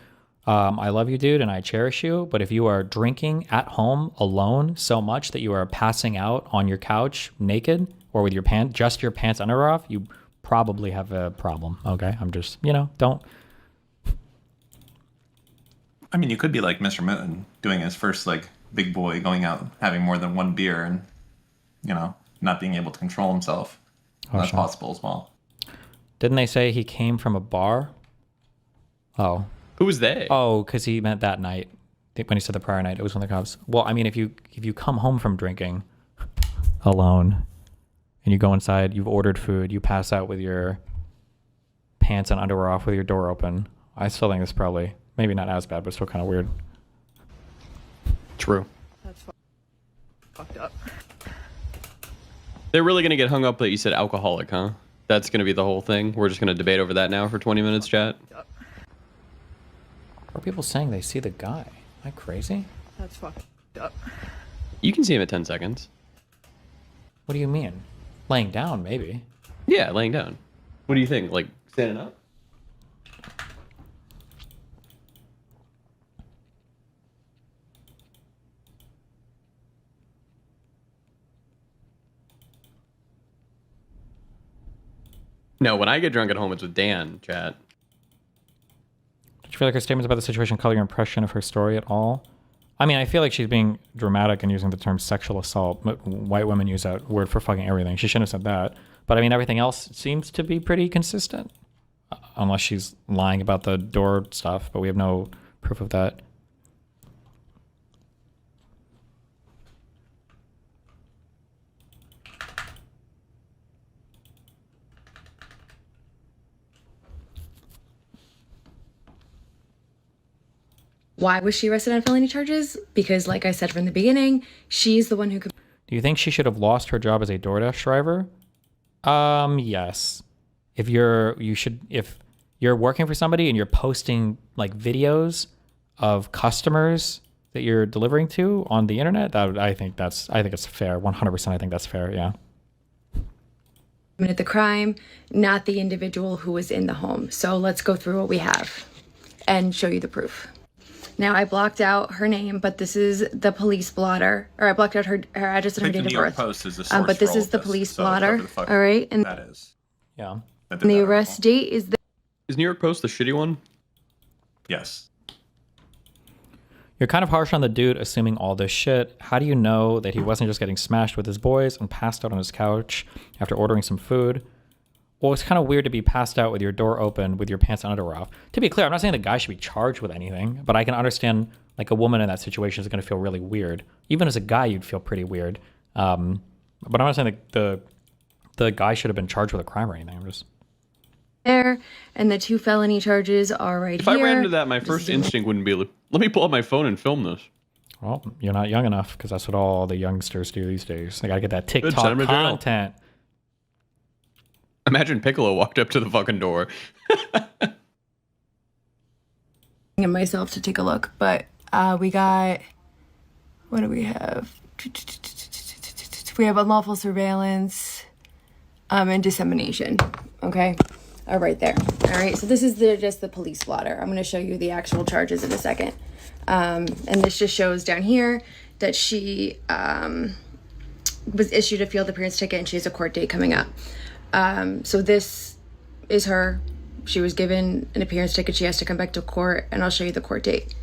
I love you, dude, and I cherish you. But if you are drinking at home alone so much that you are passing out on your couch naked or with your pants, just your pants under off, you probably have a problem. Okay, I'm just, don't. I mean, you could be like Mr. Mouton, doing his first like big boy, going out having more than one beer, and not being able to control himself. That's possible as well. Didn't they say he came from a bar? Oh. Who was they? Oh, because he meant that night. When he said the prior night, it was when the cops. Well, I mean, if you come home from drinking alone and you go inside, you've ordered food, you pass out with your pants and underwear off with your door open, I still think it's probably maybe not as bad, but still kind of weird. True. That's fucked up. They're really going to get hung up that you said alcoholic, huh? That's going to be the whole thing? We're just going to debate over that now for 20 minutes, chat? Are people saying they see the guy? Am I crazy? That's fucked up. You can see him at 10 seconds. What do you mean? Laying down, maybe. Yeah, laying down. What do you think? Like, standing up? No, when I get drunk at home, it's with Dan, chat. Did you feel like her statements about the situation color your impression of her story at all? I mean, I feel like she's being dramatic and using the term sexual assault. White women use that word for fucking everything. She shouldn't have said that. But I mean, everything else seems to be pretty consistent. Unless she's lying about the door stuff, but we have no proof of that. Why was she arrested on felony charges? Because, like I said from the beginning, she's the one who could. Do you think she should have lost her job as a DoorDash driver? Yes. If you're working for somebody and you're posting like videos of customers that you're delivering to on the internet, I think it's fair. 100%. I think that's fair. Yeah. Committed the crime, not the individual who was in the home. So let's go through what we have and show you the proof. Now, I blocked out her name, but this is the police blotter. Or I blocked out her address and her date of birth. The New York Post is the source but this for all is the of police so blotter. the All right. And that is. Yeah. And the arrest date is the. Is New York Post the shitty one? Yes. You're kind of harsh on the dude assuming all this shit. How do you know that he wasn't just getting smashed with his boys and passed out on his couch after ordering some food? Well, it's kind of weird to be passed out with your door open with your pants and underwear off. To be clear, I'm not saying the guy should be charged with anything, but I can understand like a woman in that situation is going to feel really weird. Even as a guy, you'd feel pretty weird. But I'm not saying that the guy should have been charged with a crime or anything. I'm just there, and the 2 felony charges are right if here. I ran into that, my first instinct wouldn't be, let me pull up my phone and film this. Well, you're not young enough because that's what all the youngsters do these days. They got to get that TikTok content. Imagine Piccolo walked up to the fucking door. And myself to take a look, but we got, what do we have? We have unlawful surveillance and dissemination. Okay, right there. All right, so this is just the police blotter. I'm going to show you the actual charges in a second. And this just shows down here that she was issued a field appearance ticket and she has a court date coming up. So this is her. She was given an appearance ticket. She has to come back to court, and I'll show you the court date.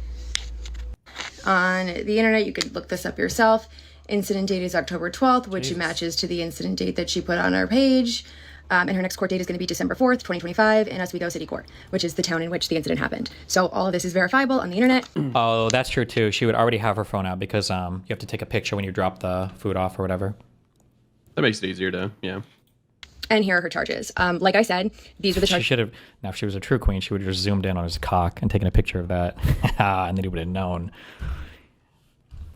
On the internet, you could look this up yourself. Incident date is October 12th, which matches to the incident date that she put on our page. And her next court date is going to be December 4th, 2025 in Oswego City Court, which is the town in which the incident happened. So all of this is verifiable on the internet. Oh, that's true too. She would already have her phone out because you have to take a picture when you drop the food off or whatever. That makes it easier to, yeah. And here are her charges. Like I said, these were the charges. She should have, now if she was a true queen, she would have just zoomed in on his cock and taken a picture of that. And then he would have known.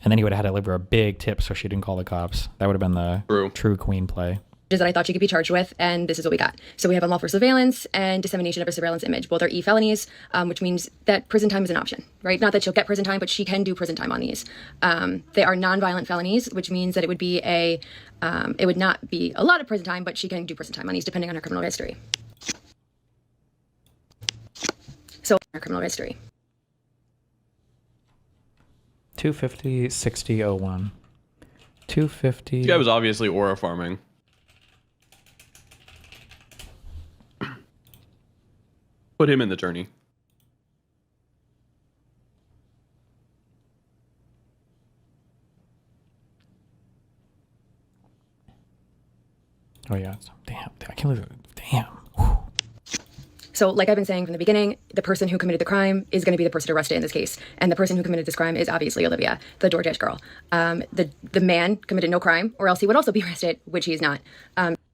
And then he would have had to deliver a big tip so she didn't call the cops. That would have been the true queen play. That I thought she could be charged with, and this is what we got. So we have unlawful surveillance and dissemination of a surveillance image. Both are E felonies, which means that prison time is an option, right? Not that she'll get prison time, but she can do prison time on these. They are non-violent felonies, which means that it would be it would not be a lot of prison time, but she can do prison time on these depending on her criminal history. So her criminal history. 250, 60, 01. 250. This guy was obviously aura farming. Put him in the tourney. Oh yeah, damn! I can't believe it. Damn. So, like I've been saying from the beginning, the person who committed the crime is going to be the person arrested in this case, and the person who committed this crime is obviously Olivia, the DoorDash girl. The man committed no crime, or else he would also be arrested, which he's not.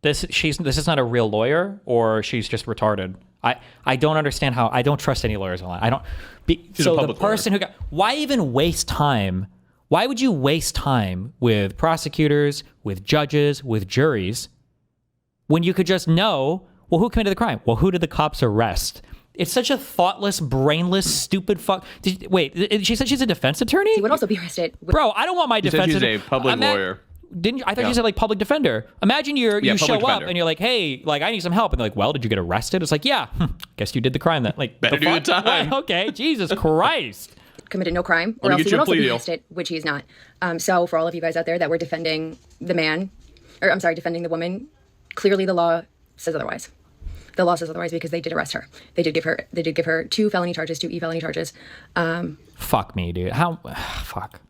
This is not a real lawyer, or she's just retarded. I don't understand how. I don't trust any lawyers online. I don't. So the person who got, why even waste time? Why would you waste time with prosecutors, with judges, with juries, when you could just know, well, who committed the crime? Well, who did the cops arrest? It's such a thoughtless, brainless, stupid fuck. Wait, she said she's a defense attorney? He would also be arrested. Bro, I don't want my defense attorney. She's a public lawyer. Didn't you? I thought you said like public defender. Imagine you show up and you're like, hey, like I need some help, and they're like, well, did you get arrested? It's like, yeah, guess you did the crime. That like better do the time. Well, okay, Jesus Christ. Committed no crime, or else he would also be arrested, which he's not. So for all of you guys out there that were defending the man, or I'm sorry, defending the woman, clearly the law says otherwise. The law says otherwise because they did arrest her. They did give her 2 felony charges, 2 E felony charges. Fuck me, dude. How? Fuck.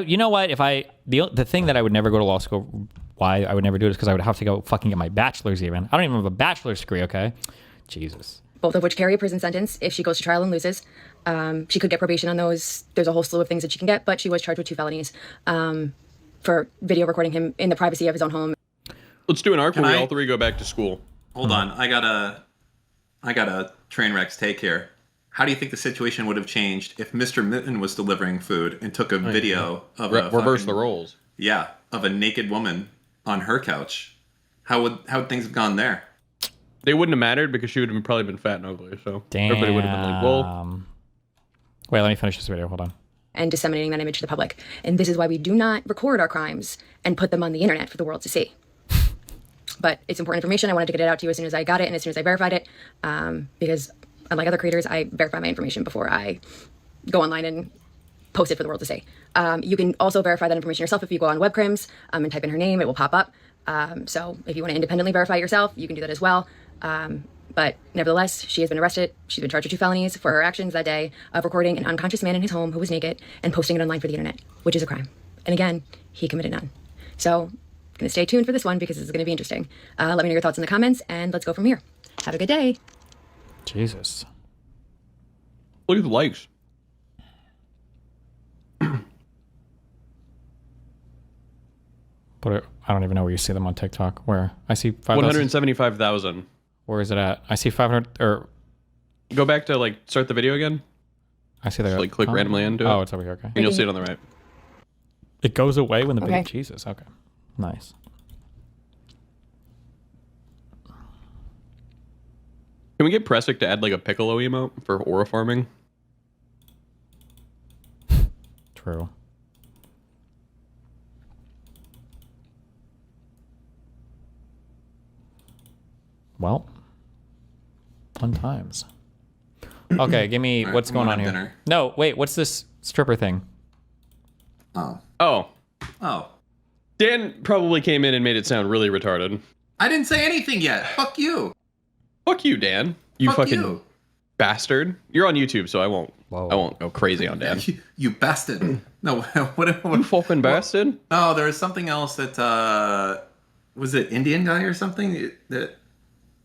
You know what? If the thing that I would never go to law school, why I would never do it is because I would have to go fucking get my bachelor's even. I don't even have a bachelor's degree, okay? Jesus. Both of which carry a prison sentence if she goes to trial and loses. She could get probation on those. There's a whole slew of things that she can get, but she was charged with 2 felonies for video recording him in the privacy of his own home. Let's do an arc where we all 3 go back to school. Hold on, I got a train wreck's take here. How do you think the situation would have changed if Mr. Mouton was delivering food and took a video of reverse the roles? Yeah, of a naked woman on her couch? How would things have gone there? They wouldn't have mattered because she would have probably been fat and ugly. So damn. Everybody would have been like, well. Wait, let me finish this video. Hold on. And disseminating that image to the public. And this is why we do not record our crimes and put them on the internet for the world to see. But it's important information. I wanted to get it out to you as soon as I got it and as soon as I verified it. Because unlike other creators, I verify my information before I go online and post it for the world to see. You can also verify that information yourself if you go on webcrims and type in her name, it will pop up. So if you want to independently verify it yourself, you can do that as well. But nevertheless, she has been arrested. She's been charged with 2 felonies for her actions that day of recording an unconscious man in his home who was naked and posting it online for the internet, which is a crime. And again, he committed none. So going to stay tuned for this one because this is going to be interesting. Let me know your thoughts in the comments and let's go from here. Have a good day. Jesus. Look at the likes. But I don't even know where you see them on TikTok. Where? I see 175,000. Where is it at? I see 500 or go back to like start the video again. I see that. Like click randomly into it. Oh, it's over here. Okay. And you'll see it on the right. It goes away when the video. Jesus. Okay. Nice. Can we get Presic to add like a piccolo emote for aura farming? True. Well, fun times. Okay, give me right, what's going on here. Dinner. No, wait, what's this stripper thing? Oh. Dan probably came in and made it sound really retarded. I didn't say anything yet. Fuck you. Fuck you, Dan. You Fuck fucking you. bastard. You're on YouTube, so I won't go crazy on Dan. You bastard. No, what you fucking bastard? No, there was something else that was it Indian guy or something that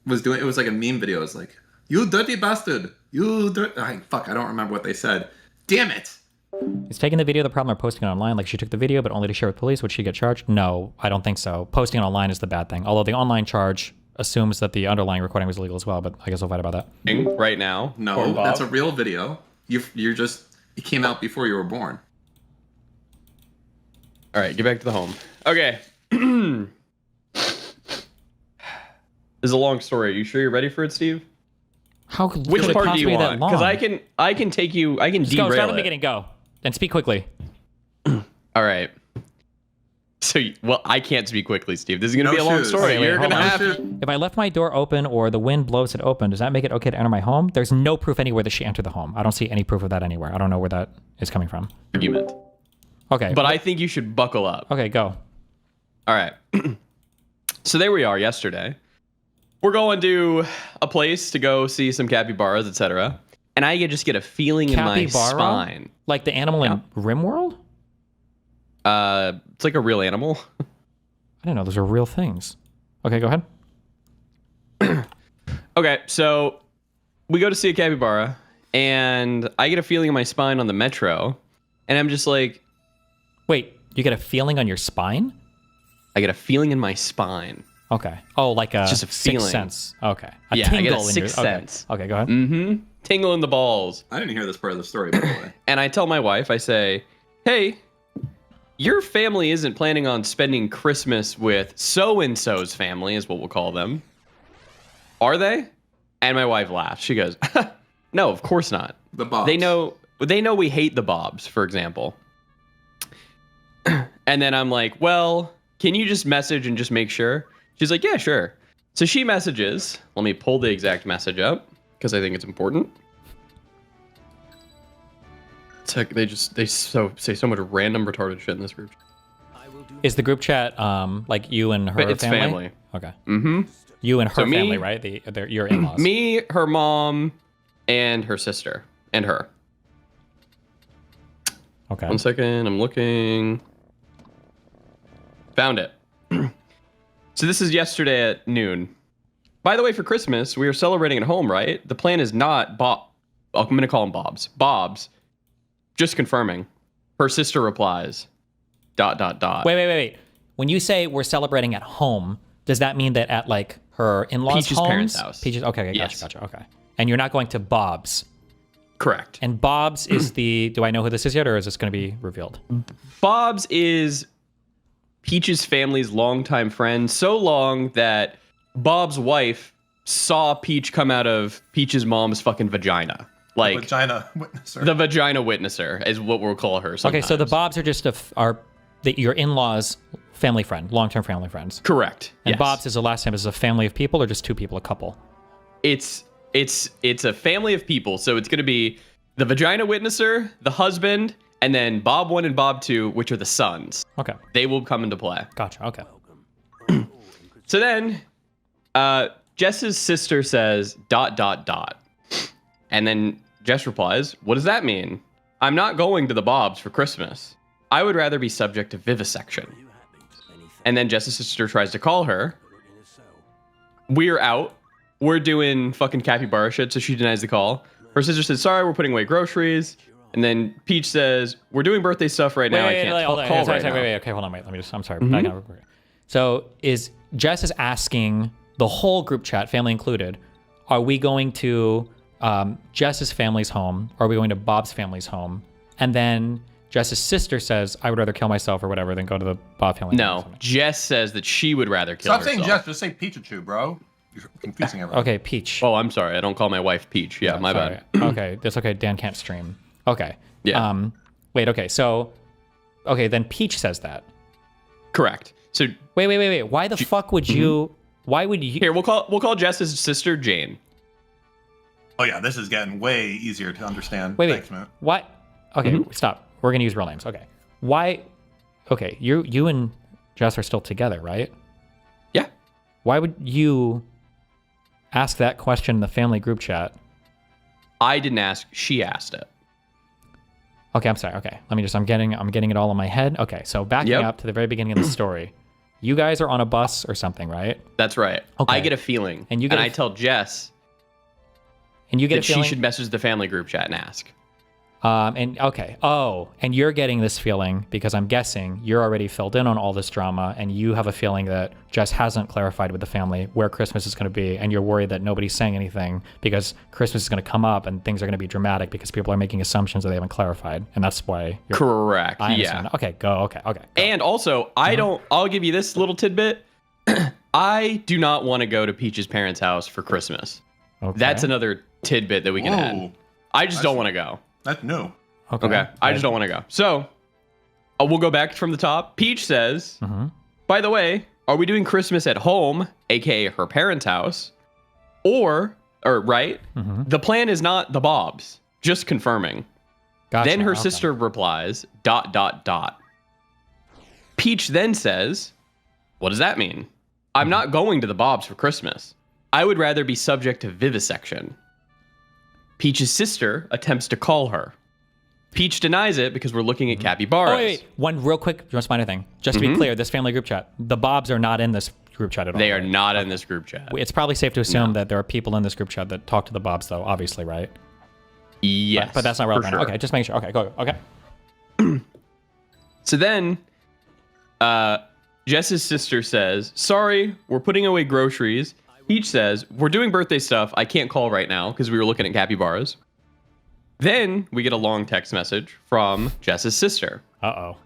was doing. It was like a meme video. It was like, "You dirty bastard, you dirty." Fuck, I don't remember what they said. Damn it. Is taking the video the problem or posting it online? Like she took the video but only to share with police, would she get charged? No, I don't think so. Posting it online is the bad thing. Although the online charge assumes that the underlying recording was illegal as well, but I guess we'll fight about that. Right now. No, that's a real video. It came out before you were born. All right, get back to the home. Okay. This is a long story. Are you sure you're ready for it, Steve? Which part do you want? Because I can take you. I can derail Start at the it. beginning. Go. And speak quickly. All right. So, I can't speak quickly, Steve. This is going to be a long story. Wait, You're going to have If I left my door open or the wind blows it open, does that make it okay to enter my home? There's no proof anywhere that she entered the home. I don't see any proof of that anywhere. I don't know where that is coming from. Argument. Okay. But I think you should buckle up. Okay, go. All right. So there we are yesterday. We're going to a place to go see some capybaras, etc. And I just get a feeling in my spine. Like the animal in RimWorld? It's like a real animal. I didn't know those are real things. Okay, go ahead. Okay, so we go to see a capybara, and I get a feeling in my spine on the metro, and I'm just like... Wait, you get a feeling on your spine? I get a feeling in my spine. Okay. Oh, like a just a feeling. Sixth sense. Okay. I get a sixth sense. Okay, go ahead. Mm-hmm. Tingle in the balls. I didn't hear this part of the story, by the way. And I tell my wife, I say, hey, your family isn't planning on spending Christmas with so-and-so's family, is what we'll call them. Are they? And my wife laughs. She goes, no, of course not. The Bobs. They know we hate the Bobs, for example. And then I'm like, well, can you just message and just make sure? She's like, yeah, sure. So she messages. Let me pull the exact message up because I think it's important. It's like they say so much random retarded shit in this group. Is the group chat like you and her It's family. Okay. Mm-hmm. You and her family, right? Your in-laws. Me, her mom, and her sister, and her. Okay. 1 second. I'm looking. Found it. So this is yesterday at noon. By the way, for Christmas, we are celebrating at home, right? The plan is not Bob. I'm going to call them Bob's. Bob's. Just confirming. Her sister replies. ... Wait. When you say we're celebrating at home, does that mean that at like her in-laws' Peach's homes? parents' house. Peach's. Okay. Yes. Gotcha. Okay. And you're not going to Bob's. Correct. And Bob's is the. Do I know who this is yet, or is this going to be revealed? Bob's is Peach's family's longtime friend, so long that Bob's wife saw Peach come out of Peach's mom's fucking vagina. Like vagina witnesser. The vagina witnesser is what we'll call her sometimes. Okay, so the Bobs are just your in-laws' family friend, long-term family friends. Correct. And yes. Bob's is the last name. Is it a family of people or just two people, a couple? It's a family of people. So it's going to be the vagina witnesser, the husband, and then Bob 1 and Bob 2, which are the sons. Okay. They will come into play. Gotcha. Okay. So then Jess's sister says ... And then Jess replies, what does that mean? I'm not going to the Bobs for Christmas. I would rather be subject to vivisection. And then Jess's sister tries to call her. We're out. We're doing fucking capybara shit, so she denies the call. Her sister says, sorry, we're putting away groceries. And then Peach says, we're doing birthday stuff right now. I can't call right now. Wait. Okay, hold on. Wait, let me just, I'm sorry. Back up. So Jess is asking the whole group chat, family included, are we going to Jess's family's home? Or are we going to Bob's family's home? And then Jess's sister says, I would rather kill myself or whatever than go to the Bob family. No, Jess says that she would rather kill herself. Stop saying Jess, just say Peachachu, bro. You're confusing everyone. Okay, Peach. Oh, I'm sorry. I don't call my wife Peach. Yeah, my bad. Okay, that's okay. Dan can't stream. Okay. Yeah. Wait, okay. So, okay, then Peach says that. Correct. So wait. Why the fuck would you? Why would you? Here, we'll call Jess's sister Jane. Oh yeah, this is getting way easier to understand. Wait. Thanks, man. What? Okay, stop. We're gonna use real names. Okay. Why? Okay, you and Jess are still together, right? Yeah. Why would you ask that question in the family group chat? I didn't ask. She asked it. Okay, I'm sorry. Okay, let me just. I'm getting it all in my head. Okay, so backing up to the very beginning of the story, you guys are on a bus or something, right? That's right. Okay. I get a feeling, and I tell Jess, and you get that a feeling she should message the family group chat and ask. And okay. Oh, and you're getting this feeling because I'm guessing you're already filled in on all this drama and you have a feeling that Jess hasn't clarified with the family where Christmas is going to be. And you're worried that nobody's saying anything because Christmas is going to come up and things are going to be dramatic because people are making assumptions that they haven't clarified. And that's why you're correct. I understand. Okay, go. Okay. Go. And also, I'll give you this little tidbit. I do not want to go to Peach's parents' house for Christmas. Okay. That's another tidbit that we can add. I just don't want to go. That's new. Okay. I just don't want to go. So we'll go back from the top. Peach says, by the way, are we doing Christmas at home, aka her parents' house? Or right? The plan is not the Bobs. Just confirming. Gotcha. Then her sister replies, ... Peach then says, what does that mean? I'm not going to the Bobs for Christmas. I would rather be subject to vivisection. Peach's sister attempts to call her. Peach denies it because we're looking at capybaras. Oh, wait. One real quick, just minor thing. Just to be clear, this family group chat, the Bobs are not in this group chat at all. They are not in this group chat. It's probably safe to assume that there are people in this group chat that talk to the Bobs, though, obviously, right? Yes. But that's not relevant. Sure. Okay, just make sure. Okay, go. Okay. So then, Jess's sister says, sorry, we're putting away groceries. Peach says, we're doing birthday stuff. I can't call right now because we were looking at capybaras. Then we get a long text message from Jess's sister. Uh-oh.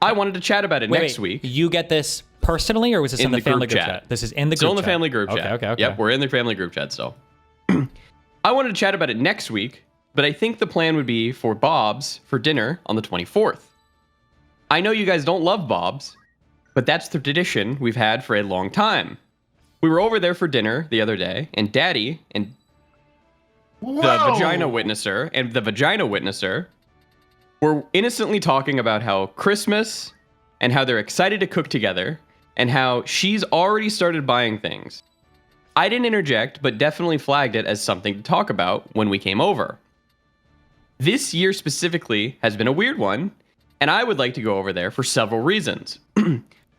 I wanted to chat about it next week. You get this personally, or was this in the family group chat? This is in the group chat. Still in the family group chat. Okay. Yep, we're in the family group chat still. I wanted to chat about it next week, but I think the plan would be for Bob's for dinner on the 24th. I know you guys don't love Bob's, but that's the tradition we've had for a long time. We were over there for dinner the other day, and Daddy and the vagina witnesser were innocently talking about how Christmas and how they're excited to cook together and how she's already started buying things. I didn't interject, but definitely flagged it as something to talk about when we came over. This year specifically has been a weird one, and I would like to go over there for several reasons.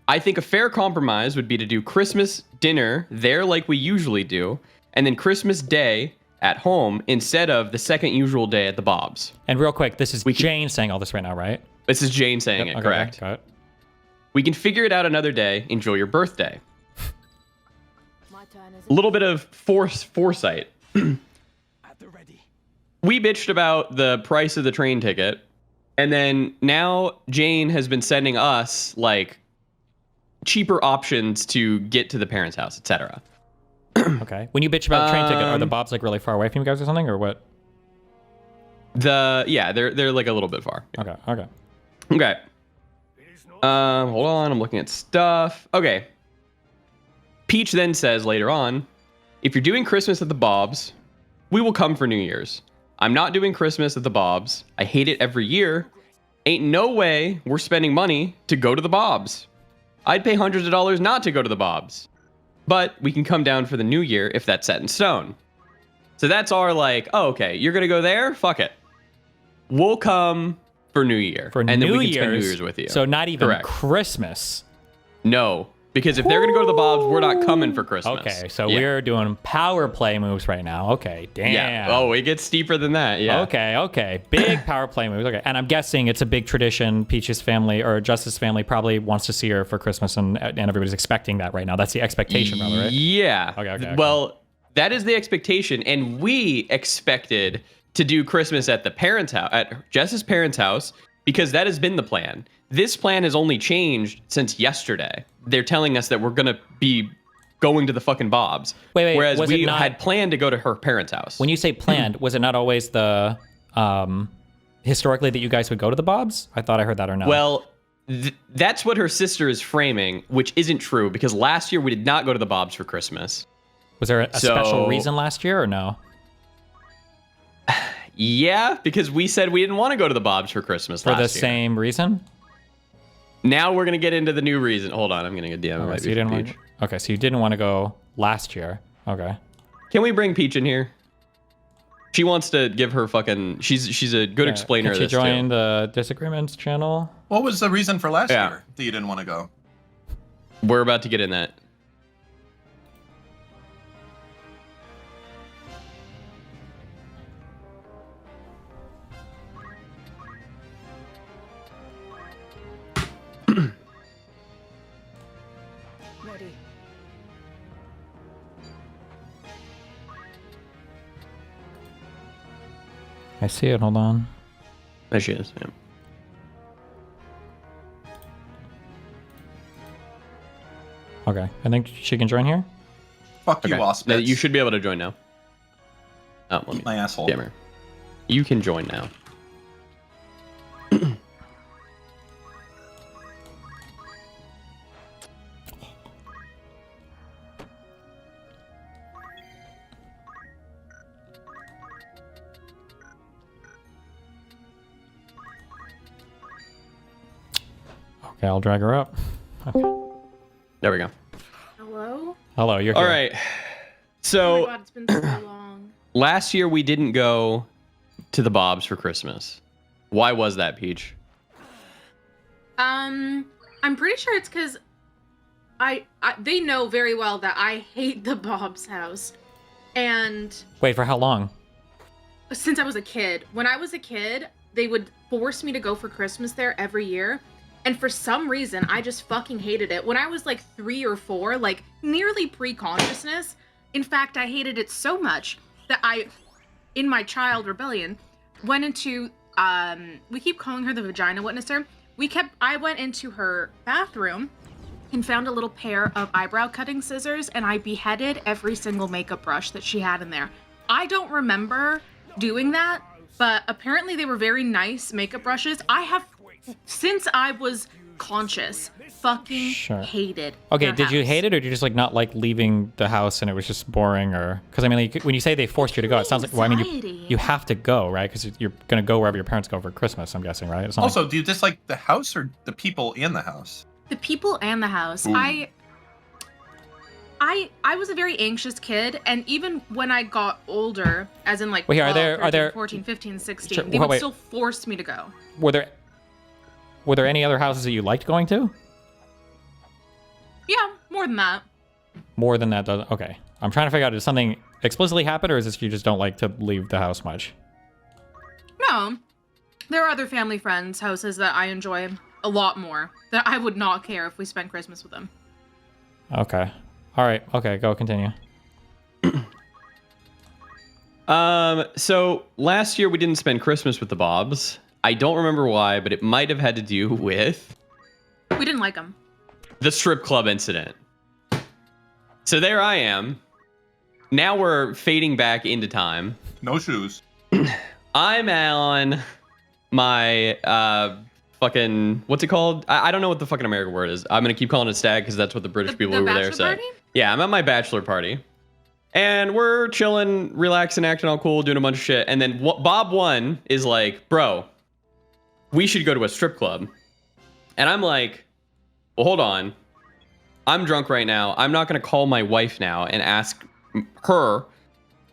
I think a fair compromise would be to do Christmas dinner there like we usually do, and then Christmas Day at home instead of the second usual day at the Bob's. And real quick, this is Jane saying all this right now, right? This is Jane saying it, correct. Got it. We can figure it out another day. Enjoy your birthday. A little bit of foresight. We bitched about the price of the train ticket, and then now Jane has been sending us like cheaper options to get to the parents' house, etc. Okay. When you bitch about the train ticket, are the Bobs like really far away from you guys or something, or what? They're like a little bit far. Okay. Hold on, I'm looking at stuff. Okay. Peach then says later on, if you're doing Christmas at the Bob's, we will come for New Year's. I'm not doing Christmas at the Bob's. I hate it every year. Ain't no way we're spending money to go to the Bob's. I'd pay hundreds of dollars not to go to the Bob's. But we can come down for the new year if that's set in stone. So that's our like, oh, okay, you're going to go there? Fuck it. We'll come for New Year. And then we can spend New Year's with you. So not even Correct. Christmas. No. Because if they're going to go to the Bob's, we're not coming for Christmas. Okay, so we're doing power play moves right now. Okay, damn. Yeah. Oh, it gets steeper than that. Yeah. Okay. Big power play moves. Okay, and I'm guessing it's a big tradition. Peach's family or Justice's family probably wants to see her for Christmas, and everybody's expecting that right now. That's the expectation, rather, right? Yeah. Okay. Well, that is the expectation, and we expected to do Christmas at the parents' house, at Jess's parents' house, because that has been the plan. This plan has only changed since yesterday. They're telling us that we're going to be going to the fucking Bob's. Wait, whereas we had planned to go to her parents' house. When you say planned, was it not always the historically that you guys would go to the Bob's? I thought I heard that or no. Well, that's what her sister is framing, which isn't true because last year we did not go to the Bob's for Christmas. Was there a special reason last year or no? Yeah, because we said we didn't want to go to the Bob's for Christmas last year. For the same reason? Now we're going to get into the new reason. Hold on, I'm going to get DM. Okay, so you didn't want to go last year. Okay. Can we bring Peach in here? She wants to give her fucking... She's a good explainer of this, too. Can she join the Disagreements channel? What was the reason for last year that you didn't want to go? We're about to get in that. I see it. Hold on. There she is. Yeah. Okay. I think she can join here. Fuck you, Wasp. You should be able to join now. Oh, let me. My asshole. Damn her. You can join now. Okay, I'll drag her up. Okay. There we go. Hello? Hello, you're All here. right. So Oh my god, it's been so long. last year we didn't go to the Bob's for Christmas. Why was that, Peach? I'm pretty sure it's because they know very well that I hate the Bob's house. And Wait, for how long? since I was a kid, when I was a kid, they would force me to go for Christmas there every year. And for some reason, I just fucking hated it. When I was like 3 or 4, like nearly pre-consciousness, in fact, I hated it so much that I, in my child rebellion, went into, we keep calling her the vagina witnesser. I went into her bathroom and found a little pair of eyebrow cutting scissors, and I beheaded every single makeup brush that she had in there. I don't remember doing that, but apparently they were very nice makeup brushes. I have, since I was conscious, fucking hated Okay, their did you house. hate it, or did you just like not like leaving the house and it was just boring, or because I mean, like, when you say they forced you to go, it sounds like, well, I mean, Anxiety. you have to go, right? Because you're gonna go wherever your parents go for Christmas. I'm guessing, right? It's not Also, do you dislike the house or the people in the house? The people and the house. Ooh. I was a very anxious kid, and even when I got older, as in like Wait, here, 12, are there 14, 15, 16, Sure, they wait, would wait. still force me to go. were there any other houses that you liked going to? Yeah, more than that. More than that, doesn't. Okay, I'm trying to figure out, did something explicitly happen, or is this you just don't like to leave the house much? No, there are other family friends' houses that I enjoy a lot more, that I would not care if we spent Christmas with them. Okay. All right. Okay, go continue. So last year we didn't spend Christmas with the Bobs. I don't remember why, but it might have had to do with We didn't like them. the strip club incident. So there I am. Now we're fading back into time. No shoes. I'm on my fucking, what's it called? I don't know what the fucking American word is. I'm gonna keep calling it stag because that's what the British people over there bachelor say. party? Yeah, I'm at my bachelor party. And we're chilling, relaxing, acting all cool, doing a bunch of shit. And then Bob 1 is like, bro, we should go to a strip club. And I'm like, well, hold on. I'm drunk right now. I'm not going to call my wife now and ask her,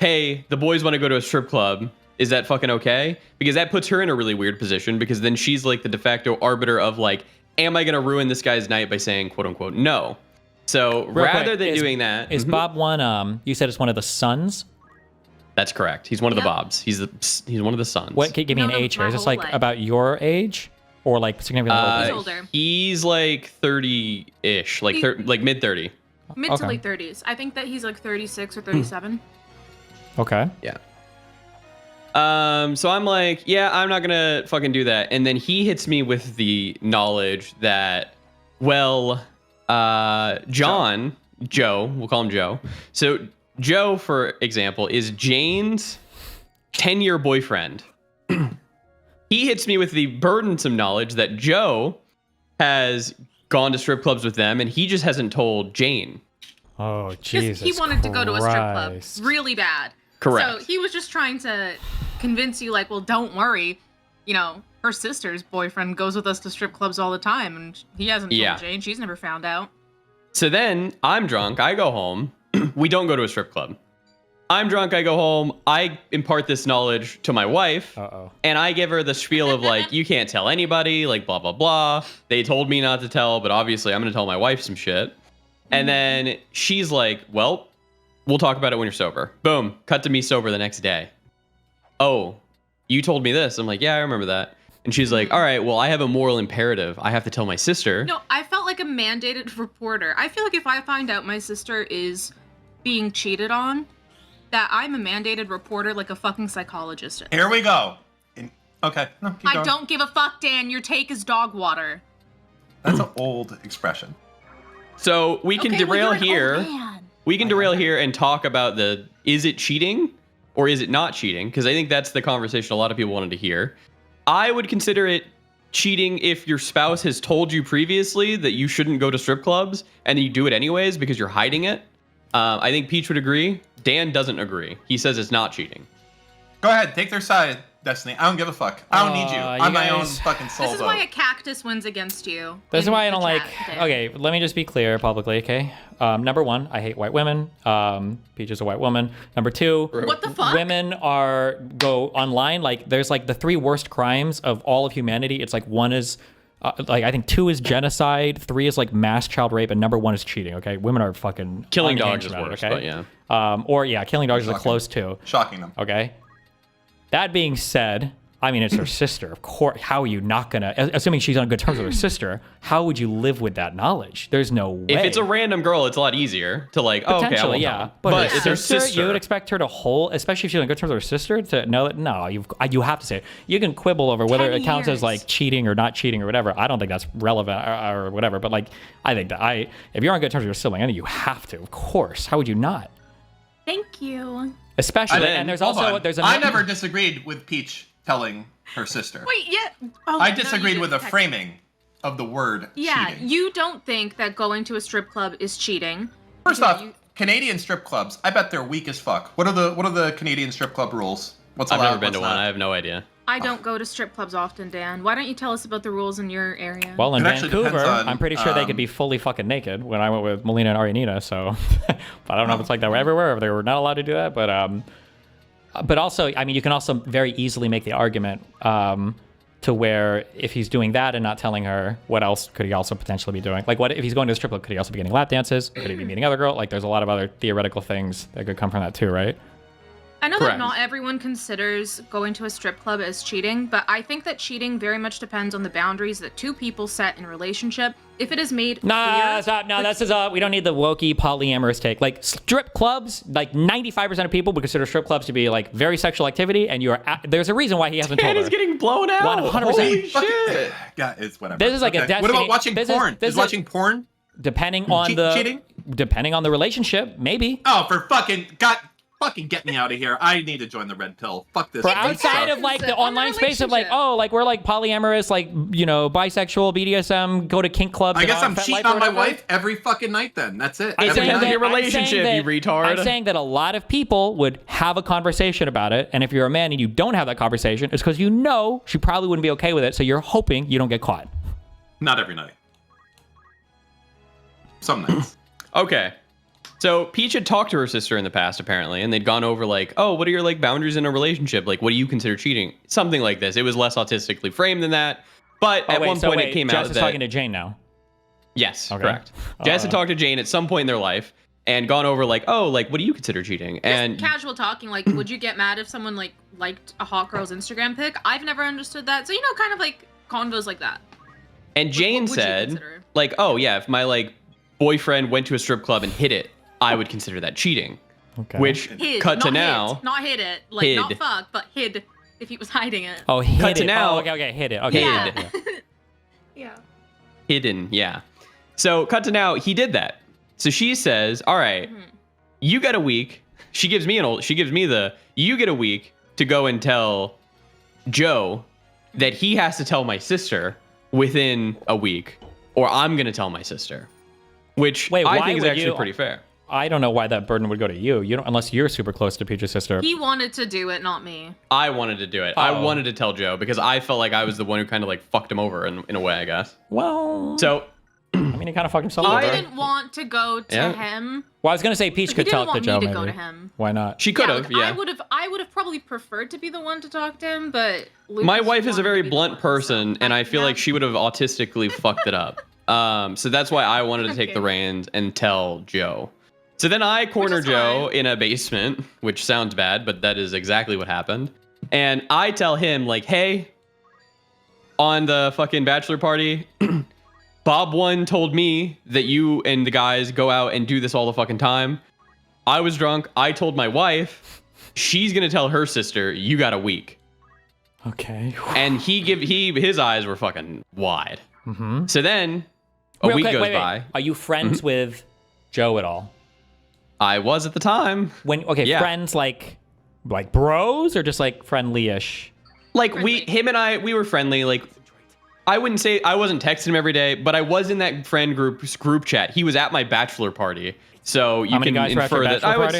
hey, the boys want to go to a strip club. Is that fucking okay? Because that puts her in a really weird position, because then she's like the de facto arbiter of like, am I going to ruin this guy's night by saying, quote unquote, no? So Real rather quick, than doing that, is Bob one? You said it's one of the sons. That's correct. He's one of the Bobs. He's one of the sons. What? Give me an age here. Is this like about your age, or like significantly older? He's older. He's like 30-ish, like like mid 30. Mid to late 30s. I think that he's like 36 or 37. Okay. Yeah. So I'm like, yeah, I'm not gonna fucking do that. And then he hits me with the knowledge that, well, Joe, we'll call him Joe. So Joe, for example, is Jane's 10-year boyfriend. He hits me with the burdensome knowledge that Joe has gone to strip clubs with them, and he just hasn't told Jane. Oh, Because Jesus he wanted to go to a strip club Christ. really bad. Correct. So he was just trying to convince you, like, well, don't worry. You know, her sister's boyfriend goes with us to strip clubs all the time, and he hasn't told Yeah. Jane. She's never found out. So then I'm drunk. I go home. We don't go to a strip club. I'm drunk. I go home. I impart this knowledge to my wife. And I give her the spiel of like, you can't tell anybody, like blah, blah, blah. They told me not to tell, but obviously I'm going to tell my wife some shit. And then she's like, well, we'll talk about it when you're sober. Boom. Cut to me sober the next day. Oh, you told me this. I'm like, yeah, I remember that. And she's like, all right, well, I have a moral imperative. I have to tell my sister. No, I felt like a mandated reporter. I feel like if I find out my sister is being cheated on, that I'm a mandated reporter like a fucking psychologist. Here we go. Okay. No, keep I going. don't give a fuck, Dan. Your take is dog water. That's an old expression. So we can derail here. We can derail here and talk about is it cheating or is it not cheating? Because I think that's the conversation a lot of people wanted to hear. I would consider it cheating if your spouse has told you previously that you shouldn't go to strip clubs and you do it anyways because you're hiding it. I think Peach would agree. Dan doesn't agree. He says it's not cheating. Go ahead, take their side, Destiny. I don't give a fuck. I don't need you. I'm my own fucking soul. This is why a cactus wins against you. This is why I don't like. Okay, let me just be clear publicly. Okay, number one, I hate white women. Peach is a white woman. Number two, what the fuck? Women go online. Like, there's like the 3 worst crimes of all of humanity. It's like one is. Like, I think 2 is genocide, 3 is like mass child rape, and number 1 is cheating. Okay, women are fucking killing dogs is about it, worse, okay? but yeah. Killing dogs is close too. Shocking them. Okay. That being said, I mean, it's her sister. Of course, how are you not gonna? Assuming she's on good terms with her sister, how would you live with that knowledge? There's no way. If it's a random girl, it's a lot easier to like. Oh, okay, I won't yeah. know. But it's her sister. You would expect her to hold, especially if she's on good terms with her sister, to know that no, you have to say it. You can quibble over whether it counts as like cheating or not cheating or whatever. I don't think that's relevant or whatever. But like, I think that if you're on good terms with your sibling, I think you have to. Of course, how would you not? Thank you. Especially, and there's also I never disagreed with Peach telling her sister. Wait, yeah. Oh, I disagreed with the framing of the word cheating. You don't think that going to a strip club is cheating? First off, Canadian strip clubs, I bet they're weak as fuck. What are the Canadian strip club rules? What's allowed? I've never been to one. I have no idea. I don't go to strip clubs often, Dan. Why don't you tell us about the rules in your area? Well, in Vancouver, I'm pretty sure they could be fully fucking naked when I went with Melina and Arianita, so but I don't know if it's like that everywhere, if they were not allowed to do that, but also, I mean, you can also very easily make the argument to where if he's doing that and not telling her, what else could he also potentially be doing? Like, what if he's going to the strip club? Could he also be getting lap dances? Could he be meeting other girls? Like, there's a lot of other theoretical things that could come from that too, right? I know that not everyone considers going to a strip club as cheating, but I think that cheating very much depends on the boundaries that 2 people set in a relationship. If it is made clear, stop. No, this is we don't need the wokey polyamorous take. Like, strip clubs, like 95% of people would consider strip clubs to be like very sexual activity, and there's a reason why he hasn't told her. He's getting blown out. 100%. Holy shit. Yeah, it's whatever. This is like a destiny. What about watching porn? Is watching porn depending on cheating? Depending on the relationship, maybe. Oh, for fucking get me out of here. I need to join the red pill. Fuck this. For outside of like the online space of like, oh, like we're like polyamorous, like, you know, bisexual, BDSM, go to kink clubs. I guess I'm cheating on my wife every fucking night then. That's it. It depends on your relationship, you retard. I'm saying that a lot of people would have a conversation about it. And if you're a man and you don't have that conversation, it's because you know she probably wouldn't be okay with it. So you're hoping you don't get caught. Not every night. Some nights. Okay. So Peach had talked to her sister in the past, apparently, and they'd gone over like, oh, what are your like boundaries in a relationship? Like, what do you consider cheating? Something like this. It was less autistically framed than that. But at one point it came out that... Jess is talking to Jane now. Yes, correct. Jess had talked to Jane at some point in their life and gone over like, oh, like, what do you consider cheating? And casual talking, like, would you get mad if someone like liked a hot girl's Instagram pic? I've never understood that. So, you know, kind of like convos like that. And Jane said, like, oh yeah, if my like boyfriend went to a strip club and hit it, I would consider that cheating. Okay. Which cut to now. Not hit it. Like hid. Not fuck, but hid if he was hiding it. Oh, hid cut it. To now. Oh, okay, hid it. Okay. Yeah. Hid it. Yeah. Hidden, yeah. So cut to now, he did that. So she says, all right, you get a week. You get a week to go and tell Joe that he has to tell my sister within a week, or I'm going to tell my sister. Which I think is actually pretty fair. I don't know why that burden would go to you. You don't, unless you're super close to Peach's sister. He wanted to do it, not me. I wanted to do it. I wanted to tell Joe because I felt like I was the one who kind of like fucked him over in a way, I guess. Well, so I mean, he kind of fucked himself over. He didn't want to go to him. Well, I was gonna say Peach could talk to Joe. He didn't want me to maybe. go to him. Why not? She could have. Yeah. I would have probably preferred to be the one to talk to him, but Lucas my wife is a very blunt person, and I feel like she would have autistically fucked it up. So that's why I wanted to take the reins and tell Joe. So then I corner Joe in a basement, which sounds bad, but that is exactly what happened. And I tell him like, hey, on the fucking bachelor party, Bob 1 told me that you and the guys go out and do this all the fucking time. I was drunk. I told my wife. She's gonna tell her sister. You got a week. Okay. And his eyes were fucking wide. Mm-hmm. So then a week goes by. Are you friends with Joe at all? I was at the time. Friends like bros or just like friendly-ish? Like him and I, we were friendly. Like I wouldn't say I wasn't texting him every day, but I was in that friend group chat. He was at my bachelor party, so you can infer that I was.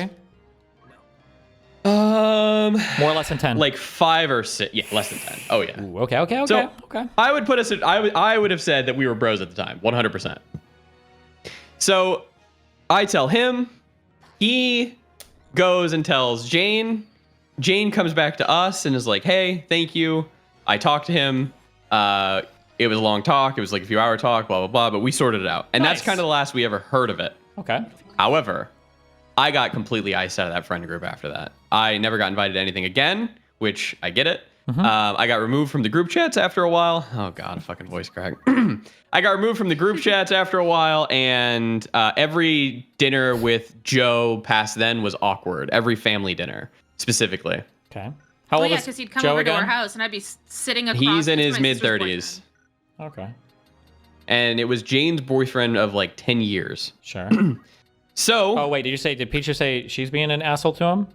More or less than 10. Like 5 or 6. Yeah, less than 10. Oh yeah. Ooh, okay. So I would put us. I would have said that we were bros at the time, 100%. So I tell him. He goes and tells Jane. Jane comes back to us and is like, "Hey, thank you." I talked to him. It was a long talk. It was like a few hour talk. Blah blah blah. But we sorted it out, and that's kind of the last we ever heard of it. Okay. However, I got completely iced out of that friend group after that. I never got invited to anything again, which I get it. I got removed from the group chats after a while. Oh God, a fucking voice crack. I got removed from the group chats after a while, and every dinner with Joe past then was awkward. Every family dinner, specifically. Okay. How old is because he'd come over to our house, and I'd be sitting across. He's in his mid-30s. Okay. And it was Jane's boyfriend of like 10 years. Sure. So. Oh wait, did Peach just say she's being an asshole to him?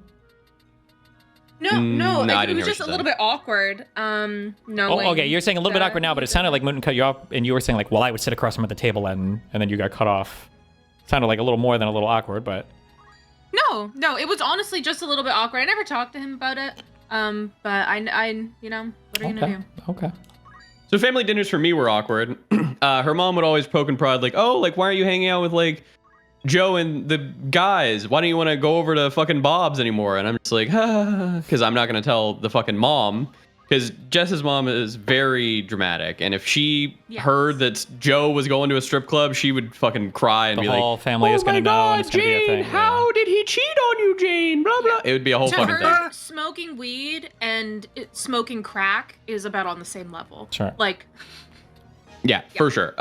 No, I it was just a little bit awkward. Oh, okay. You're saying a little bit awkward now, but it sounded like Mouton cut you off, and you were saying like, well, I would sit across him at the table, and then you got cut off. Sounded like a little more than a little awkward, but. No, it was honestly just a little bit awkward. I never talked to him about it. But I what are you gonna do? Okay. So family dinners for me were awkward. Her mom would always poke and prod, like, "Oh, like why aren't you hanging out with like Joe and the guys? Why don't you want to go over to fucking Bob's anymore?" And I'm just like, because I'm not gonna tell the fucking mom, because Jess's mom is very dramatic, and if she heard that Joe was going to a strip club, she would fucking cry and be like, "The whole family is gonna know, and it's gonna be a thing." How did he cheat on you, Jane? Blah blah. It would be a whole fucking thing. Smoking weed and smoking crack is about on the same level. Sure. Like. Yeah, for sure.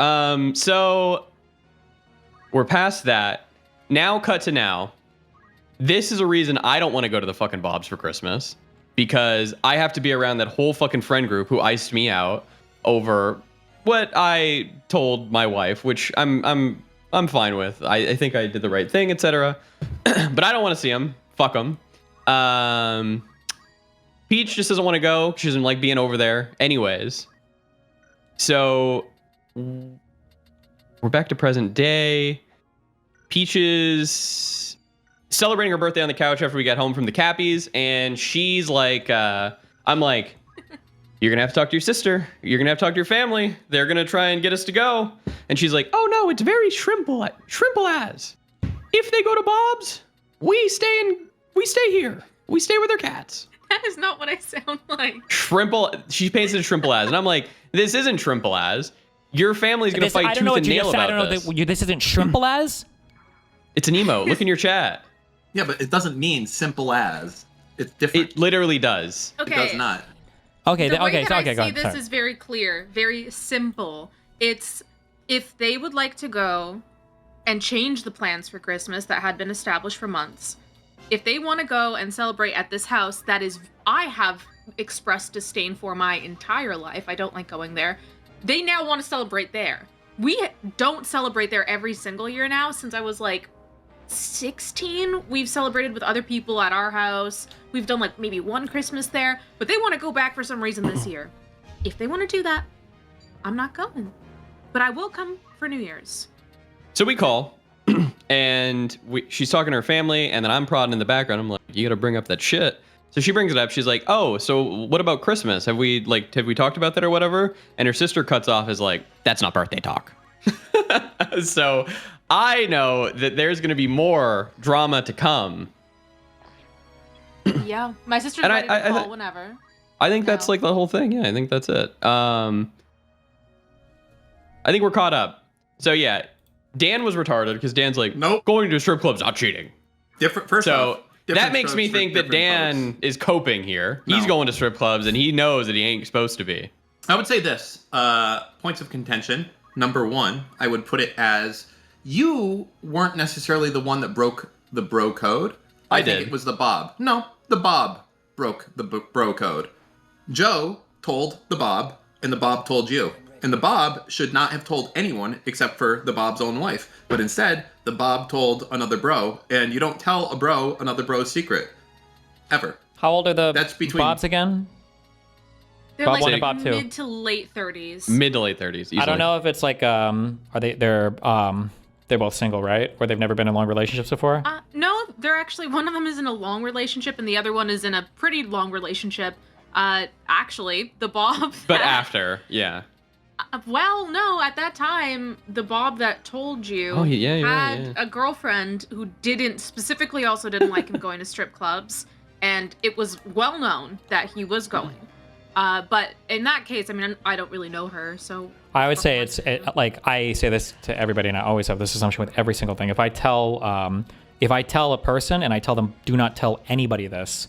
So we're past that. Now, cut to now. This is a reason I don't want to go to the fucking Bob's for Christmas, because I have to be around that whole fucking friend group who iced me out over what I told my wife, which I'm fine with. I think I did the right thing, etc. But I don't want to see them. Fuck them. Peach just doesn't want to go. She doesn't like being over there. Anyways. So we're back to present day. Peach is celebrating her birthday on the couch after we get home from the Cappies, and she's like, I'm like, you're gonna have to talk to your sister. You're gonna have to talk to your family. They're gonna try and get us to go. And she's like, oh no, it's very shrimple as. If they go to Bob's, we stay here. We stay with our cats. That is not what I sound like. Shrimple. She paints it as shrimple as, and I'm like, this isn't shrimple as. Your family's gonna fight tooth and nail about this. This isn't shrimple as. It's an emo. Look in your chat. Yeah, but it doesn't mean simple as. It's different. It literally does. Okay. It does not. Okay. The way Okay. I see this is very clear, very simple. It's if they would like to go and change the plans for Christmas that had been established for months. If they want to go and celebrate at this house, that is, I have expressed disdain for my entire life. I don't like going there. They now want to celebrate there. We don't celebrate there every single year now. Since I was like 16, we've celebrated with other people at our house. We've done like maybe one Christmas there, but they want to go back for some reason this year. If they want to do that, I'm not going. But I will come for New Year's. So we call, and she's talking to her family, and then I'm prodding in the background. I'm like, you gotta bring up that shit. So she brings it up. She's like, oh, so what about Christmas? Have we talked about that or whatever? And her sister cuts off is like, that's not birthday talk. So I know that there's going to be more drama to come. Yeah, my sister's ready to call whenever. I think that's like the whole thing. Yeah, I think that's it. I think we're caught up. So yeah, Dan was retarded because Dan's like, nope, going to a strip club's not cheating. Different. First off, that makes me think that Dan is coping here. No. He's going to strip clubs and he knows that he ain't supposed to be. I would say this. Points of contention. Number one, I would put it as you weren't necessarily the one that broke the bro code. I think it was the Bob. No, the Bob broke the bro code. Joe told the Bob, and the Bob told you. And the Bob should not have told anyone except for the Bob's own wife. But instead, the Bob told another bro, and you don't tell a bro another bro's secret. Ever. How old are the That's between Bobs again? They're Bob like 1 and Bob 2. mid to late 30s. Mid to late 30s. Easily. I don't know if it's like they're both single, right? Or they've never been in long relationships before? No, they're actually, one of them is in a long relationship and the other one is in a pretty long relationship. Actually, the Bob. But after, yeah. Well, no, at that time, the Bob that told you had a girlfriend who specifically also didn't like him going to strip clubs, and it was well known that he was going. But in that case, I mean, I don't really know her, so... I would say like, I say this to everybody, and I always have this assumption with every single thing. If I tell a person and I tell them, do not tell anybody this,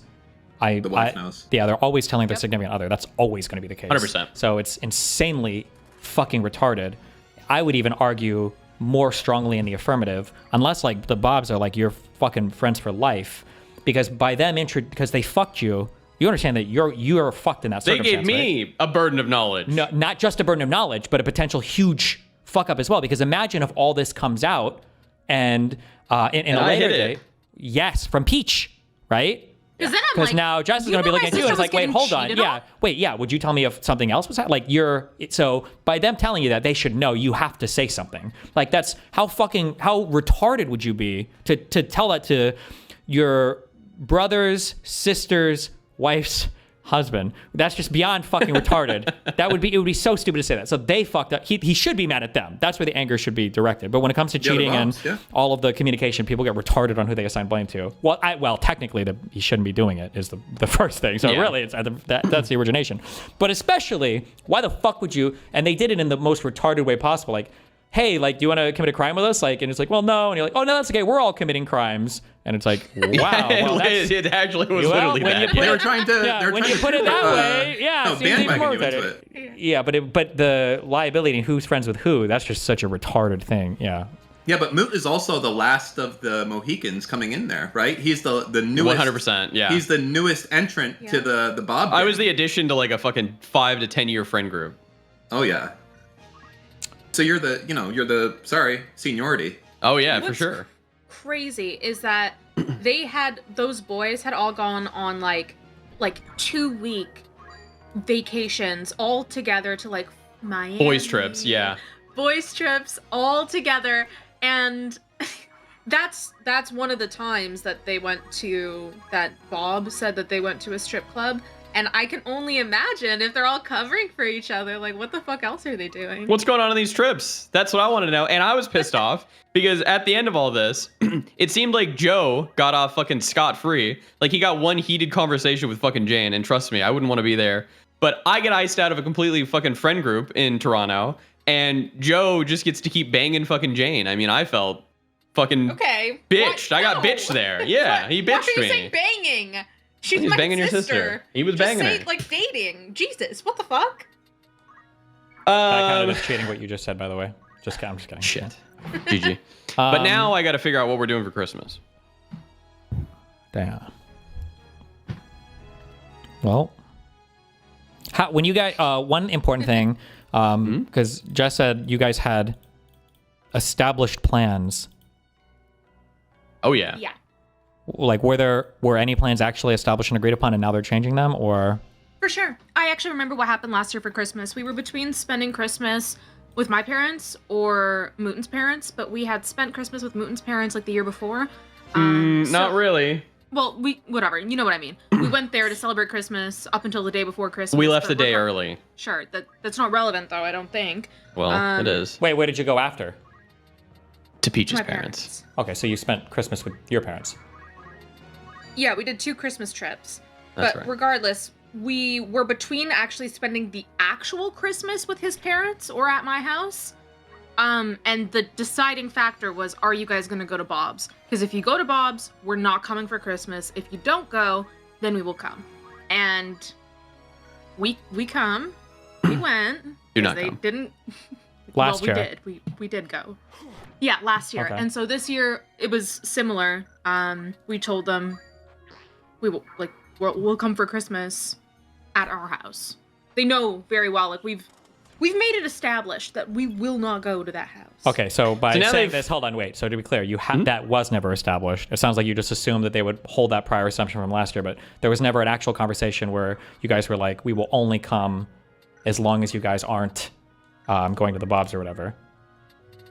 the wife knows. Yeah, they're always telling their significant other. That's always going to be the case. 100%. So it's insanely fucking retarded. I would even argue more strongly in the affirmative, unless like the Bobs are like, you're fucking friends for life, because by them because they fucked you, you understand that you're fucked in that circumstance. They gave me a burden of knowledge. No, not just a burden of knowledge, but a potential huge fuck up as well. Because imagine if all this comes out and in a later date, yes, from Peach, right? Because now Jess is going to be looking at you and it's like, wait, hold on. Yeah, would you tell me if something else was happening? Like so by them telling you that, they should know you have to say something. Like that's how retarded would you be to tell that to your brother's sister's wife's husband? That's just beyond fucking retarded. It would be so stupid to say that. So they fucked up. He should be mad at them. That's where the anger should be directed. But when it comes to cheating all of the communication, people get retarded on who they assign blame to. Well, technically, he shouldn't be doing it is the first thing. So really, that's the origination. But especially, why the fuck would you? And they did it in the most retarded way possible. Like, hey, like, do you want to commit a crime with us? Like, and it's like, well, no. And you're like, oh, no, that's okay. We're all committing crimes. And it's like, wow. Well, it actually was literally that. They were trying to. When you put it that way, it seems even more retarded. Yeah, but the liability and who's friends with who, that's just such a retarded thing. Yeah. Yeah, but Mouton is also the last of the Mohicans coming in there, right? He's the newest. 100%. Yeah. He's the newest entrant to the Bob gang. I was the addition to like a fucking 5 to 10 year friend group. Oh yeah. So you're the seniority. Oh yeah, for sure. Crazy is that those boys had all gone on like 2-week vacations all together to like Miami. Boys trips, yeah. Boys trips all together, and that's one of the times that Bob said that they went to a strip club. And I can only imagine if they're all covering for each other, like, what the fuck else are they doing? What's going on these trips? That's what I want to know. And I was pissed off because at the end of all this, it seemed like Joe got off fucking scot-free. Like, he got one heated conversation with fucking Jane, and trust me, I wouldn't want to be there. But I get iced out of a completely fucking friend group in Toronto, and Joe just gets to keep banging fucking Jane. I mean, I felt fucking bitched. I got bitched there. Yeah, he bitched me. Why are you saying banging? She's He's my banging sister. your sister. He was banging her. Like dating. Jesus, what the fuck? That kind of is cheating what you just said, by the way. I'm just kidding. Shit. GG. But now I got to figure out what we're doing for Christmas. Damn. Well, when you guys, one important thing, because Jess said you guys had established plans. Oh yeah. Yeah. Like, were any plans actually established and agreed upon, and now they're changing them, or? For sure. I actually remember what happened last year for Christmas. We were between spending Christmas with my parents or Mouton's parents, but we had spent Christmas with Mouton's parents like the year before. Not really. Well, whatever. You know what I mean. We went there to celebrate Christmas up until the day before Christmas. We left the day early. Sure. That's not relevant, though, I don't think. Well, it is. Wait, where did you go after? To Peach's parents. Okay, so you spent Christmas with your parents. Yeah, we did 2 Christmas trips. That's but right. regardless, we were between actually spending the actual Christmas with his parents or at my house. And the deciding factor was, are you guys going to go to Bob's? Because if you go to Bob's, we're not coming for Christmas. If you don't go, then we will come. And we come. We went. Do not they come. didn't. Last we year. did. We did go. Yeah, last year. Okay. And so this year it was similar. We told them we'll come for Christmas at our house. They know very well. Like we've made it established that we will not go to that house. Okay, so by now saying they've- this, hold on, wait. So to be clear, you had that was never established. It sounds like you just assumed that they would hold that prior assumption from last year, but there was never an actual conversation where you guys were like, we will only come as long as you guys aren't going to the Bobs or whatever.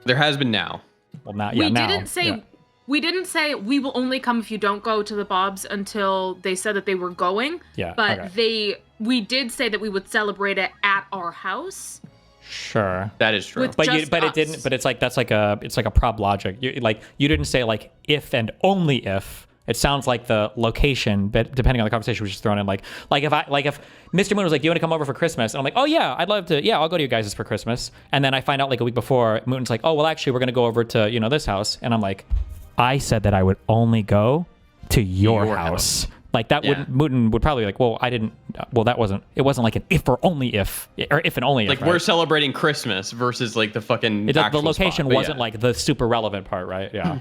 There has been now. Well, now, We yeah, now. didn't say yeah. we didn't say we will only come if you don't go to the Bobs until they said that they were going. Yeah, But okay. we did say that we would celebrate it at our house. Sure. That is true. With But just it us. didn't. But it's like it's like a prob logic. You didn't say like if and only if. It sounds like the location, but depending on the conversation, was just thrown in. Like if Mr. Moon was like, "Do you want to come over for Christmas?" And I'm like, "Oh yeah, I'd love to. Yeah, I'll go to you guys' for Christmas." And then I find out like a week before, Moon's like, "Oh well, actually, we're gonna go over to this house." And I'm like, "I said that I would only go to your house." Like that wouldn't. Mouton would probably be like, "Well, I didn't. Well, that wasn't. It wasn't like an if or only if, or if and only Like if." Right? we're celebrating Christmas versus like the fucking The actual location spot, but wasn't yeah. like the super relevant part, right? Yeah.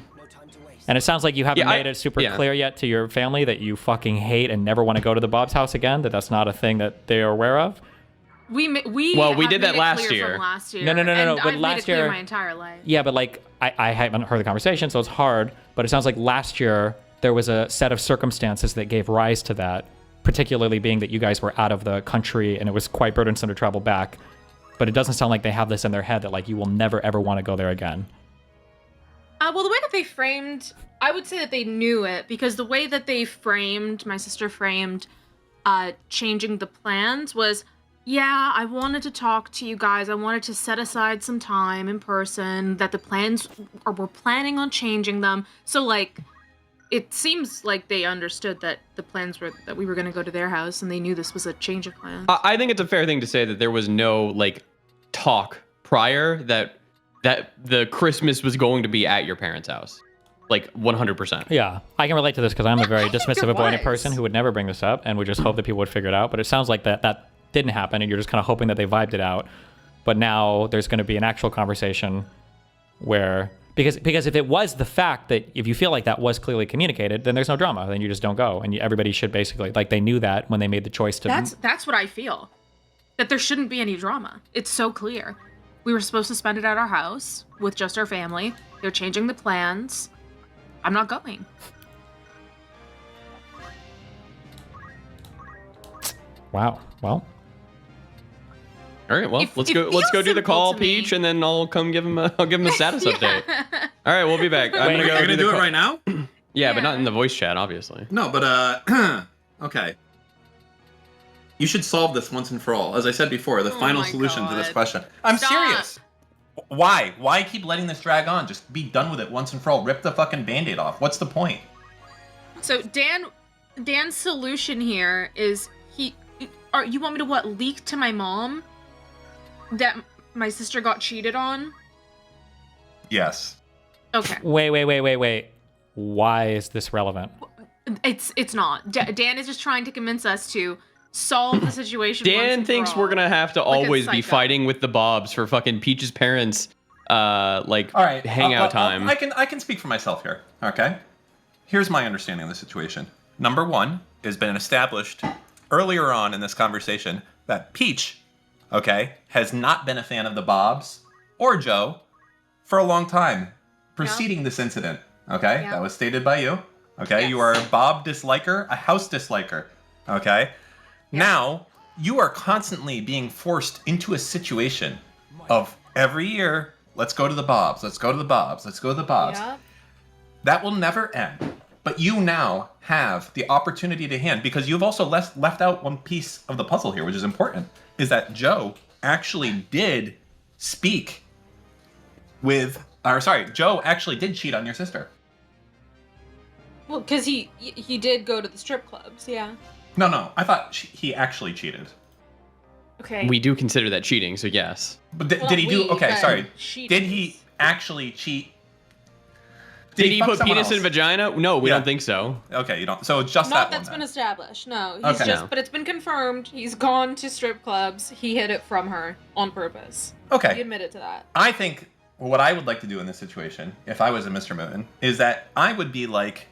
And it sounds like you haven't made it super clear yet to your family that you fucking hate and never want to go to the Bob's house again. That's not a thing that they are aware of. We Well, we have did made that it last clear year. From last year. No. And But I've last made it clear year, my entire life. Yeah, but like I haven't heard the conversation, so it's hard. But it sounds like last year there was a set of circumstances that gave rise to that, particularly being that you guys were out of the country and it was quite burdensome to travel back. But it doesn't sound like they have this in their head that like you will never ever want to go there again. Well, the way that they framed, I would say that they knew it because the way that they framed, my sister framed, changing the plans was, yeah, I wanted to talk to you guys. I wanted to set aside some time in person. That the plans, or we're planning on changing them. So like, it seems like they understood that the plans were that we were going to go to their house, and they knew this was a change of plans. I think it's a fair thing to say that there was no like talk prior that the Christmas was going to be at your parents' house, like 100%. Yeah, I can relate to this because I'm a very dismissive, it avoidant was. person who would never bring this up and would just hope that people would figure it out. But it sounds like that didn't happen, and you're just kind of hoping that they vibed it out. But now there's going to be an actual conversation where because if it was the fact that if you feel like that was clearly communicated, then there's no drama. Then you just don't go, and everybody should basically like they knew that when they made the choice to. That's what I feel. That there shouldn't be any drama. It's so clear. We were supposed to spend it at our house with just our family. They're changing the plans. I'm not going. Wow. Well. All right. Well, let's go do the call, Peach, and then I'll come give him a status update. All right, we'll be back. I'm You're gonna do it right now? Yeah, but not in the voice chat, obviously. No, but okay. You should solve this once and for all. As I said before, the final solution to this question. I'm serious. Why? Why keep letting this drag on? Just be done with it once and for all. Rip the fucking Band-Aid off. What's the point? So Dan's solution here is you want me to leak to my mom that my sister got cheated on? Yes. Okay. Wait. Why is this relevant? It's not. Dan is just trying to convince us to solve the situation. Dan thinks we're gonna have to always be psycho. fighting with the Bobs for fucking Peach's parents, All right. hangout time. I can speak for myself here. Okay. Here's my understanding of the situation. Number one, it has been established earlier on in this conversation that Peach, okay, has not been a fan of the Bobs or Joe for a long time preceding this incident. Okay, that was stated by you. Okay, you are a Bob disliker, a house disliker. Okay, now you are constantly being forced into a situation of every year, let's go to the Bobs, let's go to the Bobs, let's go to the Bobs. Yeah. That will never end. But you now have the opportunity to hand, because you've also left out one piece of the puzzle here, which is important, is that Joe actually did speak with, Joe actually did cheat on your sister. Well, because he did go to the strip clubs, yeah. No, I thought he actually cheated. Okay. We do consider that cheating, so yes. But did he do? Okay, sorry. Did he actually cheat? Did he fuck put someone penis else? in vagina? No, we don't think so. Okay, you don't. So it's just Not that that's one. been established. No, he's Okay. but it's been confirmed. He's gone to strip clubs. He hid it from her on purpose. Okay. You admitted to that. I think what I would like to do in this situation, if I was a Mr. Mouton, is that I would be like,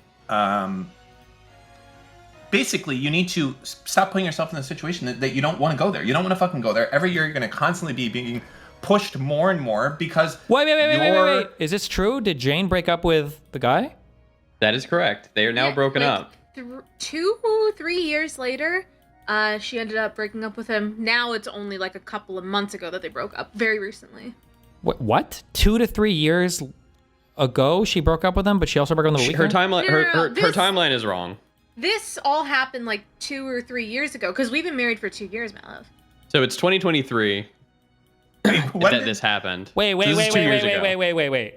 basically, you need to stop putting yourself in a situation that you don't want to go there. You don't want to fucking go there. Every year, you're going to constantly be being pushed more and more because Wait. Is this true? Did Jane break up with the guy? That is correct. They are now broken up. 2-3 years later, she ended up breaking up with him. Now it's only like a couple of months ago that they broke up. Very recently. What? 2 to 3 years ago, she broke up with him, but she also broke up with the Her weekend? timeline. Her timeline is wrong. This all happened like 2 or 3 years ago because we've been married for 2 years, my love. So it's 2023 that this happened. Wait.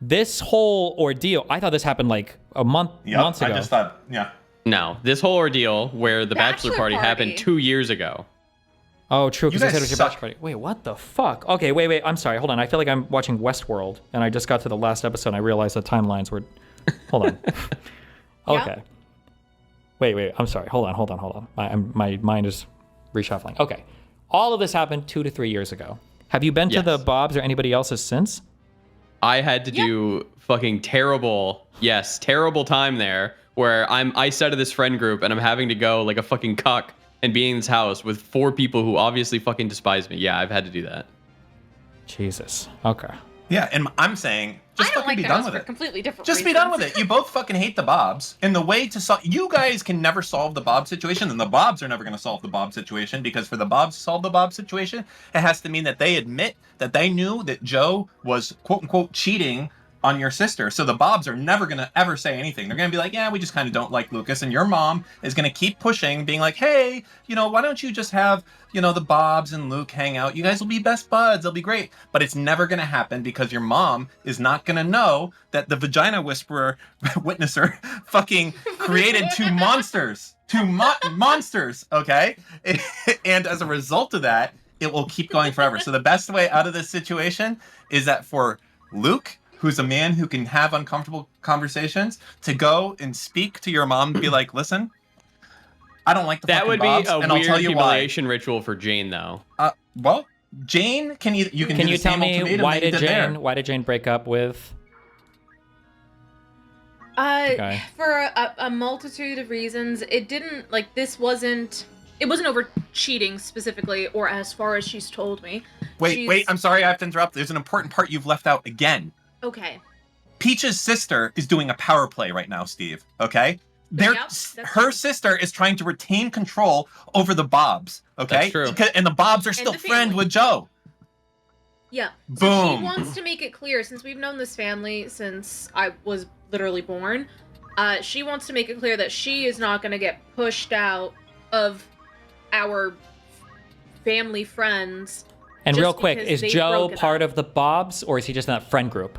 This whole ordeal, I thought this happened like months ago. I just thought, yeah. No, this whole ordeal where the bachelor party happened 2 years ago. Oh, true, because You I said it guys was your bachelor party. Wait, what the fuck? Okay, wait. I'm sorry. Hold on. I feel like I'm watching Westworld, and I just got to the last episode, and I realized the timelines were... Hold on. Okay. Wait. I'm sorry. Hold on. My mind is reshuffling. Okay. All of this happened 2 to 3 years ago. Have you been to the Bob's or anybody else's since? I had to do fucking terrible time there where I started this friend group and I'm having to go like a fucking cuck and be in this house with 4 people who obviously fucking despise me. Yeah, I've had to do that. Jesus. Okay. Yeah, and I'm saying, just fucking be done with it. Completely different. Just be done with it. You both fucking hate the Bobs. And the way to solve... You guys can never solve the Bob situation, and the Bobs are never going to solve the Bob situation, because for the Bobs to solve the Bob situation, it has to mean that they admit that they knew that Joe was, quote-unquote, cheating on your sister. So the Bobs are never going to ever say anything. They're going to be like, yeah, we just kind of don't like Lucas. And your mom is going to keep pushing, being like, hey, why don't you just have, the Bobs and Luke hang out? You guys will be best buds. They'll be great. But it's never going to happen because your mom is not going to know that the vagina whisperer witnesser fucking created 2 monsters. 2 monsters, okay? And as a result of that, it will keep going forever. So the best way out of this situation is that for Luke, who's a man who can have uncomfortable conversations, to go and speak to your mom and be like, listen, I don't like the that fucking would Bobs, be a and I'll weird tell you humiliation ritual for Jane, though. Well, Jane, can you do you the tell same me ultimatum why that you did there? Why did Jane break up with? Okay. For a multitude of reasons. It didn't, like, it wasn't over cheating specifically, or as far as she's told me. Wait, I'm sorry, I have to interrupt. There's an important part you've left out again. Okay. Peach's sister is doing a power play right now, Steve, okay? Her sister is trying to retain control over the Bobs, okay? That's true. And the Bobs are still friend with Joe. Yeah. Boom. So she wants to make it clear, since we've known this family since I was literally born, she wants to make it clear that she is not going to get pushed out of our family friends. And real quick, is Joe part of the Bobs, or is he just in that friend group?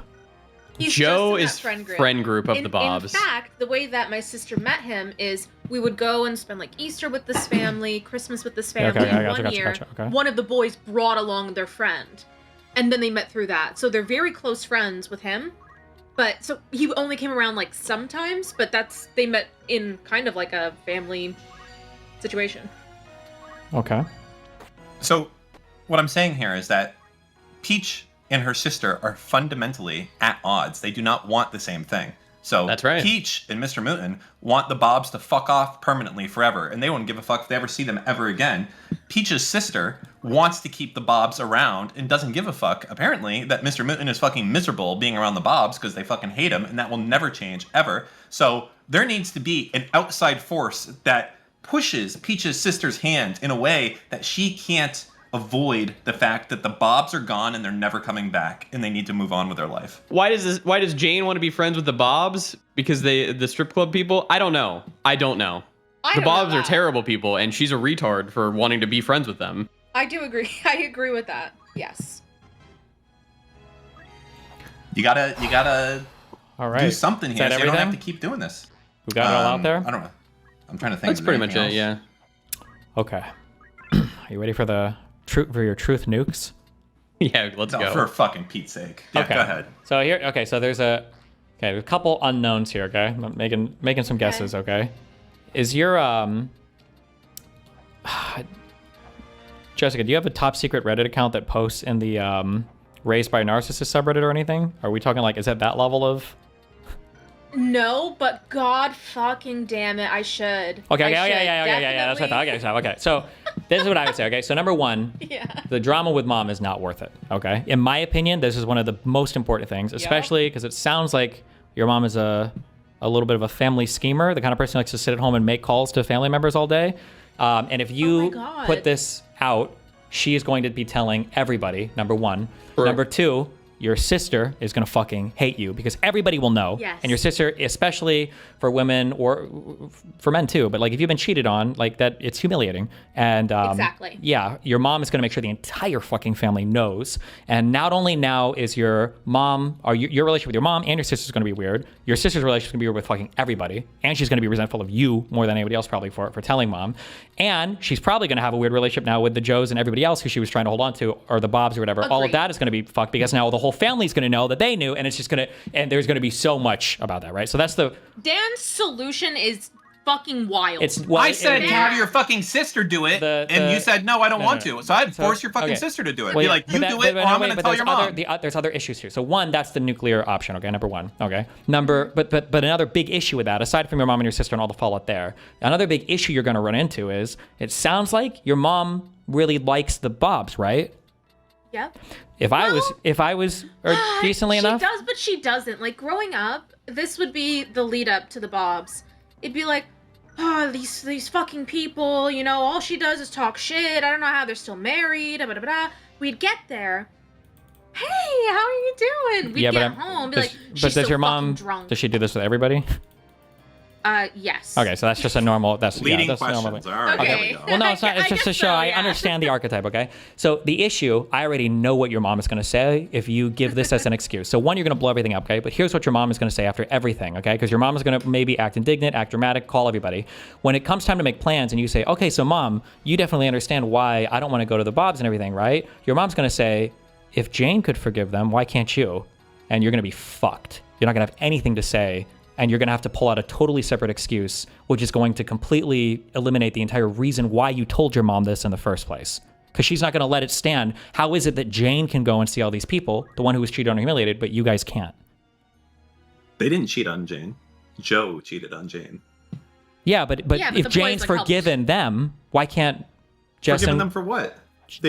He's Joe just in that is friend group of the Bobs. In fact, the way that my sister met him is we would go and spend like Easter with this family, Christmas with this family. One year, one of the boys brought along their friend, and then they met through that. So they're very close friends with him. But so he only came around like sometimes, but they met in kind of like a family situation. Okay. So what I'm saying here is that Peach and her sister are fundamentally at odds. They do not want the same thing. So that's right. Peach and Mr. Mouton want the Bobs to fuck off permanently forever, and they won't give a fuck if they ever see them ever again. Peach's sister wants to keep the Bobs around and doesn't give a fuck, apparently, that Mr. Mouton is fucking miserable being around the Bobs because they fucking hate him, and that will never change, ever. So there needs to be an outside force that pushes Peach's sister's hand in a way that she can't avoid the fact that the Bobs are gone and they're never coming back, and they need to move on with their life. Why does Jane want to be friends with the Bobs? Because the strip club people? I don't know. The Bobs are terrible people, and she's a retard for wanting to be friends with them. I do agree. I agree with that. Yes. You gotta all right. do something here. So you don't have to keep doing this. We got it all out there? I don't know. I'm trying to think. That's pretty much it, yeah. Okay. Are you ready for your truth nukes? Yeah, let's go. For fucking Pete's sake. Yeah, okay. Go ahead. So there's a couple unknowns here, okay? I'm making some guesses, okay? Is your Jessica, do you have a top secret Reddit account that posts in the Raised by a Narcissist subreddit or anything? Are we talking like, is that level of? No, but God fucking damn it, I should. Okay, yeah. That's what I thought. Okay, so this is what I would say. Okay, so number one, the drama with mom is not worth it. Okay, in my opinion, this is one of the most important things, especially because it sounds like your mom is a little bit of a family schemer, the kind of person who likes to sit at home and make calls to family members all day. And if you put this out, she is going to be telling everybody, number one. Number two, your sister is going to fucking hate you because everybody will know. Yes. And your sister, especially for women or for men too, but like if you've been cheated on, like that, it's humiliating. And exactly. Yeah, your mom is going to make sure the entire fucking family knows. And not only now is your mom, or your relationship with your mom and your sister is going to be weird, your sister's relationship is going to be weird with fucking everybody. And she's going to be resentful of you more than anybody else probably for telling mom. And she's probably going to have a weird relationship now with the Joes and everybody else who she was trying to hold on to, or the Bobs or whatever. Agreed. All of that is going to be fucked because now the whole family's going to know that they knew, and it's just going to, and there's going to be so much about that, right? So that's the... Dan's solution is fucking wild. I said have your fucking sister do it, and you said no, I don't want to. So I'd force your fucking sister to do it. Well, Be like, you do it, or I'm going to tell your mom. There's other issues here. So one, that's the nuclear option. Okay, number one. Okay, but another big issue with that, aside from your mom and your sister and all the fallout there, another big issue you're going to run into is it sounds like your mom really likes the Bobs, right? Yep. If I was decently enough, she does, but she doesn't. Like growing up, this would be the lead up to the Bobs. It'd be like, oh, these fucking people, you know, all she does is talk shit. I don't know how they're still married. Blah, blah, blah. We'd get there. Hey, how are you doing? We'd get home, be like, she's does so your mom drunk. does she do this with everybody? Yes. Okay, so that's just a normal. That's leading that's questions. Normal. All right. Okay. Well, no, it's not. It's just to show I understand the archetype. Okay, so the issue, I already know what your mom is going to say if you give this as an excuse. So one, you're going to blow everything up. Okay, but here's what your mom is going to say after everything. Okay, because your mom is going to maybe act indignant, act dramatic, call everybody. When it comes time to make plans, and you say, okay, so mom, you definitely understand why I don't want to go to the Bobs and everything, right? Your mom's going to say, if Jane could forgive them, why can't you? And you're going to be fucked. You're not going to have anything to say. And you're going to have to pull out a totally separate excuse, which is going to completely eliminate the entire reason why you told your mom this in the first place. Because she's not going to let it stand. How is it that Jane can go and see all these people, the one who was cheated on and humiliated, but you guys can't? They didn't cheat on Jane. Joe cheated on Jane. Yeah, but if Jane's forgiven them, why can't Jess... Forgiven them for what?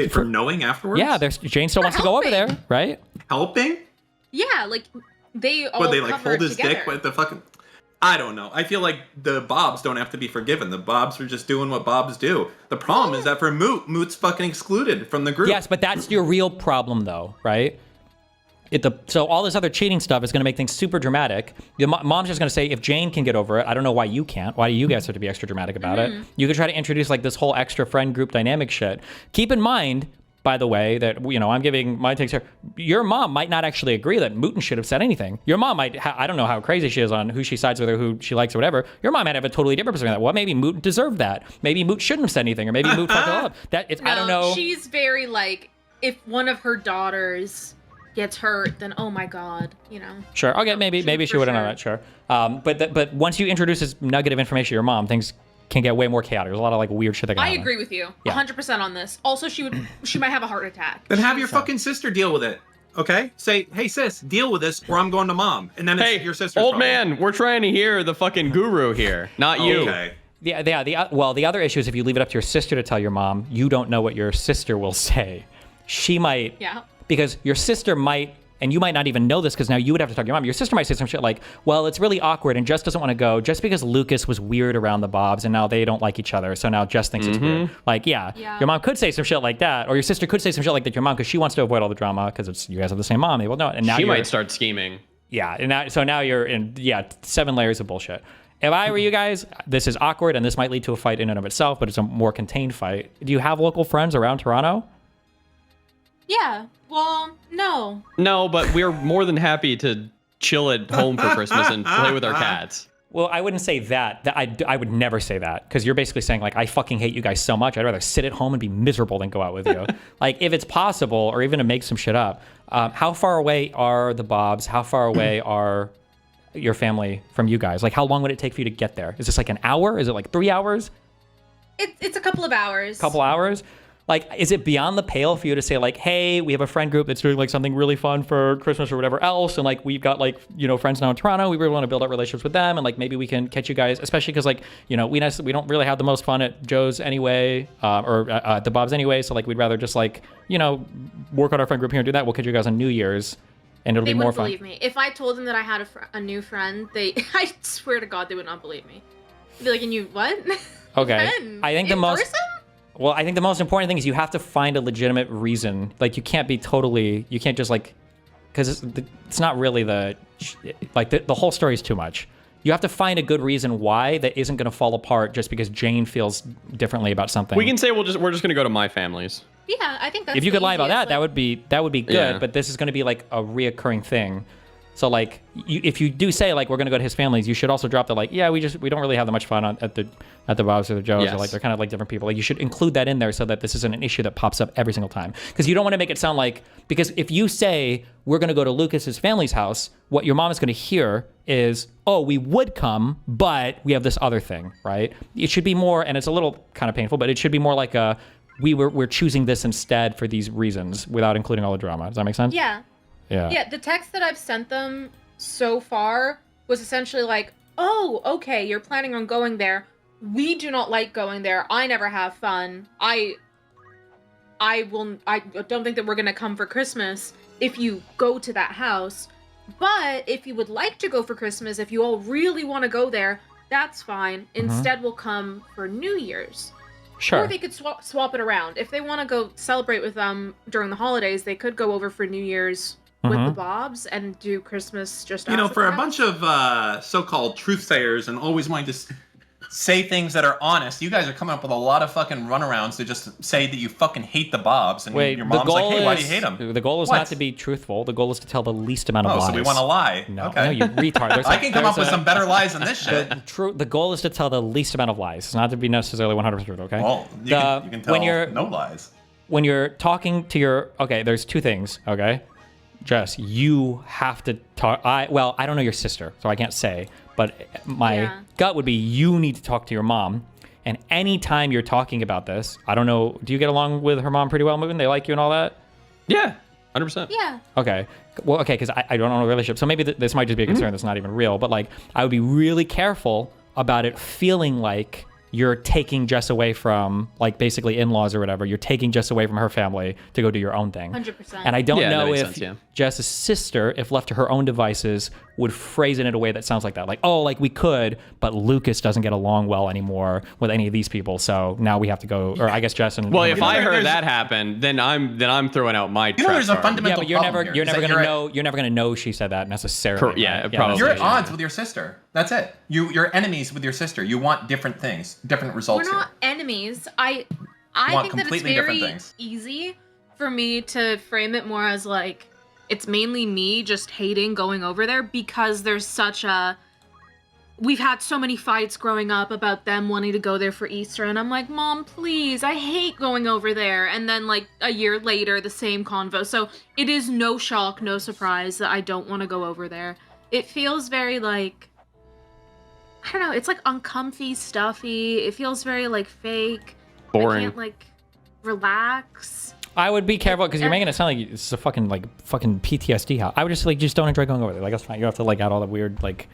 For knowing afterwards? Yeah, Jane still wants to go over there, right? Helping? Yeah, like... They all they like hold his dick with the fucking... I don't know. I feel like the Bobs don't have to be forgiven. The Bobs are just doing what Bobs do. The problem is that for Moot's fucking excluded from the group. Yes, but that's your real problem though, right? So all this other cheating stuff is going to make things super dramatic. Your mom's just going to say, if Jane can get over it, I don't know why you can't. Why do you guys have to be extra dramatic about it? You could try to introduce like this whole extra friend group dynamic shit. Keep in mind, by the way, that, you know, I'm giving my takes here. Your mom might not actually agree that Mouton should have said anything. Your mom might, I don't know how crazy she is on who she sides with or who she likes or whatever. Your mom might have a totally different perspective. Well, maybe Mouton deserved that. Maybe Mouton shouldn't have said anything, or maybe Mouton fucked it up. I don't know. She's very like, if one of her daughters gets hurt, then oh my god, you know. Sure. Okay, maybe she would have known that. Sure. But once you introduce this nugget of information to your mom, things can get way more chaotic. There's a lot of like weird shit that can happen. I agree with you 100% on this. Also, she might have a heart attack. Then have your fucking sister deal with it. Okay? Say, hey sis, deal with this or I'm going to mom. And then it's your sister's old problem. man, we're trying to hear the fucking guru here, not you. Okay. The other issue is if you leave it up to your sister to tell your mom, you don't know what your sister will say. She might, because your sister might, and you might not even know this because now you would have to talk to your mom. Your sister might say some shit like, well, it's really awkward and Jess doesn't want to go just because Lucas was weird around the Bobs and now they don't like each other. So now Jess thinks it's weird. Like, your mom could say some shit like that, or your sister could say some shit like that to your mom because she wants to avoid all the drama because you guys have the same mom. They will know it. And now she might start scheming. Yeah. And now you're in, 7 layers of bullshit. If I were you guys, this is awkward and this might lead to a fight in and of itself, but it's a more contained fight. Do you have local friends around Toronto? Yeah. Well, no. No, but we're more than happy to chill at home for Christmas and play with our cats. Well, I wouldn't say that. I would never say that because you're basically saying like, I fucking hate you guys so much. I'd rather sit at home and be miserable than go out with you. Like if it's possible, or even to make some shit up, how far away are the Bobs? How far away are your family from you guys? Like how long would it take for you to get there? Is this like an hour? Is it like 3 hours? It's a couple of hours. Couple hours? Like, is it beyond the pale for you to say like, hey, we have a friend group that's doing like something really fun for Christmas or whatever else, and like we've got like, you know, friends now in Toronto, we really want to build up relationships with them, and like maybe we can catch you guys, especially because like, you know, we don't really have the most fun at Joe's anyway, or at the Bob's anyway, so like we'd rather just like, you know, work on our friend group here and do that. We'll catch you guys on New Year's, and it'll They be more wouldn't fun. believe me. If I told them that I had a new friend, I swear to God, they would not believe me. They'd be like, and you what? Okay. Friend? I think In person? Well, I think the most important thing is you have to find a legitimate reason. Like, you can't just like, because it's not really the whole story is too much. You have to find a good reason why that isn't going to fall apart just because Jane feels differently about something. We can say we're just going to go to my family's. Yeah, I think that's if you the could lie about easiest, that, that would be good. Yeah. But this is going to be like a reoccurring thing. So like, if you do say like we're going to go to his family's, you should also drop the like, yeah, we don't really have that much fun at the Bob's or the Joe's, Yes. or like they're kind of like different people. Like, you should include that in there so that this isn't an issue that pops up every single time. Because you don't want to make it sound like, because if you say we're going to go to Lucas's family's house, what your mom is going to hear is, oh, we would come, but we have this other thing, right? It should be more, and it's a little kind of painful, but it should be more like a, we're choosing this instead for these reasons without including all the drama. Does that make sense? Yeah. Yeah. Yeah, the text that I've sent them so far was essentially like, oh, okay, you're planning on going there. We do not like going there. I never have fun. I don't think that we're gonna come for Christmas if you go to that house. But if you would like to go for Christmas, if you all really want to go there, that's fine. Instead, we'll come for New Year's. Sure. Or they could swap it around. If they want to go celebrate with them during the holidays, they could go over for New Year's with the Bobs and do Christmas just You know, after for a that. bunch of so-called truth-sayers and always wanting to say things that are honest, you guys are coming up with a lot of fucking runarounds to just say that you fucking hate the Bobs, and Wait, your the mom's like, goal hey, why do is- you hate them? The goal is What? not to be truthful. The goal is to tell the least amount of Oh, lies. so we want to lie. No, okay. no, you retard. I can come up with some better lies than this shit. The goal is to tell the least amount of lies. It's not to be necessarily 100% truth, okay? Well, you can tell no lies. When you're talking to your... Okay, there's two things, okay? Jess, you have to talk... I don't know your sister, so I can't say. But my gut would be you need to talk to your mom. And anytime you're talking about this, I don't know... Do you get along with her mom pretty well, Mouton? They like you and all that? Yeah, 100%. Yeah. Okay. Well, okay, because I don't know the relationship. So maybe this might just be a concern that's not even real. But like, I would be really careful about it feeling like you're taking Jess away from, like, basically in-laws or whatever. You're taking Jess away from her family to go do your own thing. 100%. And I don't Yeah, that know makes if sense, yeah. Jess's sister, if left to her own devices, would phrase it in a way that sounds like that. Like, oh, like we could, but Lucas doesn't get along well anymore with any of these people, so now we have to go. Or I guess Jess and... Well, if I heard that happen, then I'm throwing out my You know, there's a trap card. fundamental Yeah, but problem you're here, never is that gonna know. You're never gonna know she said that necessarily. Yeah, right? probably. You're that's at the issue. odds with your sister. That's it. You're enemies with your sister. You want different things, different results We're here. not enemies. I want think that it's completely different very things. easy for me to frame it more as like it's mainly me just hating going over there because there's such a we've had so many fights growing up about them wanting to go there for Easter, and I'm like, Mom, please, I hate going over there. And then like a year later, the same convo. So it is no shock, no surprise that I don't want to go over there. It feels very like, I don't know, it's like uncomfy, stuffy. It feels very like fake. Boring. I can't like relax. I would be careful because you're making it sound like it's a fucking PTSD house. I would just don't enjoy going over there. Like, that's fine. You don't have to like add all the weird like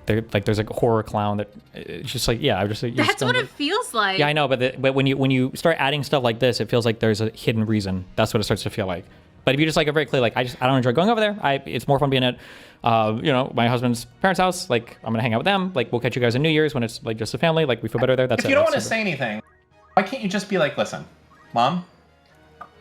there's like a horror clown that it's just like, yeah, I would just like, That's what it feels like. yeah, I know, but when you start adding stuff like this, it feels like there's a hidden reason. That's what it starts to feel like. But if you just like are very clear, like I don't enjoy going over there. It's more fun being at my husband's parents' house. Like, I'm gonna hang out with them. Like, we'll catch you guys on New Year's when it's like just a family. Like, we feel better there. That's If it. you don't That's want to say anything, why can't you just be like, listen, Mom,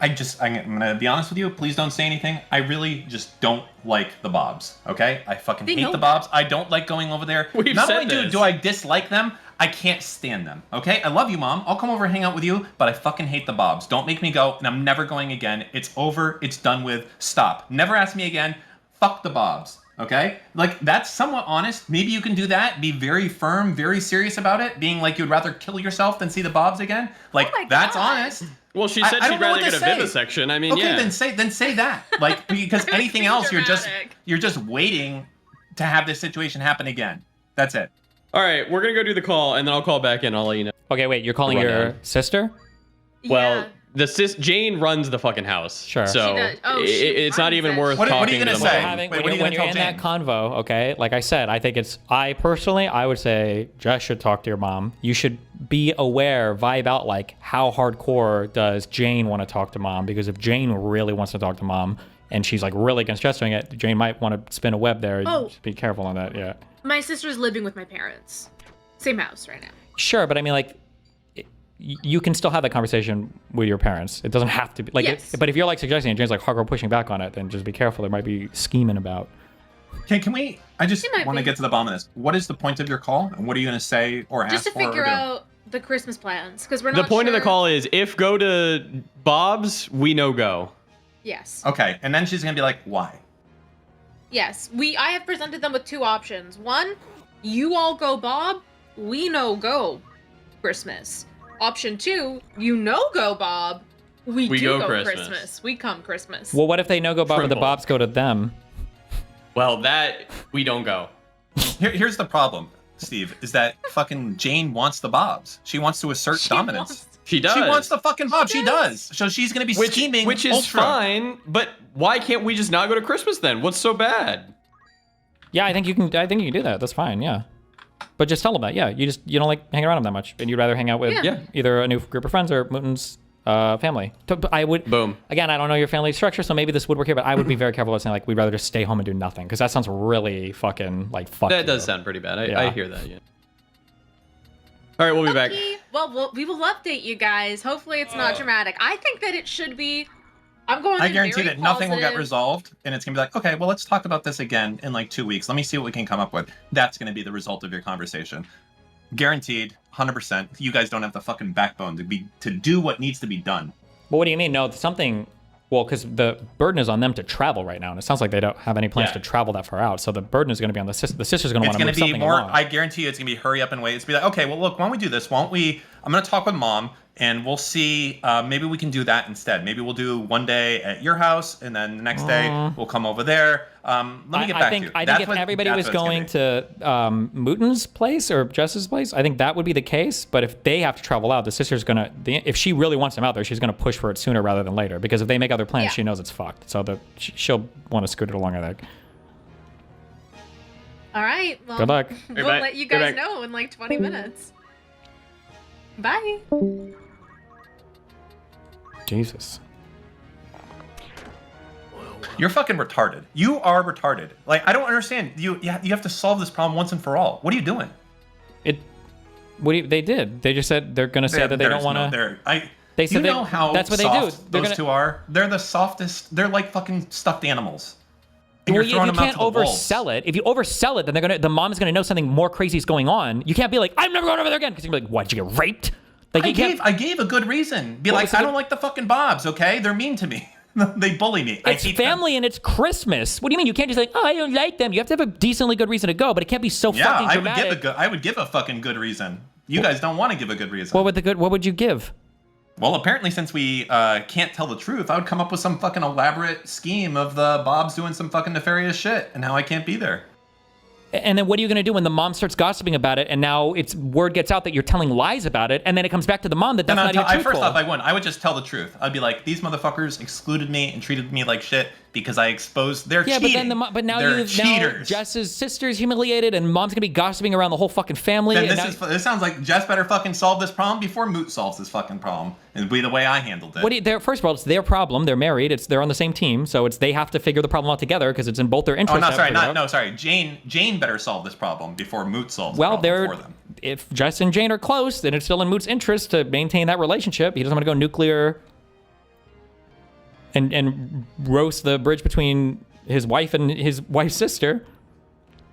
I'm gonna be honest with you. Please don't say anything. I really just don't like the Bobs. Okay, I fucking They hate know the Bobs. I don't like going over there. We've Not said only this. do I dislike them, I can't stand them. Okay, I love you, Mom. I'll come over and hang out with you, but I fucking hate the Bobs. Don't make me go, and I'm never going again. It's over. It's done with. Stop. Never ask me again. Fuck the Bobs. Okay? Like, that's somewhat honest. Maybe you can do that. Be very firm, very serious about it. Being like you'd rather kill yourself than see the Bobs again. Like, that's honest. Well, she I said don't she'd know rather what get to a say. vivisection. I mean, Okay, yeah. then say that. Like, because anything else, you're just waiting to have this situation happen again. That's it. All right, we're gonna go do the call, and then I'll call back in. I'll let you know. Okay, wait, you're calling your sister? Well, Jane runs the fucking house. Sure. So She does. Oh, it's not even worth What are talking you to gonna the say? mom. Wait, When you're in that convo, okay, like I said, I think I personally, I would say Jess should talk to your mom. You should be aware, vibe out, like, how hardcore does Jane want to talk to mom? Because if Jane really wants to talk to mom and she's like really against Jess doing it, Jane might want to spin a web there. Oh. Just be careful on that, yeah. My sister's living with my parents. Same house right now. Sure, but I mean, like, you can still have that conversation with your parents. It doesn't have to be like. Yes. But if you're like suggesting and Jane's like hardcore pushing back on it, then just be careful. There might be scheming about. Can we? I just want to get to the bottom of this. What is the point of your call, and what are you going to say or ask Just to for? figure out the Christmas plans, because we're The not point of the sure- call is if go to Bob's, we no go. Yes. Okay, and then she's going to be like, why? Yes. I have presented them with two options. One, you all go Bob, we no go Christmas. Option two, you no go Bob, we do go go Christmas. Christmas. We come Christmas. Well, what if they no go Bob and the Triple. Bobs go to them? Well, that we don't go. Here's the problem, Steve, is that fucking Jane wants the Bobs. She wants to assert dominance. She does. She wants the fucking Bob. She does. So she's going to be scheming. Which is ultra. fine, but why can't we just not go to Christmas then? What's so bad? Yeah, I think you can. I think you can do that. That's fine. Yeah, but just tell them that. Yeah, you don't like hanging around them that much, and you'd rather hang out with either a new group of friends or Mouton's family. I would. Boom. Again, I don't know your family structure, so maybe this would work here, but I would be very careful about saying like we'd rather just stay home and do nothing, because that sounds really fucking like fuck. That you. does sound pretty bad. Yeah. I hear that. Yeah. All right, we'll be back. Well, we will update you guys. Hopefully it's not dramatic. I think that it should be. I'm going I in guarantee very that nothing will get positive. resolved, and it's going to be like, okay, well, let's talk about this again in like 2 weeks. Let me see what we can come up with. That's going to be the result of your conversation. Guaranteed, 100%. You guys don't have the fucking backbone to do what needs to be done. But what do you mean? No, something. Well, because the burden is on them to travel right now, and it sounds like they don't have any plans to travel that far out. So the burden is going to be on the sister. The sister's going to want to move something along. I guarantee you it's going to be hurry up and wait. It's going to be like, okay, well, look, why don't we do this? Why don't we, I'm going to talk with mom, and we'll see, maybe we can do that instead. Maybe we'll do one day at your house, and then the next day we'll come over there. Let me get back to you. I think if everybody was going to Mouton's place or Jess's place, I think that would be the case. But if they have to travel out, the sister's gonna. If she really wants them out there, she's gonna push for it sooner rather than later. Because if they make other plans, she knows it's fucked. So she'll want to scoot it along. I think. All right. Well, Good luck. We'll let you guys know in like 20 minutes. Bye. Jesus. You're fucking retarded. You are retarded. Like, I don't understand. You have to solve this problem once and for all. What are you doing? They did. They just said they're gonna say that they don't want to. They said you know how that's what soft they do. Those two are. They're the softest. They're like fucking stuffed animals. And Well, you're throwing you them out can't to the wolves. oversell it. If you oversell it, then the mom is gonna know something more crazy is going on. You can't be like, I'm never going over there again, because you're gonna be like, what? Did you get raped? Like I gave a good reason. Be like, I don't like the fucking Bobs. Okay, they're mean to me. They bully me. It's family and it's Christmas. What do you mean? You can't just like, oh, I don't like them. You have to have a decently good reason to go, but it can't be so fucking dramatic. I would give a fucking good reason. You guys don't want to give a good reason. What would you give? Well, apparently, since we can't tell the truth, I would come up with some fucking elaborate scheme of the Bobs doing some fucking nefarious shit and how I can't be there. And then what are you going to do when the mom starts gossiping about it, and now word gets out that you're telling lies about it, and then it comes back to the mom that's not even truthful? First off, I wouldn't. I would just tell the truth. I'd be like, these motherfuckers excluded me and treated me like shit because I exposed their cheating. But now they're now cheaters. Jess's sister's humiliated, and mom's going to be gossiping around the whole fucking family. Then this sounds like Jess better fucking solve this problem before Moot solves this fucking problem. It'd be the way I handled it. First of all, it's their problem. They're married. They're on the same team, so they have to figure the problem out together because it's in both their interests. Sorry. Jane better solve this problem before Moot solves the well, problem for them. If Jess and Jane are close, then it's still in Moot's interest to maintain that relationship. He doesn't want to go nuclear and roast the bridge between his wife and his wife's sister.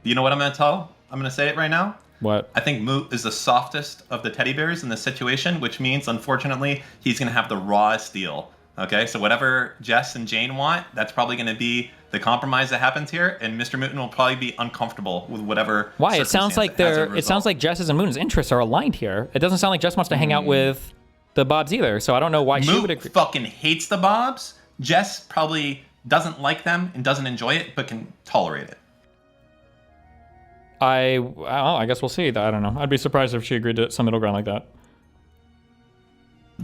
You know what I'm going to tell? I'm going to say it right now. What? I think Moot is the softest of the teddy bears in this situation, which means, unfortunately, he's going to have the rawest deal. Okay, so whatever Jess and Jane want, that's probably going to be the compromise that happens here, and Mr. Mouton will probably be uncomfortable with whatever. Why? It sounds like Jess's and Mouton's interests are aligned here. It doesn't sound like Jess wants to hang out with the Bobs either. So I don't know why she would agree. Moot fucking hates the Bobs. Jess probably doesn't like them and doesn't enjoy it, but can tolerate it. I guess we'll see. I don't know. I'd be surprised if she agreed to some middle ground like that.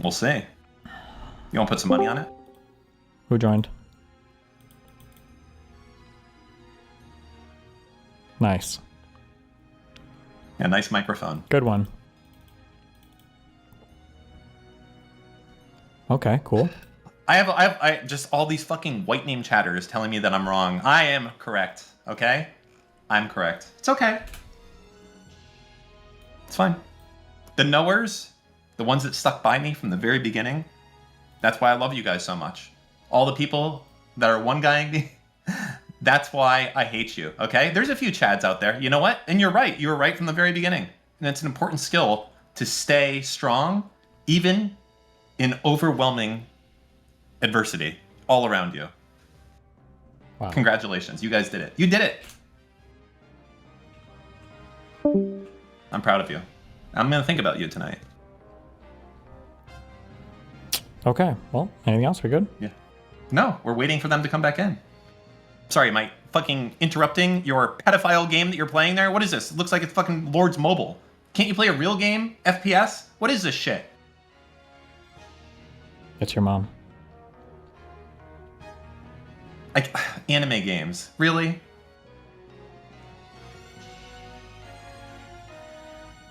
We'll see. You want to put some money on it? Who joined? Nice. Yeah, nice microphone. Good one. Okay, cool. I just all these fucking white name chatters telling me that I'm wrong. I am correct, okay? I'm correct. It's okay. It's fine. The knowers, the ones that stuck by me from the very beginning, that's why I love you guys so much. All the people that are one-guying me, that's why I hate you, okay? There's a few Chads out there. You know what? And you're right. You were right from the very beginning. And it's an important skill to stay strong, even in overwhelming adversity all around you. Wow. Congratulations. You guys did it. You did it. I'm proud of you. I'm going to think about you tonight. Okay, well, anything else? We good? Yeah. No, we're waiting for them to come back in. Sorry, am I fucking interrupting your pedophile game that you're playing there? What is this? It looks like it's fucking Lord's Mobile. Can't you play a real game? FPS? What is this shit? It's your mom. Like, anime games. Really?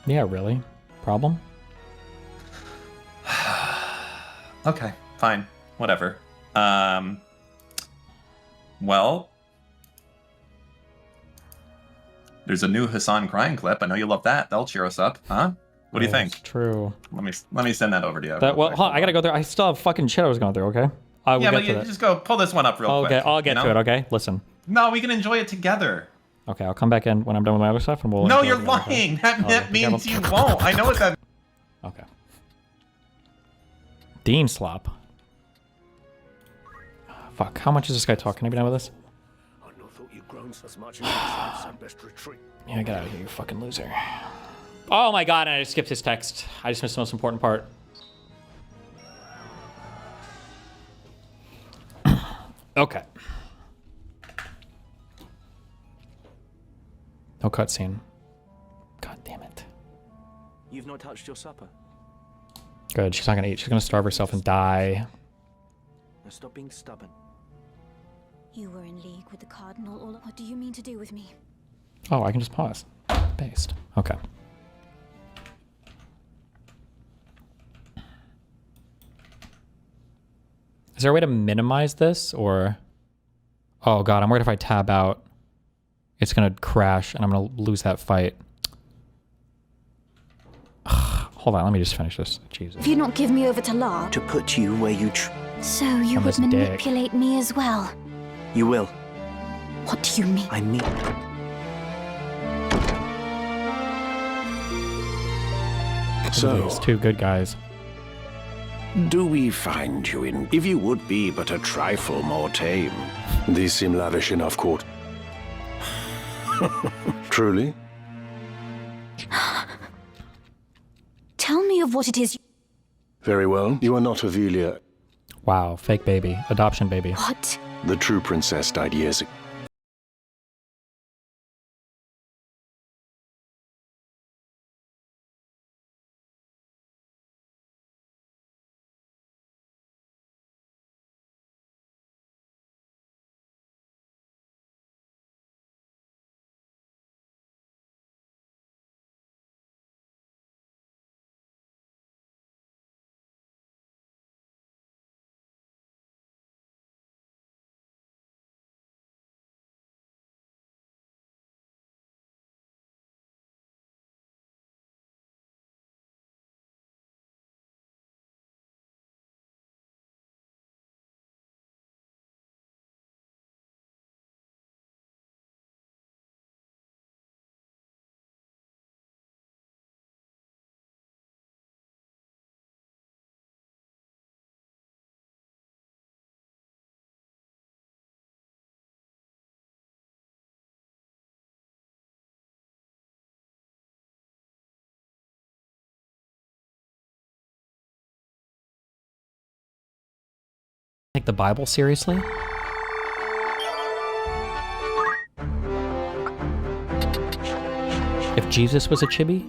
Yeah, really? Problem? Okay, fine. Whatever. Well, there's a new Hassan crying clip. I know you love that. That'll cheer us up, huh? What do you think? True. Let me send that over to you. Well, hold on, I gotta go there. I still have fucking shit I was going through, okay? I will Yeah, get but to you that. just go pull this one up real quick. Okay, I'll get to it, okay? Listen. No, we can enjoy it together. Okay, I'll come back in when I'm done with my other stuff and we'll... No, enjoy you're it together, okay? lying. That means you won't. I know what that... Okay. Dean slop. Fuck, how much is this guy talking? Can I be done with this? I not thought you'd grown so much and I'd best retreat. Yeah, get out of here, you fucking loser. Oh my god, I just skipped his text. I just missed the most important part. Okay. No cutscene. God damn it. You've not touched your supper. Good, she's not gonna eat. She's gonna starve herself and die. Now stop being stubborn. You were in league with the Cardinal. What do you mean to do with me? Oh, I can just pause. Paste. Okay. Is there a way to minimize this or... Oh god, I'm worried if I tab out, it's gonna crash and I'm gonna lose that fight. Hold on, let me just finish this. Jesus. If you not give me over to Lar... To put you where you... So you I'm would his dick. manipulate me as well? You will. What do you mean? I mean... So... These two good guys. Do we find you in... If you would be but a trifle more tame. These seem lavish enough, court. Truly? Tell me of what it is. Very well. You are not Avelia. Wow, fake baby. Adoption baby. What? The true princess died years ago. Take the Bible seriously? If Jesus was a chibi?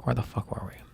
Where the fuck were we?